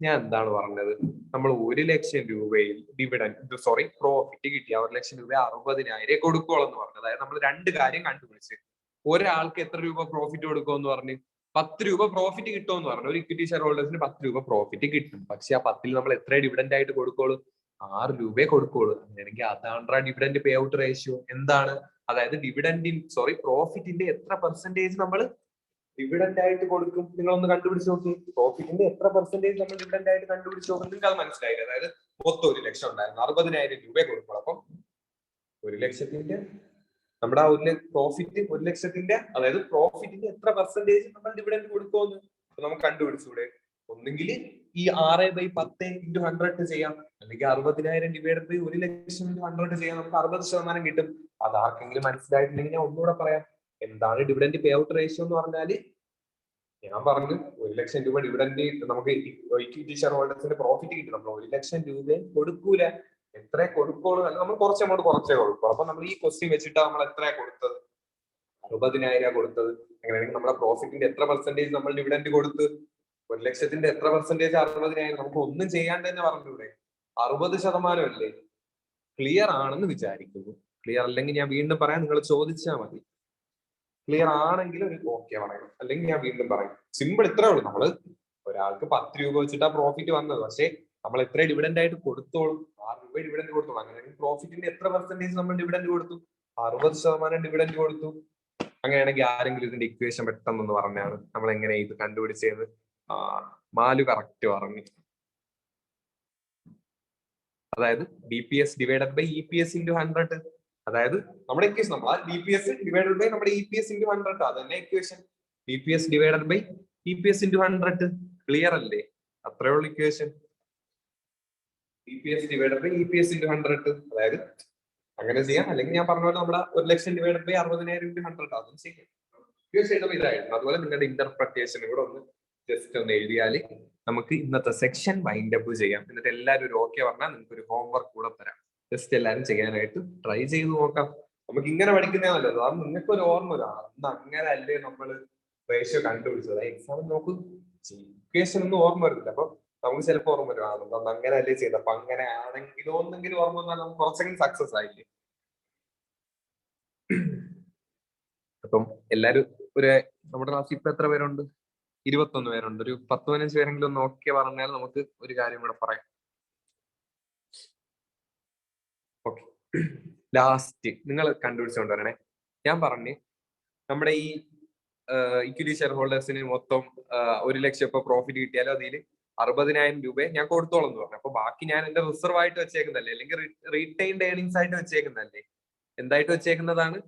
ഞാൻ എന്താണ് പറഞ്ഞത്, നമ്മൾ 1,00,000 രൂപയിൽ പ്രോഫിറ്റ് കിട്ടി, 1,00,000 രൂപ 60,000 കൊടുക്കുള്ളൂ എന്ന് പറഞ്ഞു. അതായത് നമ്മൾ രണ്ട് കാര്യം കണ്ടുപിടിച്ച്, ഒരാൾക്ക് എത്ര രൂപ പ്രോഫിറ്റ് കൊടുക്കുമെന്ന് പറഞ്ഞ് 10 രൂപ പ്രോഫിറ്റ് കിട്ടുമെന്ന് പറഞ്ഞു. ഒരു ഇക്വിറ്റി ഷെയർ ഹോൾഡേഴ്സിന് 10 രൂപ പ്രോഫിറ്റ് കിട്ടും. പക്ഷെ ആ 10ൽ നമ്മൾ എത്ര ഡിവിഡൻഡ് ആയിട്ട് കൊടുക്കുള്ളൂ? 6 രൂപയെ കൊടുക്കുള്ളൂ. അങ്ങനെയാണെങ്കിൽ അതാണ് ഡിവിഡൻഡ് പേ ഔട്ട് റേഷ്യോ. എന്താണ്? അതായത് പ്രോഫിറ്റിന്റെ എത്ര പെർസെന്റേജ് നമ്മൾ ഡിവിഡൻഡ് ആയിട്ട് കൊടുക്കും? നിങ്ങളൊന്ന് കണ്ടുപിടിച്ച് നോക്കി. പ്രോഫിറ്റിന്റെ എത്ര പെർസെന്റേജ് നമ്മൾ ഡിവിഡൻഡ് ആയിട്ട് കണ്ടുപിടിച്ച് നോക്കും? നിങ്ങൾക്ക് അത് മനസ്സിലായില്ല. അതായത് മൊത്തം 1,00,000 ഉണ്ടായിരുന്നു, 60,000 രൂപയെ കൊടുക്കുള്ളൂ. അപ്പം 1,00,000ത്തിന്റെ നമ്മുടെ ആ പ്രോഫിറ്റ് 1,00,000ത്തിന്റെ, അതായത് പ്രോഫിറ്റിന്റെ എത്ര പെർസെന്റേജ് നമ്മൾ ഡിവിഡൻഡ് കൊടുക്കുമെന്ന് നമുക്ക് കണ്ടുപിടിച്ചൂടെ? ഒന്നെങ്കിൽ ഈ 6/10 × 100 ചെയ്യാം, അല്ലെങ്കിൽ 60,000 ഡിവൈഡ് ബൈ 1,00,000 × 100 ചെയ്യാം. നമുക്ക് 60% കിട്ടും. അത് ആർക്കെങ്കിലും മനസ്സിലായിട്ടില്ലെങ്കിൽ ഞാൻ ഒന്നുകൂടെ പറയാം. എന്താണ് ഡിവിഡൻഡ് പേ ഔട്ട് റേഷ്യോ എന്ന് പറഞ്ഞാല്? ഞാൻ പറഞ്ഞു 1,00,000 രൂപ ഡിവിഡൻഡ് നമുക്ക് ഇക്വിറ്റി ഷെയർ ഹോൾഡേഴ്സിന് പ്രോഫിറ്റ് കിട്ടും. നമ്മൾ 1,00,000 രൂപ കൊടുക്കൂല, എത്ര കൊടുക്കുള്ളൂ? അല്ല, നമ്മൾ കുറച്ച് എമൗണ്ട് കുറച്ചേ കൊടുക്കുള്ളൂ. അപ്പൊ നമ്മൾ ഈ ക്വസ്റ്റ്യൻ വെച്ചിട്ട് നമ്മൾ എത്രയാ കൊടുത്തത്? 60,000 കൊടുത്തത്. അങ്ങനെയാണെങ്കിൽ നമ്മുടെ പ്രോഫിറ്റിന്റെ എത്ര പെർസെന്റേജ് നമ്മൾ ഡിവിഡൻഡ് കൊടുത്ത്? 1,00,000ത്തിന്റെ എത്ര പെർസെന്റേജ്? 60,000. നമുക്ക് ഒന്നും ചെയ്യാണ്ട് തന്നെ പറഞ്ഞൂടെ? 60% അല്ലേ? ക്ലിയർ ആണെന്ന് വിചാരിക്കുന്നു. ക്ലിയർ അല്ലെങ്കിൽ ഞാൻ വീണ്ടും പറയാം, നിങ്ങൾ ചോദിച്ചാൽ മതി. ക്ലിയർ ആണെങ്കിൽ ഒരു ഓക്കെ പറയണം, അല്ലെങ്കിൽ ഞാൻ വീണ്ടും പറയും. സിമ്പിൾ ഇത്രേ ഉള്ളൂ. നമ്മള് ഒരാൾക്ക് 10 രൂപ വെച്ചിട്ടാ പ്രോഫിറ്റ് വന്നത്, പക്ഷേ നമ്മൾ എത്ര ഡിവിഡൻഡ് ആയിട്ട് കൊടുത്തോളും? 6 രൂപ ഡിവിഡൻഡ് കൊടുത്തോളൂ. അങ്ങനെയാണെങ്കിൽ പ്രോഫിറ്റിന്റെ എത്ര പെർസെന്റേജ് നമ്മൾ ഡിവിഡൻഡ് കൊടുത്തു? 60% ഡിവിഡൻഡ് കൊടുത്തു. അങ്ങനെയാണെങ്കിൽ ആരെങ്കിലും ഇതിന്റെ ഇക്വേഷൻ പെട്ടെന്നൊന്ന് പറഞ്ഞാണ് നമ്മൾ എങ്ങനെ ഇത് കണ്ടുപിടിച്ചത്? മാലു കറക്റ്റ് പറഞ്ഞു. അതായത് DPS ഡിവൈഡഡ് ബൈ EPS × 100. അതായത് നമ്മുടെ ഇക്വേഷൻ, നമ്മൾ DPS ഡിവൈഡഡ് ബൈ നമ്മുടെ EPS × 100. അതന്നെ equation. DPS divided by EPS × 100. Clear അല്ലേ? അത്രേ ഉള്ളൂ equation. DPS divided by EPS × 100. അതായത് അങ്ങനെ ചെയ്യാം, അല്ലെങ്കിൽ ഞാൻ പറഞ്ഞ പോലെ നമ്മുടെ 1,00,000 ഡിവൈഡഡ് ബൈ 60,000 × 100 അതും ചെയ്യാം. ഇക്വേഷൻ ഇതായിരുന്നു. അതുപോലെ നിങ്ങളുടെ ഇന്റർപ്രിട്ടേഷൻ കൂടെ ഒന്ന് ജസ്റ്റ് ഒന്ന് എഴുതിയാൽ നമുക്ക് ഇന്നത്തെ സെക്ഷൻ വൈൻഡ് അപ്പ് ചെയ്യാം. എന്നിട്ട് എല്ലാവരും ഒരു ഓക്കെ പറഞ്ഞാൽ നിങ്ങൾക്ക് ഒരു ഹോംവർക്ക് കൂടെ തരാം. ജസ്റ്റ് എല്ലാവരും ചെയ്യാനായിട്ട് ട്രൈ ചെയ്ത് നോക്കാം. നമുക്ക് ഇങ്ങനെ പഠിക്കുന്നേ നല്ലത്. അത് നിങ്ങൾക്ക് ഒരു ഓർമ്മ വരും, അന്ന് അങ്ങനെ അല്ലേ നമ്മൾ റേഷ്യോ കണ്ടുപിടിച്ചത്. എക്സാമിൽ നോക്ക് ഇക്വേഷൻ ഒന്നും ഓർമ്മ വരുന്നില്ല. അപ്പൊ നമുക്ക് ചിലപ്പോൾ ഓർമ്മ വരും, അന്ന് അങ്ങനെ അല്ലേ ചെയ്തത്, അപ്പൊ അങ്ങനെ ആണെങ്കിലോ ഒന്നെങ്കിലും ഓർമ്മ വന്നാൽ നമുക്ക് കുറച്ചെങ്കിലും സക്സസ് ആയില്ലേ. അപ്പം എല്ലാരും നമ്മുടെ ക്ലാസ്സിൽ ഇപ്പൊ എത്ര പേരുണ്ട്? 21 പേരുണ്ട്. ഒരു 10-15 പേരെങ്കിലും ഒന്ന് ഓക്കെ പറഞ്ഞാൽ നമുക്ക് ഒരു കാര്യം കൂടെ പറയാം. ഓക്കെ, ലാസ്റ്റ് നിങ്ങൾ കണ്ടുപിടിച്ചുകൊണ്ട് വരണേ. ഞാൻ പറഞ്ഞു നമ്മുടെ ഈ ഇക്വിറ്റി ഷെയർ ഹോൾഡേഴ്സിന് മൊത്തം 1,00,000 ഇപ്പൊ പ്രോഫിറ്റ് കിട്ടിയാലും അതിൽ 60,000 രൂപ ഞാൻ കൊടുത്തോളം എന്ന് പറഞ്ഞു. അപ്പൊ ബാക്കി ഞാൻ എന്റെ റിസർവ് ആയിട്ട് വെച്ചേക്കുന്നതല്ലേ, അല്ലെങ്കിൽ റീറ്റെയിൻഡ് ഏർണിങ്സ് ആയിട്ട് വെച്ചേക്കുന്നതല്ലേ? എന്തായിട്ട് വെച്ചേക്കുന്നതാണ്?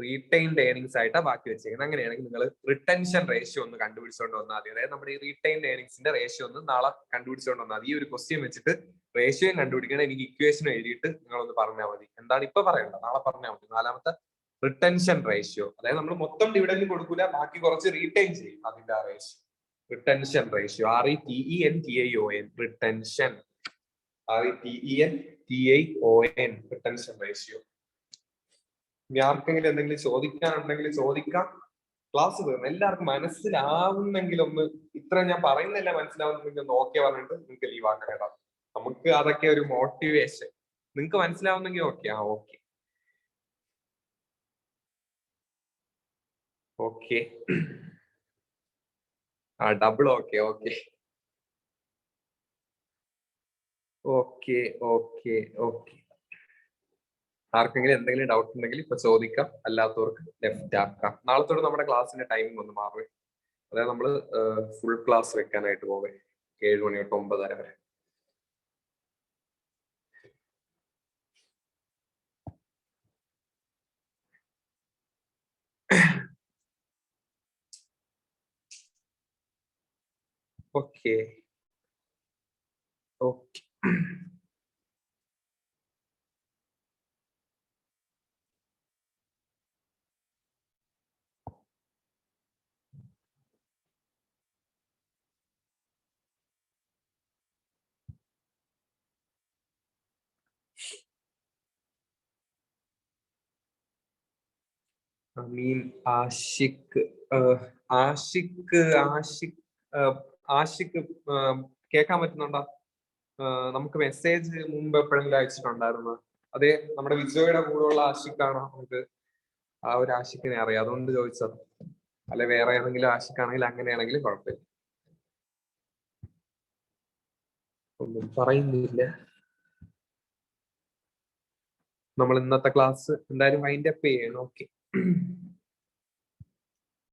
റീറ്റെയിൻഡ് ഏർണിങ്സ് ആയിട്ടാ ബാക്കി വെച്ചേക്കുന്നത്. അങ്ങനെയാണെങ്കിൽ നിങ്ങൾ റിട്ടൻഷൻ റേഷ്യോ ഒന്ന് കണ്ടുപിടിച്ചുകൊണ്ട് വന്നാൽ മതി. അതായത് നമ്മുടെ ഈ റീറ്റെയിൻഡ് ഏർണിങ്സിന്റെ റേഷ്യോ ഒന്ന് നാളെ കണ്ടുപിടിച്ചുകൊണ്ട് വന്നാൽ മതി. ഈ ഒരു ക്വസ്റ്റ്യൻ വെച്ചിട്ട് റേഷ്യോയും കണ്ടുപിടിക്കണം, എനിക്ക് ഇക്വേഷനും എഴുതിയിട്ട് നിങ്ങളൊന്ന് പറഞ്ഞാൽ മതി. എന്താണ് ഇപ്പൊ പറയണ്ട, നാളെ പറഞ്ഞാൽ മതി. നാലാമത്തെ റിട്ടൻഷൻ റേഷ്യോ, അതായത് നമ്മൾ മൊത്തം ഡിവിഡൻഡ് കൊടുക്കൂല, ബാക്കി കുറച്ച് റീറ്റെയിൻ ചെയ്യും, അതിന്റെ ആ ratio. Retention ratio, RETENTION, retention, RETENTION, retention ratio. ഇനി ആർക്കെങ്കിലും എന്തെങ്കിലും ചോദിക്കാനുണ്ടെങ്കിൽ ചോദിക്കാം. ക്ലാസ് തീർന്നു. എല്ലാവർക്കും മനസ്സിലാവുന്നെങ്കിൽ ഒന്ന്, ഇത്ര ഞാൻ പറയുന്നില്ല മനസ്സിലാവുന്നെങ്കിൽ ഒന്ന് ഓക്കെ പറഞ്ഞിട്ട് നിങ്ങൾക്ക് ലീവ് ആക്കണം. നമുക്ക് അതൊക്കെ ഒരു മോട്ടിവേഷൻ. നിങ്ങൾക്ക് മനസ്സിലാവുന്നെങ്കിൽ okay. Okay okay double okay. Okay okay okay okay ആർക്കെങ്കിലും എന്തെങ്കിലും ഡൗട്ട് ഉണ്ടെങ്കിൽ ഇപ്പൊ ചോദിക്കാം, അല്ലാത്തവർക്ക് ലെഫ്റ്റ് ആക്കാം. നാളത്തോട് നമ്മുടെ ക്ലാസ്സിന്റെ ടൈമിംഗ് ഒന്ന് മാറും. അതായത് നമ്മൾ ഫുൾ ക്ലാസ് വെക്കാനായിട്ട് പോവേ, 7 മണി തൊട്ട് 9:30 വരെ. ഓക്കെ ഓക്കെ അമീൻ, ആഷിഖ്, ആഷിഖ് കേൾക്കാൻ പറ്റുന്നുണ്ടോ? നമുക്ക് മെസ്സേജ് മുമ്പ് എപ്പോഴെങ്കിലും അയച്ചിട്ടുണ്ടായിരുന്നു. അതേ നമ്മുടെ വിജോയുടെ കൂടെയുള്ള ആഷിഖാണോ? നമുക്ക് ആ ഒരു ആഷിഖിനെ അറിയാം, അതുകൊണ്ട് ചോദിച്ചത്. അല്ലെ വേറെ ഏതെങ്കിലും ആഷിഖാണെങ്കിൽ അങ്ങനെയാണെങ്കിലും കുഴപ്പമില്ല. ഒന്നും പറയുന്നില്ല. നമ്മൾ ഇന്നത്തെ ക്ലാസ് എന്തായാലും വൈൻഡ് അപ്പ് ചെയ്യണം. ഓക്കെ.